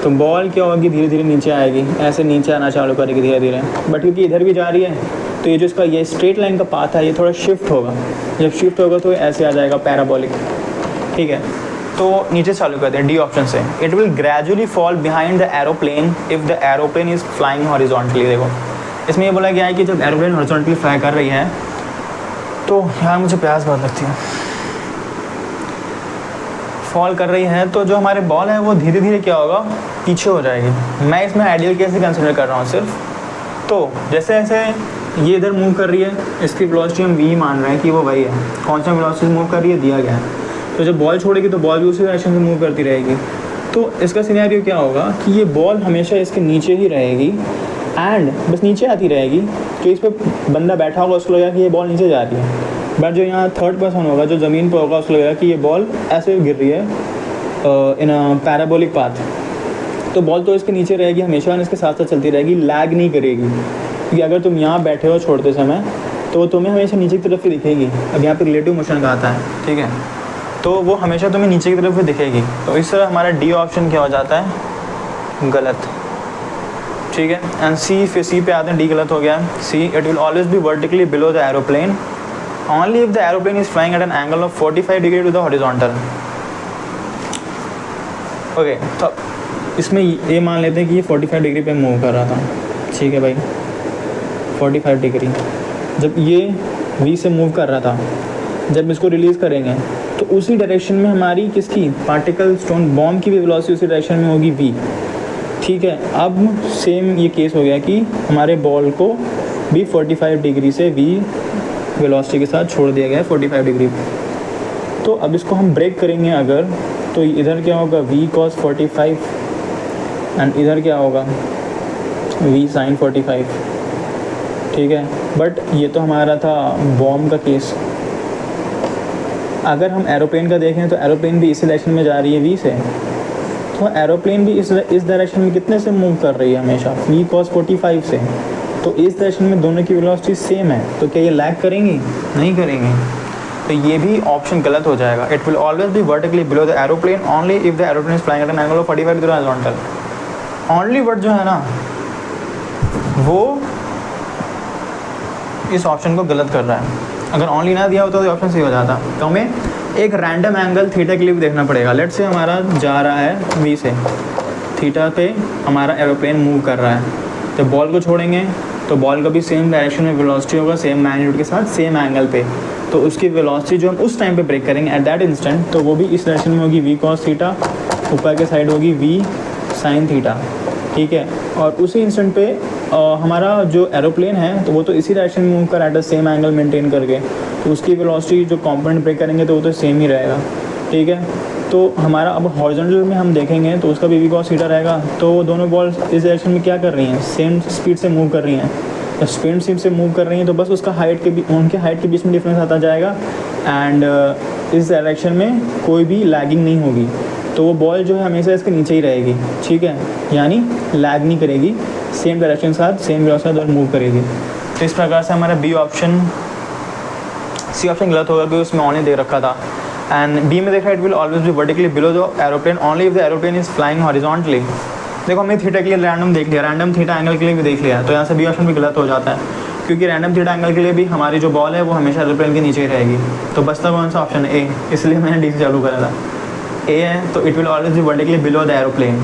तो बॉल क्या होगी, धीरे धीरे नीचे आएगी, ऐसे नीचे आना चालू करेगी धीरे धीरे। बट क्योंकि इधर भी जा रही है, तो ये जो इसका ये स्ट्रेट लाइन का पाथ है ये थोड़ा शिफ्ट होगा, जब शिफ्ट होगा तो ऐसे आ जाएगा पैराबोलिक, ठीक है। तो नीचे चालू करते हैं डी ऑप्शन से। It will gradually fall behind the aeroplane if the aeroplane is flying horizontally. देखो इसमें ये बोला गया है कि जब एरोप्लेन हॉरिजॉन्टली फ्लाई कर रही है, तो यार मुझे प्यास बहुत लगती है, फॉल कर रही है, तो जो हमारे बॉल है वो धीरे धीरे क्या होगा, पीछे हो जाएगी। मैं इसमें आइडियल केस ही कंसिडर कर रहा हूँ सिर्फ। तो जैसे जैसे ये इधर मूव कर रही है, इसकी वेलोसिटी हम v मान रहे हैं कि वो वही है, कौन सा वेलोसिटी मूव कर रही है दिया गया है। तो जब बॉल छोड़ेगी तो बॉल भी उसी डायरेक्शन में मूव करती रहेगी। तो इसका सिनेरियो क्या होगा कि ये बॉल हमेशा इसके नीचे ही रहेगी एंड बस नीचे आती रहेगी, तो इस पर बंदा बैठा होगा उसको लगेगा कि ये बॉल नीचे जा रही है। बट जो यहाँ थर्ड पर्सन होगा जो ज़मीन पर होगा उसको लगेगा कि ये बॉल ऐसे गिर रही है इन अ पैराबोलिक पाथ। तो बॉल तो इसके नीचे रहेगी हमेशा और इसके साथ साथ चलती रहेगी, लैग नहीं करेगी। क्योंकि अगर तुम यहाँ बैठे हो छोड़ते समय तो वो तुम्हें हमेशा नीचे की तरफ ही दिखेगी। अब यहाँ पे रिलेटिव मोशन का आता है, ठीक है, तो वो हमेशा तुम्हें नीचे की तरफ ही दिखेगी। तो इस तरह हमारा डी ऑप्शन क्या हो जाता है, गलत, ठीक है। एंड सी, फिर सी पे आते हैं, डी गलत हो गया। C, it will always be vertically below the aeroplane only if the aeroplane is flying at an angle of 45 degree to the horizontal. Okay, तो इसमें ये मान लेते हैं कि ये 45 डिग्री पे मूव कर रहा था, ठीक है भाई, 45 डिग्री। जब ये v से मूव कर रहा था, जब इसको रिलीज़ करेंगे तो उसी डायरेक्शन में हमारी किसकी, पार्टिकल स्टोन बॉम्ब की भी वेलोसिटी उसी डायरेक्शन में होगी v, ठीक है। अब सेम ये केस हो गया कि हमारे बॉल को भी 45 डिग्री से v वेलोसिटी के साथ छोड़ दिया गया है 45 डिग्री। तो अब इसको हम ब्रेक करेंगे अगर, तो इधर क्या होगा v cos 45 एंड इधर क्या होगा v sin 45, ठीक है। बट ये तो हमारा था बॉम्ब का केस। अगर हम एरोप्लेन का देखें तो एरोप्लेन भी इस डायरेक्शन में जा रही है v से, तो एरोप्लेन भी इस डायरेक्शन में कितने से मूव कर रही है, हमेशा v cos 45 से। तो इस डायरेक्शन में दोनों की वेलोसिटी सेम है, तो क्या ये लैग करेंगी, नहीं करेंगी। तो ये भी ऑप्शन गलत हो जाएगा। It will always be vertically below the aeroplane only if the aeroplane is flying at an angle of 45 degree horizontal. Only word जो है ना वो इस ऑप्शन को गलत कर रहा है। अगर ओनली ना दिया होता तो ऑप्शन सही हो जाता। तो हमें एक रैंडम एंगल थीटा के लिए भी देखना पड़ेगा। लेट से हमारा जा रहा है v से, थीटा पे हमारा एरोप्लेन मूव कर रहा है। जब बॉल को छोड़ेंगे तो बॉल का भी सेम डायरेक्शन में वेलोसिटी होगा, सेम मैग्नीट्यूड के साथ सेम एंगल पे। तो उसकी वेलोसिटी जो हम उस टाइम पे ब्रेक करेंगे एट दैट इंस्टेंट, तो वो भी इस डायरेक्शन में होगी v cos थीटा, ऊपर के साइड होगी v sin थीटा, ठीक है। और उसी इंस्टेंट पे हमारा जो एरोप्लेन है तो वो तो इसी डायरेक्शन में मूव कर रहा है सेम एंगल मेंटेन करके, तो उसकी वेलोसिटी जो कंपोनेंट ब्रेक करेंगे तो वो तो सेम ही रहेगा, ठीक है। तो हमारा अब हॉरिजॉन्टल में हम देखेंगे तो उसका भी v cos थीटा रहेगा। तो वो दोनों बॉल इस डायरेक्शन में क्या कर रही हैं, सेम स्पीड से मूव कर रही हैं। जब सेम स्पीड से मूव कर रही हैं तो बस उसका उनके हाइट के बीच में डिफरेंस आता जाएगा एंड इस डायरेक्शन में कोई भी लैगिंग नहीं होगी। तो वो बॉल जो है हमेशा इसके नीचे ही रहेगी, ठीक है, यानी लैग नहीं करेगी, सेम डायरेक्शन के साथ सेम वेलोसिटी के साथ मूव करेगी। तो इस प्रकार से हमारा बी ऑप्शन, सी ऑप्शन गलत होगा क्योंकि उसमें ऑनली दे रखा था। एंड बी में देखा it will always be vertically below the aeroplane only if the aeroplane is flying horizontally. देखो हमने थीटा के लिए रैंडम देख लिया, रैंडम थीटा एंगल के लिए भी देख लिया, तो यहाँ से बी ऑप्शन भी गलत हो जाता है क्योंकि रैंडम थीटा एंगल के लिए भी हमारी जो बॉल है वो हमेशा एरोप्लेन के नीचे ही रहेगी। तो बचता कौन सा ऑप्शन है, ए, इसलिए मैंने डी से चालू करा था। ए है तो it will always be vertically below the aeroplane,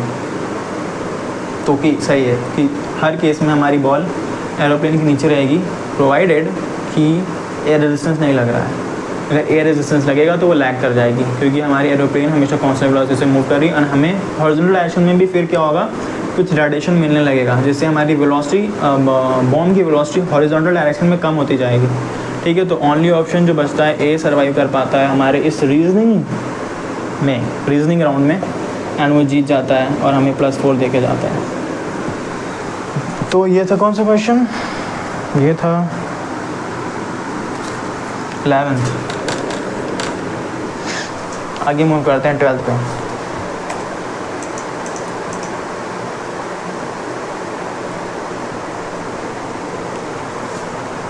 तो कि सही है कि हर केस में हमारी बॉल एरोप्लेन के नीचे रहेगी प्रोवाइडेड कि एयर रेजिस्टेंस नहीं लग रहा है। अगर एयर रेजिस्टेंस लगेगा तो वो लैग कर जाएगी क्योंकि हमारी एरोप्लेन हमेशा कांस्टेंट वेलोसिटी से मूव कर रही है और हमें हॉरिजॉन्टल डायरेक्शन में भी फिर क्या होगा, कुछ रेडिएशन मिलने लगेगा जिससे हमारी वेलोसिटी बॉम्ब की वेलोसिटी हॉरिजॉन्टल डायरेक्शन में कम होती जाएगी, ठीक है। तो ओनली ऑप्शन जो बचता है ए सर्वाइव कर पाता है हमारे इस रीजनिंग राउंड में, एंड वो जीत जाता है और हमें +4 दे के जाता है। तो ये था कौन सा क्वेश्चन, ये था 11th। आगे मूव करते हैं 12th पे।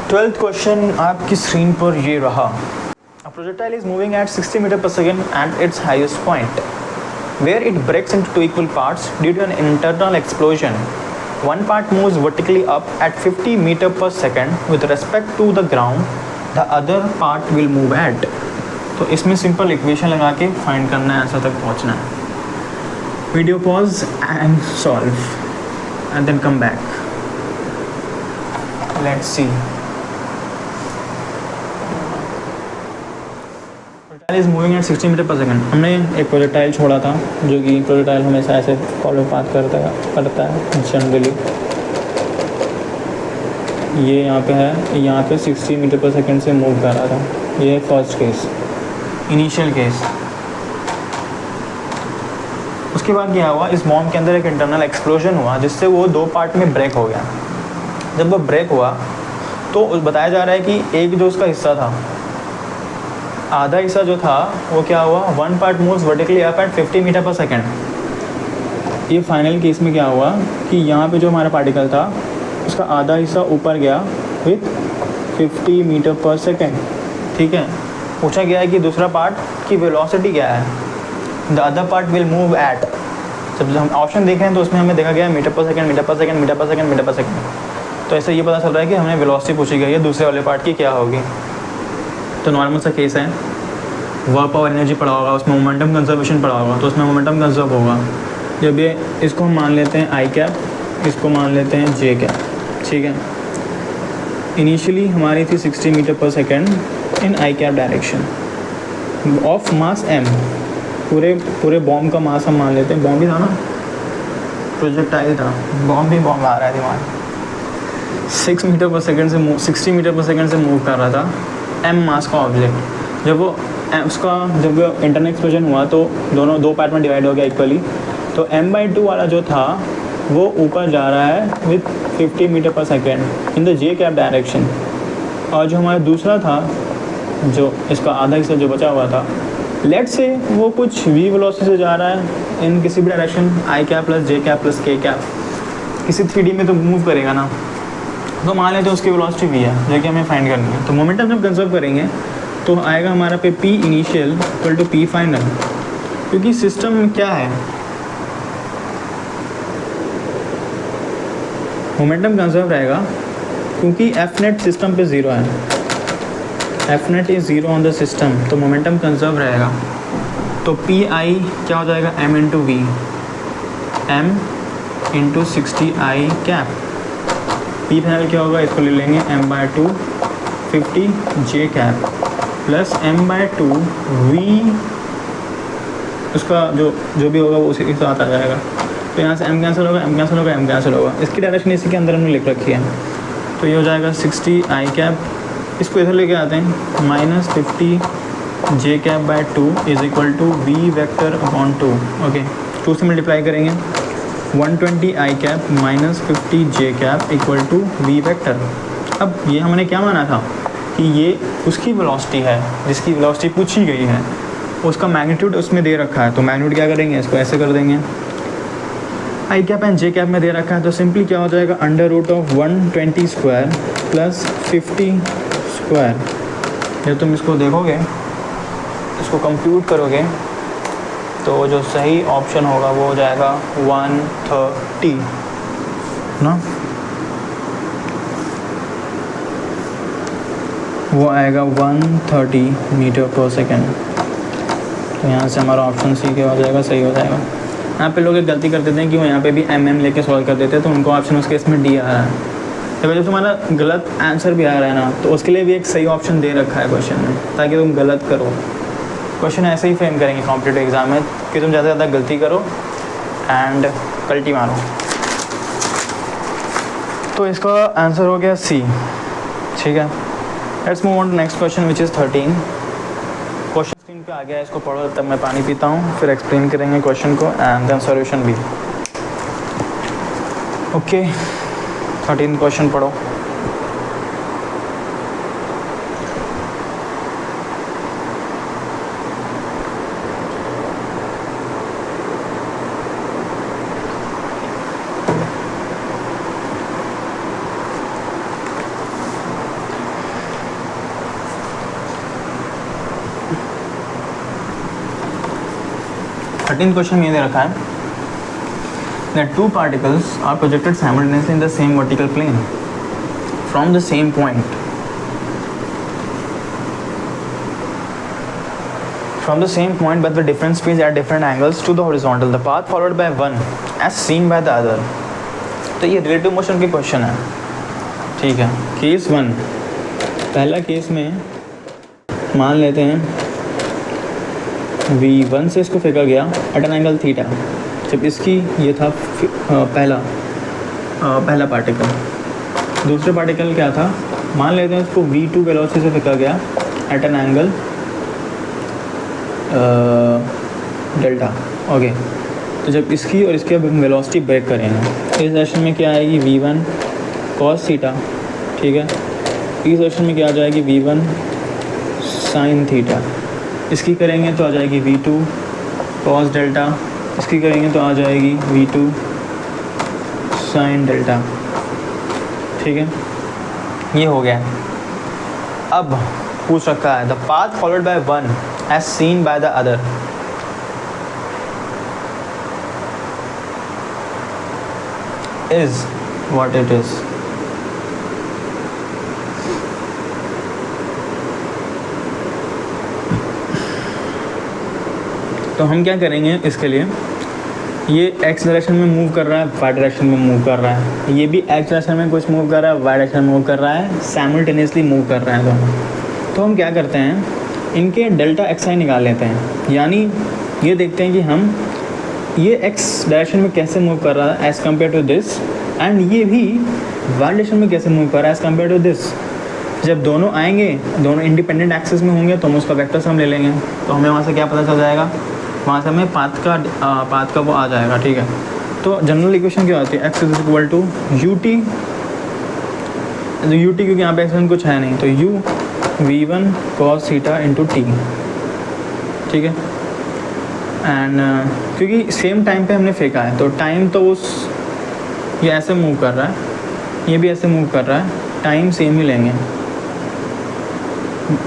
ट्वेल्थ क्वेश्चन आपकी स्क्रीन पर ये रहा। A projectile is moving at 60 metre per second at its highest point, where it breaks into 2 equal parts due to an internal explosion. One part moves vertically up at 50 meter per second with respect to the ground. The other part will move at. तो इसमें सिंपल इक्वेशन लगा के फाइंड करना है, आंसर तक पहुंचना है। Video pause and solve and then come back. Let's see. Is moving at 60 metre per second. हमने एक प्रोजेक्टाइल छोड़ा था, जो कि प्रोजेक्टाइल हमेशा ऐसे फॉलो पाथ करता है जनरली। ये यहाँ पे है, यहाँ पे 60 मीटर पर सेकेंड से मूव कर रहा था। ये है फर्स्ट केस, इनिशियल केस। उसके बाद क्या हुआ, इस बॉम्ब के अंदर एक इंटरनल एक्सप्लोजन हुआ जिससे वो 2 पार्ट में ब्रेक हो गया। जब वो ब्रेक हुआ तो बताया जा रहा है कि एक जो उसका हिस्सा था, आधा हिस्सा जो था वो क्या हुआ, 1 part moves vertically up at 50 metre per second. ये फाइनल केस में क्या हुआ कि यहाँ पे जो हमारा पार्टिकल था उसका आधा हिस्सा ऊपर गया विथ 50 मीटर पर सेकेंड। ठीक है। पूछा गया है कि दूसरा पार्ट की वेलोसिटी क्या है, the other part will move at. जब हम ऑप्शन देख रहे हैं तो उसमें हमें देखा गया है metre per second, metre per second, metre per second, metre per second. तो ऐसे ये पता चल रहा है कि हमें वेलोसिटी पूछी गई है दूसरे वाले पार्ट की क्या होगी। तो नॉर्मल सा केस है, वर्क पावर एनर्जी पड़ा होगा, उसमें मोमेंटम कंजर्वेशन पड़ा होगा, तो उसमें मोमेंटम कंजर्व होगा। जब ये इसको हम मान लेते हैं आई कैप, इसको मान लेते हैं जे कैप। ठीक है। इनिशियली हमारी थी 60 metre per second in i cap direction of mass m. पूरे बॉम्ब का मास हम मान लेते हैं, बॉम्ब ही था ना, प्रोजेक्टाइल था, बॉम्ब भी बॉम्ब आ रहा है दिमाग। 60 मीटर पर सेकेंड से मूव कर रहा था एम मास का ऑब्जेक्ट। जब वो इंटरनल एक्सप्लोजन हुआ तो दोनों 2 पार्ट में डिवाइड हो गया इक्वली। तो m/2 वाला जो था वो ऊपर जा रहा है with 50 metre per second in the J cap direction, और जो हमारा दूसरा था, जो इसका आधा हिस्सा जो बचा हुआ था, लेट से वो कुछ v वेलोसिटी से जा रहा है इन किसी भी डायरेक्शन, आई कैप प्लस जे कैप प्लस के कैप। किसी 3D में तो मूव करेगा ना, तो मान लेते हैं उसकी वेलोसिटी v है, जो कि हमें फाइंड करनी है। तो मोमेंटम जब कंजर्व करेंगे तो आएगा हमारा पे p initial equal to p final, क्योंकि सिस्टम में क्या है, मोमेंटम कंजर्व रहेगा क्योंकि एफ नेट सिस्टम पे 0 है, f net is 0 on the system, तो मोमेंटम कंजर्व रहेगा। तो पी आई क्या हो जाएगा, m into v, m into 60 i cap. P final क्या होगा, इसको ले लेंगे m/2 50 J cap plus m/2 we, उसका जो भी होगा वो उसी के साथ आ जाएगा। तो यहाँ से m कैंसिल होगा, m कैंसिल होगा, m कैंसिल होगा। इसकी डायरेक्शन इसी के अंदर हमने लिख रखी है। तो ये हो जाएगा 60 आई कैप, इसको इधर लेके आते हैं, -50 J cap by 2 is equal to V vector upon 2। Okay, 2 से मल्टीप्लाई करेंगे, 120 I cap -50 J cap equal to V vector. अब ये हमने क्या माना था कि ये उसकी वेलोसिटी है जिसकी वेलोसिटी पूछी गई है, उसका मैग्नीट्यूड उसमें दे रखा है। तो मैग्नीट्यूड क्या करेंगे, इसको ऐसे कर देंगे, आई कैप एंड जे कैप में दे रखा है, तो सिंपली क्या हो जाएगा, √120 स्क्वायर प्लस 50 स्क्वायर। जब तुम इसको देखोगे, इसको कंप्यूट करोगे, तो जो सही ऑप्शन होगा वो हो जाएगा 130 ना, वो आएगा 130 मीटर पर सेकेंड। तो यहाँ से हमारा ऑप्शन सी क्या हो जाएगा, सही हो जाएगा। यहाँ पे लोग एक गलती कर देते हैं कि वो यहाँ पे भी mm लेके सॉल्व कर देते हैं, तो उनको ऑप्शन उसके इसमें डी आ रहा है। तो जब तुम्हारा गलत आंसर भी आ रहा है ना, तो उसके लिए भी एक सही ऑप्शन दे रखा है क्वेश्चन में, ताकि तुम गलत करो। क्वेश्चन ऐसे ही फ्रेम करेंगे कॉम्पिटिटिव एग्जाम में कि तुम ज़्यादा से ज़्यादा गलती करो एंड कल्टी मारो। तो इसका आंसर हो गया सी। ठीक है, let's move on to next question which is 13. Question screen पे आ गया है, इसको पढ़ो तब मैं पानी पीता हूँ, फिर एक्सप्लेन करेंगे क्वेश्चन को एंड देन सॉल्यूशन भी. ओके 13 क्वेश्चन पढ़ो. क्वेश्चन ये दे रखा है that two particles are projected simultaneously in the same vertical plane from the same point. From the same point but the different speeds at different angles to the horizontal. The path followed by one as seen by the other. तो ये रिलेटिव मोशन के क्वेश्चन है. ठीक है, केस 1. पहला केस में मान लेते हैं V1 से इसको फेंका गया एट एन एंगल थीटा. जब इसकी ये था पहला पार्टिकल. दूसरे पार्टिकल क्या था, मान लेते हैं इसको V2 वेलोसिटी से फेंका गया at an angle delta. Okay, तो जब इसकी और इसकी वेलोसिटी ब्रेक करेंगे, इस सेशन में क्या आएगी V1 cos थीटा. ठीक है, इस सेशन में क्या आ जाएगी V1 sin थीटा. इसकी करेंगे तो आ जाएगी V2 cos डेल्टा. इसकी करेंगे तो आ जाएगी V2 sin डेल्टा. ठीक है, ये हो गया. अब पूछ रखा है the path followed by one as seen by the other. Is what it is. तो हम क्या करेंगे इसके लिए, ये एक्स डायरेक्शन में मूव कर रहा है, वाई डायरेक्शन में मूव कर रहा है, ये भी एक्स डायरेक्शन में कुछ मूव कर रहा है, वाई डायरेक्शन में मूव कर रहा है, साइमल्टेनियसली मूव कर रहा है दोनों. तो हम क्या करते हैं, इनके डेल्टा एक्स आई निकाल लेते हैं. यानी ये देखते हैं कि हम ये एक्स डायरेक्शन में कैसे मूव कर रहा है as compare to this, and ये भी वाई डायरेक्शन में कैसे मूव कर रहा है एज़ कम्पेयर टू दिस. जब दोनों आएंगे, दोनों इंडिपेंडेंट एक्सिस में होंगे, तो हम उसका वेक्टर सम ले लेंगे. तो हमें वहाँ से क्या पता चल जाएगा, वहाँ से हमें पाथ का वो आ जाएगा. ठीक है, तो जनरल इक्वेशन क्या होती है, x is equal to you t. U t क्योंकि यहाँ पे एक्स कुछ है नहीं, तो u V1 cos theta into t. ठीक है, एंड क्योंकि सेम टाइम पे हमने फेंका है, तो टाइम तो उस ये ऐसे मूव कर रहा है, ये भी ऐसे मूव कर रहा है, टाइम सेम ही लेंगे.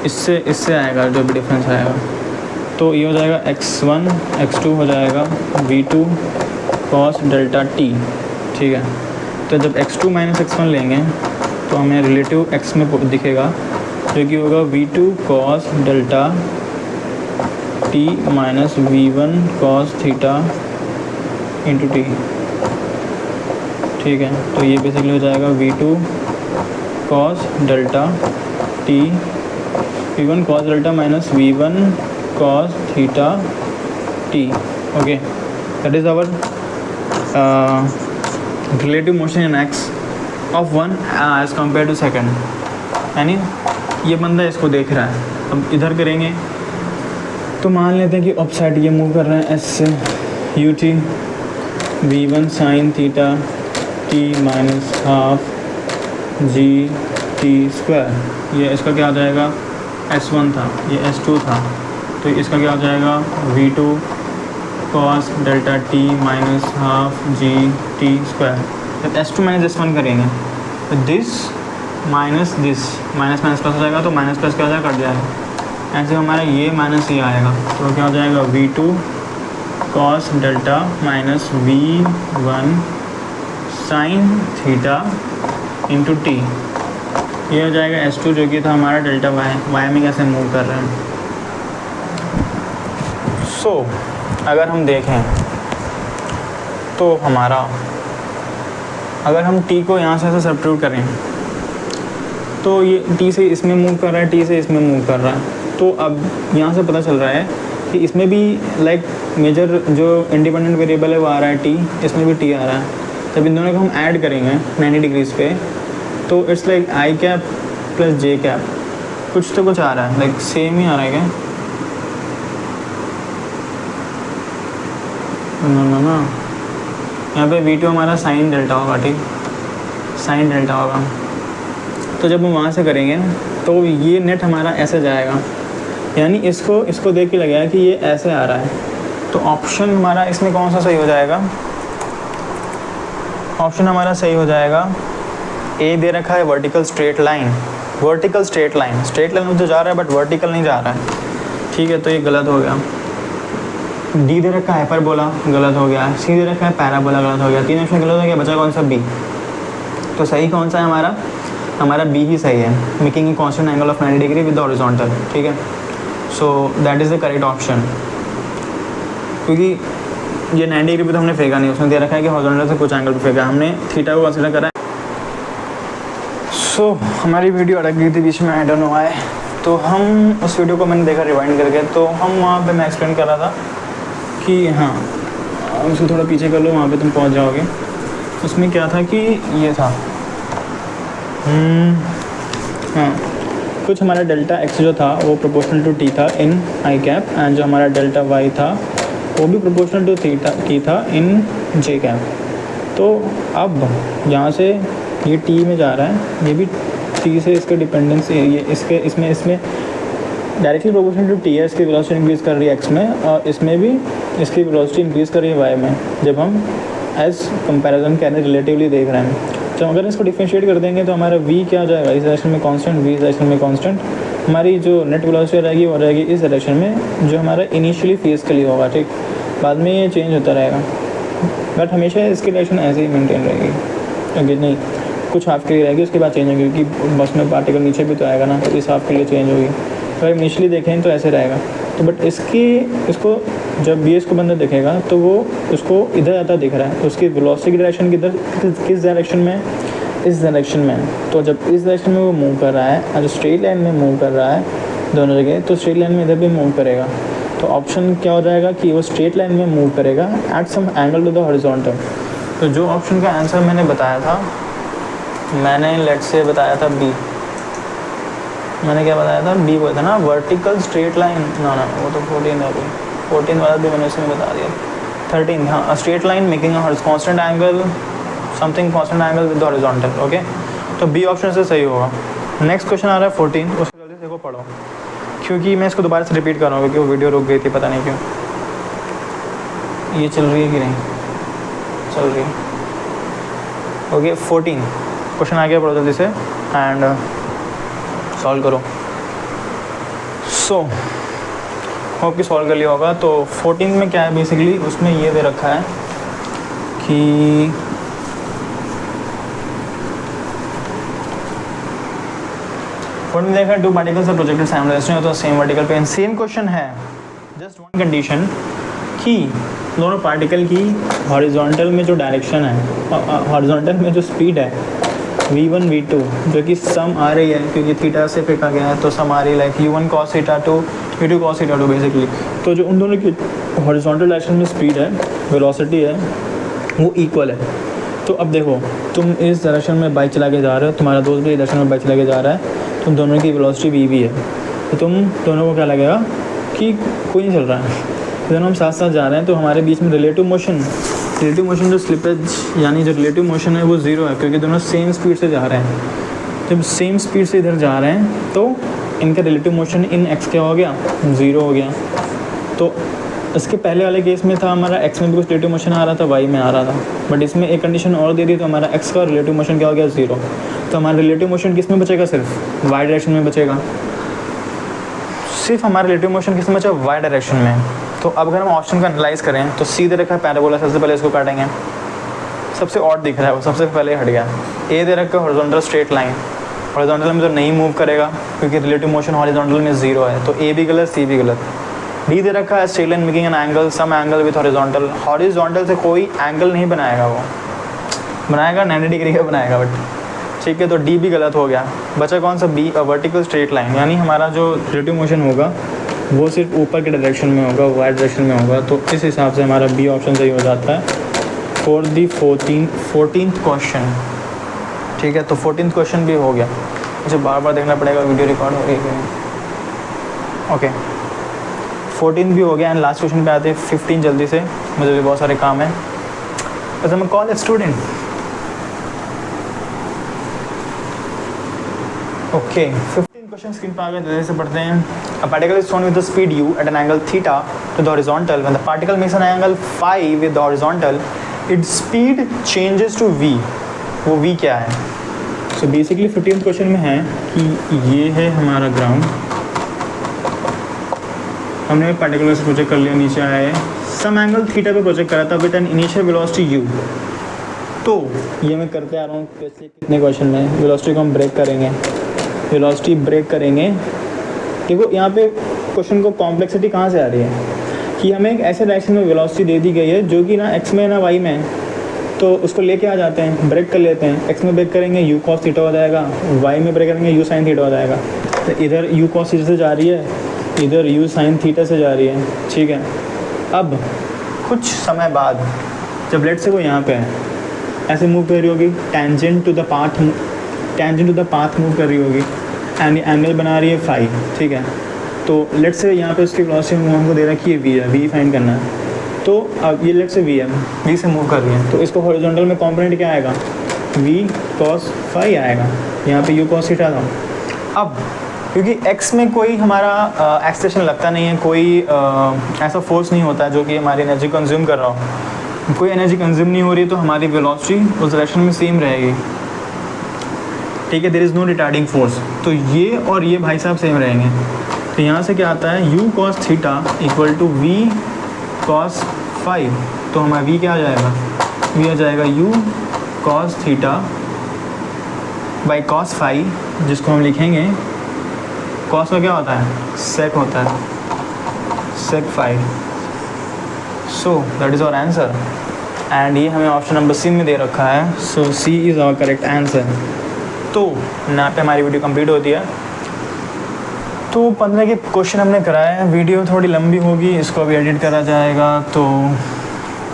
इससे आएगा जो भी डिफरेंस आएगा. तो ये हो जाएगा x1 x2 हो जाएगा V2 cos डेल्टा t. ठीक है, तो जब x2 माइनस x1 लेंगे तो हमें रिलेटिव x में दिखेगा, जो कि होगा V2 cos delta t minus V1 cos theta into t. ठीक है, तो ये बेसिकली हो जाएगा V2 cos delta t V1 cos delta minus V1 cos theta t. okay, that is our relative motion in x of one as compared to second. यानी ये बंदा इसको देख रहा है. अब इधर करेंगे तो मान लेते हैं कि ऑफ साइड ये मूव कर रहे हैं s से ut v1 sin theta t minus half g t square. ये इसका क्या आ जाएगा, s1 था, ये s2 था, तो इसका क्या हो जाएगा V2 cos delta t minus half G T square. जब S2 माइनस S1 करेंगे तो दिस माइनस माइनस प्लस हो जाएगा, तो माइनस प्लस क्या हो जाएगा, कट जाएगा. ऐसे हमारा ये माइनस ये आएगा, तो क्या हो जाएगा V2 cos delta minus V1 sin theta into T. ये हो जाएगा S2 जो कि था हमारा डेल्टा वाई में कैसे मूव कर रहे हैं. सो अगर हम देखें तो हमारा, अगर हम t को यहाँ से ऐसे सब्स्टिट्यूट करें तो ये t से इसमें मूव कर रहा है, t से इसमें मूव कर रहा है. तो अब यहाँ से पता चल रहा है कि इसमें भी लाइक मेजर जो इंडिपेंडेंट वेरिएबल है वो आ रहा है t, इसमें भी t आ रहा है. जब इन दोनों को हम ऐड करेंगे 90 डिग्रीज पे, तो it's like i cap plus j cap. कुछ तो कुछ आ रहा है, लाइक सेम ही आ रहा है क्या? ना यहाँ पे V2 हमारा साइन डेल्टा होगा, ठीक, साइन डेल्टा होगा। तो जब हम वहाँ से करेंगे तो ये नेट हमारा ऐसे जाएगा, यानी इसको देख के लगेगा कि ये ऐसे आ रहा है। तो ऑप्शन हमारा इसमें कौन सा सही हो जाएगा? ऑप्शन हमारा सही हो जाएगा ए दे रखा है vertical straight line, vertical straight line, straight line में तो जा रहा है बट वर्टिकल नहीं जा रहा है, ठीक है, तो ये गलत हो गया। डी दे रखा है हाइपरबोला, गलत हो गया। सी दे रखा है पैराबोला, गलत हो गया। 3 ऑप्शन गलत हो गया, बचा कौन सा? बी। तो सही कौन सा है हमारा? हमारा बी ही सही है, making a constant angle of 90 degree with the horizontal, ठीक है। सो that is the correct option, क्योंकि ये 90 डिग्री पे तो हमने फेंका नहीं, उसमें दे रखा है कि हॉरिजॉन्टल से कुछ एंगल पे फेंका, हमने थीटा को कंसीडर करा है। सो हमारी वीडियो अटक गई थी बीच में, आई डोंट नो व्हाई। तो हम उस वीडियो को मैंने देखा रिवाइंड करके, तो हम वहाँ पे मैं एक्सप्लेन कर रहा था कि हाँ उसको थोड़ा पीछे कर लो, वहाँ पे तुम पहुँच जाओगे। उसमें क्या था कि ये था हाँ, कुछ हमारा डेल्टा एक्स जो था वो प्रोपोर्शनल टू टी था इन आई कैप, एंड जो हमारा डेल्टा वाई था वो भी प्रोपोर्शनल टू टी था इन जे कैप। तो अब यहाँ से ये टी में जा रहा है, ये भी टी से इसके डिपेंडेंस, ये इसमें डायरेक्टली प्रोपोर्शनल टू टी है, इसकी वेलोसिटी इंक्रीज़ कर रही है एक्स में, और इसमें भी इसकी वेलोसिटी इंक्रीज़ कर रही है वाई में, जब हम एज कंपैरिजन कहने रिलेटिवली देख रहे हैं। तो अगर इसको डिफरेंशिएट कर देंगे तो हमारा v क्या हो जाएगा? इस डायरेक्शन में कांस्टेंट, v इस डायरेक्शन में कांस्टेंट। हमारी जो नेट वेलोसिटी रहेगी वो रहेगी इस डायरेक्शन में, जो हमारा इनिशियली फेस के लिए होगा, ठीक। बाद में ये चेंज होता रहेगा, बट हमेशा इसकी डायरेक्शन ऐसे ही मेंटेन रहेगी, क्योंकि नहीं कुछ हाफ के लिए रहेगी, उसके बाद चेंज होगी, क्योंकि बस में पार्टिकल नीचे भी तो आएगा ना, तो इस हाफ के लिए चेंज होगी। तो अगर इनिशियली देखें तो ऐसे रहेगा। तो बट इसको जब भी इसको बंदा देखेगा तो वो उसको इधर ज़्यादा दिख रहा है, तो उसकी वेलोसिटी की डायरेक्शन किधर, किस डायरेक्शन में? इस डायरेक्शन में। तो जब इस डायरेक्शन में वो मूव कर रहा है और स्ट्रेट लाइन में मूव कर रहा है दोनों जगह, तो स्ट्रेट लाइन में इधर भी मूव करेगा। तो ऑप्शन क्या हो जाएगा कि वो स्ट्रेट लाइन में मूव करेगा at some angle to the horizontal. तो जो ऑप्शन का आंसर मैंने बताया था, मैंने लेट से बताया था बी। मैंने क्या बताया था? बी बोला था ना, वर्टिकल स्ट्रेट लाइन। ना वो तो 14 है, 14 वाला भी मैंने उसमें बता दिया। 13 हाँ, straight line making a constant angle, something constant angle with horizontal, okay. तो बी ऑप्शन से सही होगा। नेक्स्ट क्वेश्चन आ रहा है 14, उसको जल्दी से देखो, पढ़ो, क्योंकि मैं इसको दोबारा से रिपीट कर रहा हूँ क्योंकि वो वीडियो रुक गई थी, पता नहीं क्यों। ये चल रही है कि नहीं चल रही है? ओके 14 क्वेश्चन आ गया, पढ़ो जल्दी से एंड सॉल्व करो। सो होप कि सॉल्व कर लिया होगा। तो 14 में क्या है बेसिकली, उसमें ये दे रखा है कि देखा 2 पार्टिकल्स आर प्रोजेक्टेड साइमल्टेनियसली तो सेम वर्टिकल पे। सेम क्वेश्चन है, जस्ट वन कंडीशन कि दोनों पार्टिकल की हॉरिजॉन्टल में जो डायरेक्शन है, हॉरिजॉन्टल में जो स्पीड है v1 v2 जो कि सम आ रही है, क्योंकि थीटा से फेंका गया है तो सम आ रही है, like u1 cos theta two v2 cos theta two basically. तो जो उन दोनों की हॉरिजॉन्टल डायरेक्शन में स्पीड है, वेलोसिटी है, वो इक्वल है। तो अब देखो, तुम इस डायरेक्शन में बाइक चला के जा रहे हो, तुम्हारा दोस्त भी इस डायरेक्शन में बाइक चला के जा रहा है, तुम दोनों की वेलोसिटी v है, तो तुम दोनों को क्या लगेगा कि कोई नहीं चल रहा है, दोनों हम साथ साथ जा रहे हैं। तो हमारे बीच में रिलेटिव मोशन जो स्लिपेज यानी जो रिलेटिव मोशन है वो ज़ीरो है, क्योंकि दोनों सेम स्पीड से जा रहे हैं। जब सेम स्पीड से इधर जा रहे हैं तो इनका रिलेटिव मोशन इन एक्स क्या हो गया? ज़ीरो हो गया। तो इसके पहले वाले केस में था हमारा एक्स में भी कुछ रिलेटिव मोशन आ रहा था, वाई में आ रहा था, बट इसमें एक कंडीशन और दे दी, तो हमारा एक्स का रिलेटिव मोशन क्या हो गया? ज़ीरो। तो हमारा रिलेटिव मोशन किस में बचेगा? सिर्फ वाई डायरेक्शन में बचेगा। सिर्फ हमारा रिलेटिव मोशन किस में बचा? वाई डायरेक्शन में। तो अब अगर हम ऑप्शन का एनालाइज करें तो सीधे रखा है पैराबोला, सबसे पहले इसको काटेंगे, सबसे ऑड दिख रहा है वो, सबसे पहले हट गया। ए दे रखा है हॉरिजॉन्टल स्ट्रेट लाइन, हॉरिजॉन्टल में तो नहीं मूव करेगा क्योंकि रिलेटिव मोशन हॉरिजॉन्टल में ज़ीरो है, तो ए भी गलत, सी भी गलत। डी दे रखा है straight line making an angle, some angle with horizontal, horizontal से कोई एंगल नहीं बनाएगा, वो बनाएगा 90 डिग्री का बनाएगा, बट ठीक है। तो डी भी गलत हो गया। बचा कौन सा? बी, वर्टिकल स्ट्रेट लाइन, यानी हमारा जो रिलेटिव मोशन होगा वो सिर्फ ऊपर के डायरेक्शन में होगा, वाई डायरेक्शन में होगा। तो इस हिसाब से हमारा बी ऑप्शन सही हो जाता है फॉर दी 14th क्वेश्चन, ठीक है। तो 14th क्वेश्चन भी हो गया। मुझे बार बार देखना पड़ेगा वीडियो रिकॉर्ड हो रही है। ओके 14 भी हो गया एंड लास्ट क्वेश्चन पे आते हैं 15 जल्दी से, मुझे भी बहुत सारे काम है as am college student. Okay 15 question screen पर आ गए, जल्दी से पढ़ते हैं। A particle is thrown with the speed u at an angle theta to the horizontal when the particle makes an angle phi with the horizontal its speed changes to v। वो v क्या है? सो बेसिकली 15th क्वेश्चन में है कि ये है हमारा ग्राउंड, हमने पार्टिकल से प्रोजेक्ट कर लिया, नीचे आया है, सम एंगल थीटा पे प्रोजेक्ट करा था with N initial velocity u। तो ये मैं करते आ रहा हूँ कितने क्वेश्चन में, वेलोसिटी को हम ब्रेक करेंगे, वेलोसिटी ब्रेक करेंगे। देखो यहाँ पे क्वेश्चन को कॉम्प्लेक्सिटी कहाँ से आ रही है कि हमें एक ऐसे डायरेक्शन में वेलोसिटी दे दी गई है जो कि ना x में ना y में, तो उसको लेके आ जाते हैं, ब्रेक कर लेते हैं। x में ब्रेक करेंगे u cos थीटा हो जाएगा, y में ब्रेक करेंगे u sin थीटा हो जाएगा। तो इधर u cos थीटा से जा रही है, इधर u sin थीटा से जा रही है, ठीक है। अब कुछ समय बाद जब लेट से वो यहाँ पे है, ऐसे मूव कर रही होगी, tangent to the path move कर रही होगी एंड एंगल बना रही है फाई, ठीक है। तो लेट से यहाँ पे उसकी वेलोसिटी हमको दे रहा है कि ये v है, v फाइंड करना है। तो अब ये लेट से v है, v से मूव कर रही है, तो इसको हॉरिजॉन्टल में कॉम्पोनेंट क्या आएगा, v cos फाई आएगा, यहाँ पे u cos थीटा था। अब क्योंकि x में कोई हमारा एक्सेलेरेशन लगता नहीं है, कोई ऐसा फोर्स नहीं होता है जो कि हमारी एनर्जी कंज्यूम कर रहा हो, कोई एनर्जी कंज्यूम नहीं हो रही, तो हमारी वेलोसिटी उस डायरेक्शन में सेम रहेगी, ठीक है। There is no retarding force, तो ये और ये भाई साहब सेम रहेंगे। तो यहाँ से क्या आता है, u cos theta equal to v cos phi. तो हमारा v क्या आ जाएगा, v आ जाएगा u cos theta by cos phi, जिसको हम लिखेंगे cos का क्या होता है, sec होता है, sec phi. So that is our answer and ये हमें ऑप्शन नंबर सी में दे रखा है। So c is our correct answer. तो यहाँ पे हमारी वीडियो कंप्लीट होती है। तो 15 के क्वेश्चन हमने कराए हैं, वीडियो थोड़ी लंबी होगी, इसको अभी एडिट करा जाएगा, तो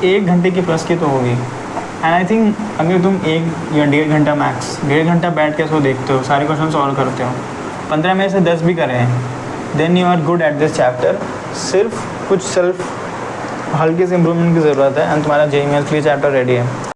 1 घंटे की प्लस की तो होगी। एंड आई थिंक अगर तुम 1 या 1.5 घंटा मैक्स 1.5 घंटा बैठ के इसको देखते हो, सारे क्वेश्चन सॉल्व करते हो, 15 में से 10 भी करें हैं, then you are good at this chapter. सिर्फ कुछ सेल्फ हल्के से इम्प्रूवमेंट की ज़रूरत है एंड तुम्हारा JEE मेंस के लिए चैप्टर रेडी है।